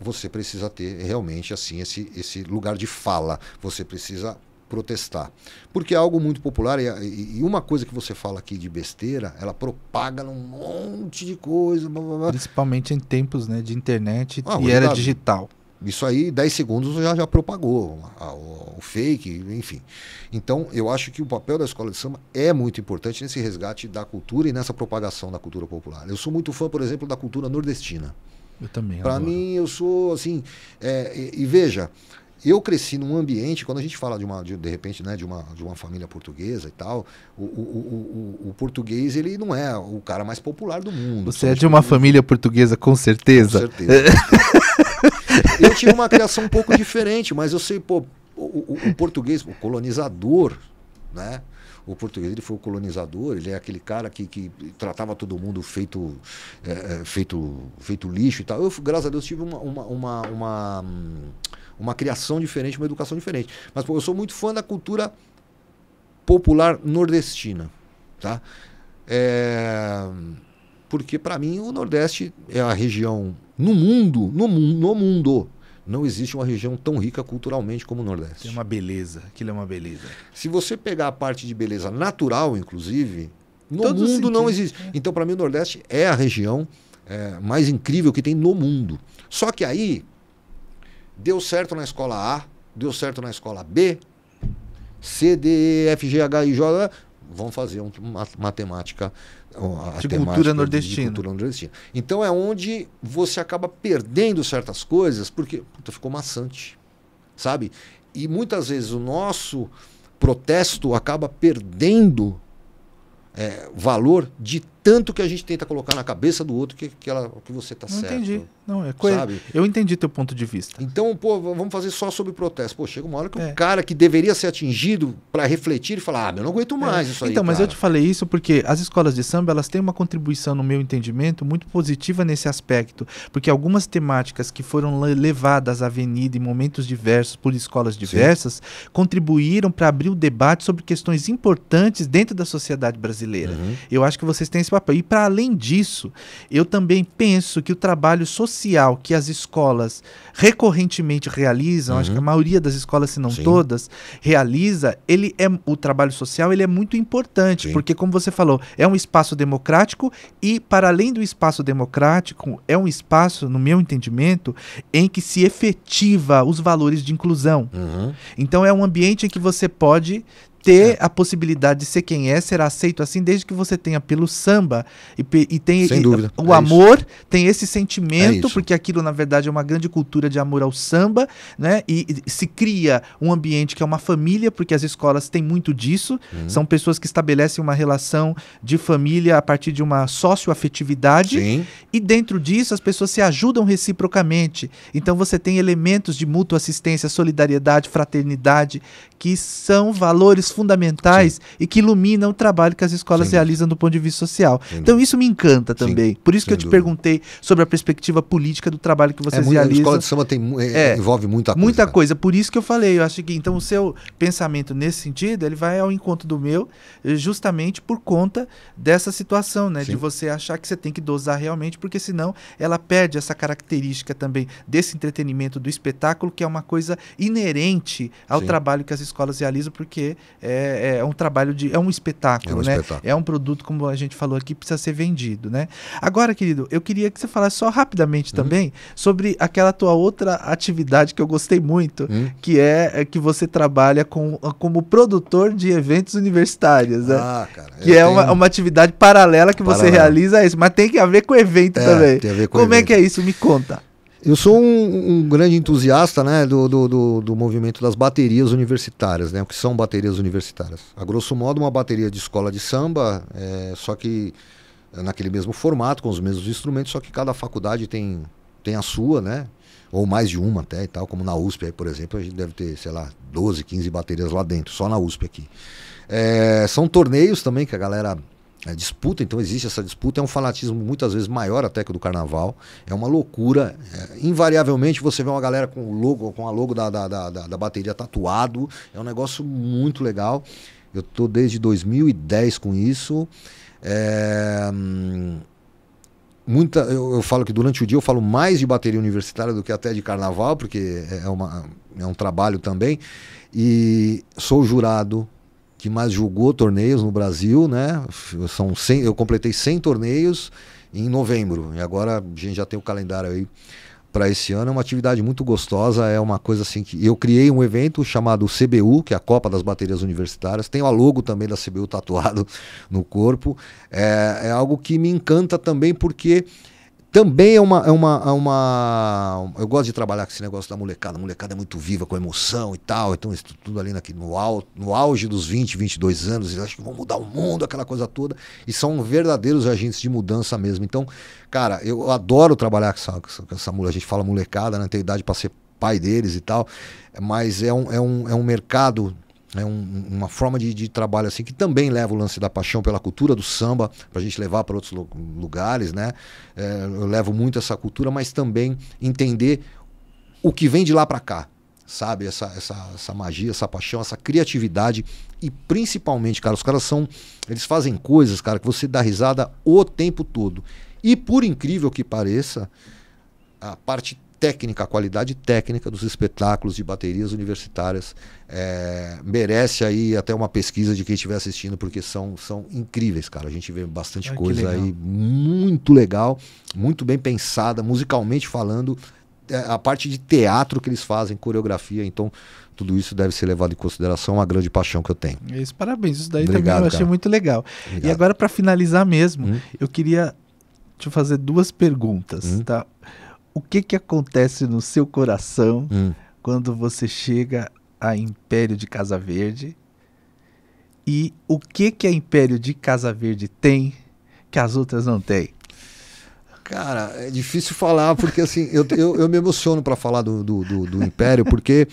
Speaker 2: você precisa ter realmente assim esse lugar de fala. Você precisa protestar. Porque é algo muito popular e uma coisa que você fala aqui de besteira, ela propaga num monte de coisa. Blá, blá, blá.
Speaker 1: Principalmente em tempos, né, de internet e era digital.
Speaker 2: Isso aí, 10 segundos já propagou o fake, enfim. Então, eu acho que o papel da escola de samba é muito importante nesse resgate da cultura e nessa propagação da cultura popular. Eu sou muito fã, por exemplo, da cultura nordestina.
Speaker 1: Eu também.
Speaker 2: Para mim, eu sou assim... e veja, eu cresci num ambiente, quando a gente fala de repente, né, de uma família portuguesa e tal, o português, ele não é o cara mais popular do mundo.
Speaker 1: Você é de uma família portuguesa, com certeza?
Speaker 2: Com certeza. Eu tive uma criação um pouco diferente, mas eu sei, o português, o colonizador, né? O português, ele foi o colonizador, ele é aquele cara que tratava todo mundo feito lixo e tal. Eu, graças a Deus, tive uma criação diferente, uma educação diferente. Mas eu sou muito fã da cultura popular nordestina, tá? Porque, para mim, o Nordeste é a região no mundo, não existe uma região tão rica culturalmente como o Nordeste.
Speaker 1: Tem uma beleza, aquilo é uma beleza.
Speaker 2: Se você pegar a parte de beleza natural, inclusive, no mundo não existe. Então, para mim, o Nordeste é a região mais incrível que tem no mundo. Só que aí, deu certo na escola A, deu certo na escola B, C, D, E, F, G, H, I, J, vão fazer uma matemática...
Speaker 1: De cultura nordestina.
Speaker 2: Então é onde você acaba perdendo certas coisas porque ficou maçante, sabe? E muitas vezes o nosso protesto acaba perdendo valor de tanto que a gente tenta colocar na cabeça do outro que você tá
Speaker 1: Não
Speaker 2: certo.
Speaker 1: entendi. Não,
Speaker 2: sabe?
Speaker 1: Eu entendi teu ponto de vista.
Speaker 2: Então, pô, vamos fazer só sobre protesto. Pô, chega uma hora que o cara que deveria ser atingido para refletir e falar, eu não aguento mais isso aí.
Speaker 1: Então, mas
Speaker 2: cara.
Speaker 1: eu te falei isso porque as escolas de samba, elas têm uma contribuição, no meu entendimento, muito positiva nesse aspecto, porque algumas temáticas que foram levadas à avenida em momentos diversos por escolas diversas, contribuíram para abrir o debate sobre questões importantes dentro da sociedade brasileira. Eu acho que vocês têm esse papel. E para além disso, eu também penso que o trabalho social que as escolas recorrentemente realizam, acho que a maioria das escolas, se não todas, realiza, o trabalho social ele é muito importante, porque como você falou, é um espaço democrático e, para além do espaço democrático, é um espaço, no meu entendimento, em que se efetiva os valores de inclusão. Então é um ambiente em que você pode ter a possibilidade de ser quem é, ser aceito assim, desde que você tenha pelo samba e tenha o amor, tem esse sentimento, porque aquilo na verdade é uma grande cultura de amor ao samba, né? E se cria um ambiente que é uma família, porque as escolas têm muito disso, são pessoas que estabelecem uma relação de família a partir de uma socioafetividade, e dentro disso as pessoas se ajudam reciprocamente. Então você tem elementos de mútua assistência, solidariedade, fraternidade, que são valores fundamentais e que iluminam o trabalho que as escolas realizam do ponto de vista social. Então isso me encanta também. Por isso que eu te perguntei sobre a perspectiva política do trabalho que vocês realizam. A
Speaker 2: escola de samba envolve muita coisa.
Speaker 1: Muita coisa. Por isso que eu falei, eu acho que então o seu pensamento nesse sentido, ele vai ao encontro do meu, justamente por conta dessa situação, né? De você achar que você tem que dosar realmente, porque senão ela perde essa característica também desse entretenimento, do espetáculo, que é uma coisa inerente ao trabalho que as escolas realizam, porque é um trabalho é um espetáculo, né? É um produto, como a gente falou aqui, precisa ser vendido, né? Agora, querido, eu queria que você falasse só rapidamente também sobre aquela tua outra atividade que eu gostei muito, que é que você trabalha como produtor de eventos universitários, né?
Speaker 2: Cara,
Speaker 1: que é uma atividade paralela que você realiza isso, mas tem que haver com o evento também.
Speaker 2: Tem a ver com
Speaker 1: como é que é isso? Me conta.
Speaker 2: Eu sou um grande entusiasta, né, do movimento das baterias universitárias, né? O que são baterias universitárias? A grosso modo, uma bateria de escola de samba, só que naquele mesmo formato, com os mesmos instrumentos, só que cada faculdade tem a sua, né? Ou mais de uma até e tal, como na USP, aí, por exemplo, a gente deve ter, sei lá, 12, 15 baterias lá dentro, só na USP aqui. São torneios também que a galera disputa, então existe essa disputa, é um fanatismo muitas vezes maior até que o do carnaval, é uma loucura, invariavelmente você vê uma galera com a logo da bateria tatuado, é um negócio muito legal. Eu tô desde 2010 com isso. Eu falo que durante o dia eu falo mais de bateria universitária do que até de carnaval, porque é um trabalho também, e sou jurado que mais julgou torneios no Brasil, né? Eu completei 100 torneios em novembro, e agora a gente já tem o calendário aí para esse ano. É uma atividade muito gostosa, é uma coisa assim que eu criei um evento chamado CBU, que é a Copa das Baterias Universitárias, tem o logo também da CBU tatuado no corpo. É algo que me encanta também, porque também eu gosto de trabalhar com esse negócio da molecada. A molecada é muito viva, com emoção e tal. Então isso tudo ali no auge dos 20, 22 anos, eles acham que vão mudar o mundo, aquela coisa toda. E são verdadeiros agentes de mudança mesmo. Então, cara, eu adoro trabalhar com essa mulher. A gente fala molecada, né? Tem idade para ser pai deles e tal. Mas é um mercado... uma forma de trabalho assim que também leva o lance da paixão pela cultura do samba pra gente levar para outros lugares, né? Eu levo muito essa cultura, mas também entender o que vem de lá para cá, sabe? Essa magia, essa paixão, essa criatividade e principalmente, cara, os caras eles fazem coisas, cara, que você dá risada o tempo todo. E por incrível que pareça, a parte técnica, a qualidade técnica dos espetáculos de baterias universitárias merece aí até uma pesquisa de quem estiver assistindo, porque são incríveis, cara. A gente vê bastante coisa aí muito legal, muito bem pensada, musicalmente falando, a parte de teatro que eles fazem, coreografia, então tudo isso deve ser levado em consideração, uma grande paixão que eu tenho.
Speaker 1: Isso, parabéns, isso daí também eu achei muito legal. Obrigado. E agora, para finalizar mesmo, eu queria te fazer duas perguntas, tá? O que acontece no seu coração quando você chega a Império de Casa Verde? E o que a Império de Casa Verde tem que as outras não têm?
Speaker 2: Cara, é difícil falar, porque assim, eu me emociono para falar do Império, porque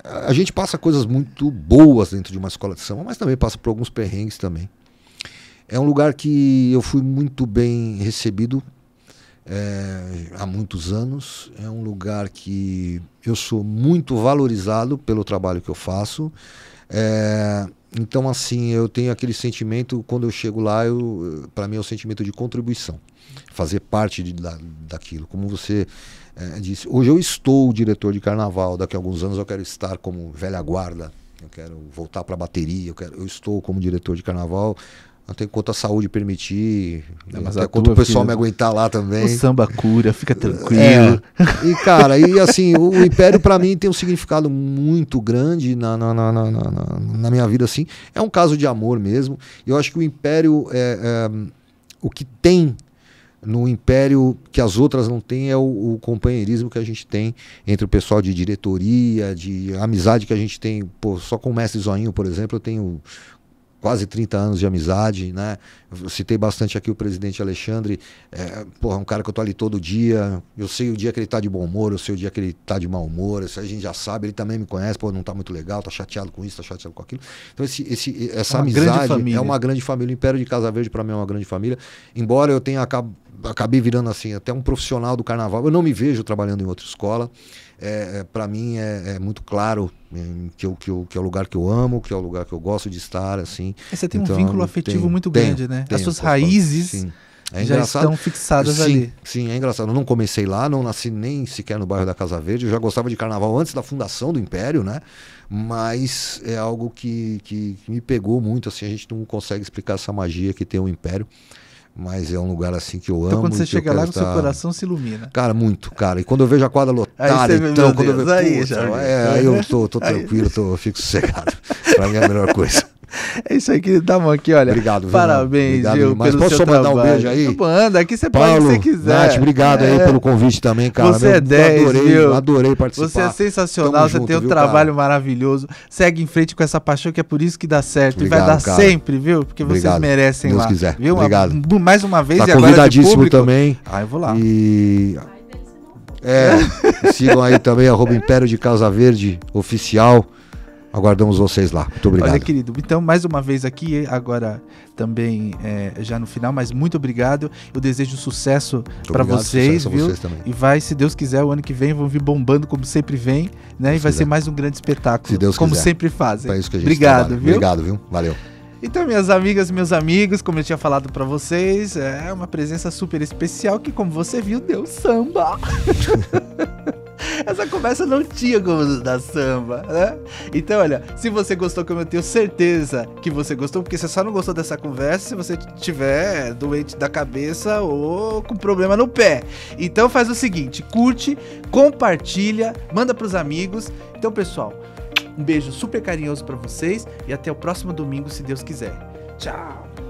Speaker 2: a gente passa coisas muito boas dentro de uma escola de samba, mas também passa por alguns perrengues também. É um lugar que eu fui muito bem recebido há muitos anos. É um lugar que eu sou muito valorizado pelo trabalho que eu faço. Então, assim, eu tenho aquele sentimento, quando eu chego lá, para mim é um sentimento de contribuição. Fazer parte daquilo. Como você disse, hoje eu estou diretor de carnaval, daqui a alguns anos eu quero estar como velha guarda, eu quero voltar para a bateria, eu estou como diretor de carnaval. Até enquanto a saúde permitir, até enquanto o pessoal me aguentar lá também.
Speaker 1: O samba cura, fica tranquilo.
Speaker 2: E cara, e assim, o Império para mim tem um significado muito grande na minha vida, assim. É um caso de amor mesmo. Eu acho que o Império, o que tem no Império que as outras não têm é o companheirismo que a gente tem entre o pessoal de diretoria, de amizade que a gente tem. Pô, só com o Mestre Zoinho, por exemplo, eu tenho quase 30 anos de amizade, né? Eu citei bastante aqui o presidente Alexandre, é um cara que eu tô ali todo dia, eu sei o dia que ele tá de bom humor, eu sei o dia que ele tá de mau humor, isso a gente já sabe, ele também me conhece, não tá muito legal, tá chateado com isso, tá chateado com aquilo. Então essa amizade é uma grande família. O Império de Casa Verde para mim é uma grande família, embora eu tenha acabei virando assim, até um profissional do carnaval, eu não me vejo trabalhando em outra escola. Para mim é muito claro que é o lugar que eu amo, que é o lugar que eu gosto de estar, assim.
Speaker 1: Você tem um vínculo afetivo muito grande, né? As suas raízes já estão fixadas ali.
Speaker 2: Sim, é engraçado. Eu não comecei lá, não nasci nem sequer no bairro da Casa Verde, eu já gostava de carnaval antes da fundação do Império, né? Mas é algo que me pegou muito, assim, a gente não consegue explicar essa magia que tem o Império. Mas é um lugar assim que eu amo.
Speaker 1: Então quando você chega lá, o seu coração se ilumina.
Speaker 2: Cara, muito, cara. E quando eu vejo a quadra lotada, então, quando eu vejo. Aí eu tô tranquilo, eu fico sossegado. Pra mim é a melhor coisa.
Speaker 1: É isso aí, querido. Dá a mão aqui, olha.
Speaker 2: Obrigado,
Speaker 1: parabéns,
Speaker 2: obrigado, mas posso só mandar um beijo aí?
Speaker 1: Manda, aqui você
Speaker 2: Paulo,
Speaker 1: pode o que você quiser.
Speaker 2: Nath, obrigado aí pelo convite também, cara.
Speaker 1: Você é 10, viu?
Speaker 2: Adorei participar.
Speaker 1: Você é sensacional, você tem um trabalho maravilhoso. Segue em frente com essa paixão, que é por isso que dá certo. Obrigado, e vai dar sempre, viu? Porque vocês merecem
Speaker 2: Deus
Speaker 1: lá.
Speaker 2: Quiser.
Speaker 1: Viu?
Speaker 2: Obrigado.
Speaker 1: Mais uma vez,
Speaker 2: tá
Speaker 1: e agora
Speaker 2: convidadíssimo
Speaker 1: de público
Speaker 2: também.
Speaker 1: Eu vou lá.
Speaker 2: E sigam aí também, @Império de Casa Verde Oficial. Aguardamos vocês lá. Muito obrigado.
Speaker 1: Olha, querido, então mais uma vez aqui, agora também já no final, mas muito obrigado. Eu desejo sucesso para vocês,
Speaker 2: sucesso
Speaker 1: viu?
Speaker 2: A vocês também.
Speaker 1: E vai, se Deus quiser, o ano que vem vão vir bombando como sempre vem, né? E vai ser mais um grande espetáculo,
Speaker 2: se Deus
Speaker 1: como
Speaker 2: quiser.
Speaker 1: Sempre fazem.
Speaker 2: É isso que a gente
Speaker 1: obrigado,
Speaker 2: trabalha.
Speaker 1: viu?
Speaker 2: Obrigado, viu? Valeu.
Speaker 1: Então, minhas amigas, meus amigos, como eu tinha falado para vocês, é uma presença super especial que, como você viu, deu samba. Essa conversa não tinha como dar samba, né? Então, olha, se você gostou, como eu tenho certeza que você gostou, porque você só não gostou dessa conversa se você tiver doente da cabeça ou com problema no pé. Então faz o seguinte, curte, compartilha, manda pros amigos. Então, pessoal, um beijo super carinhoso pra vocês e até o próximo domingo, se Deus quiser. Tchau!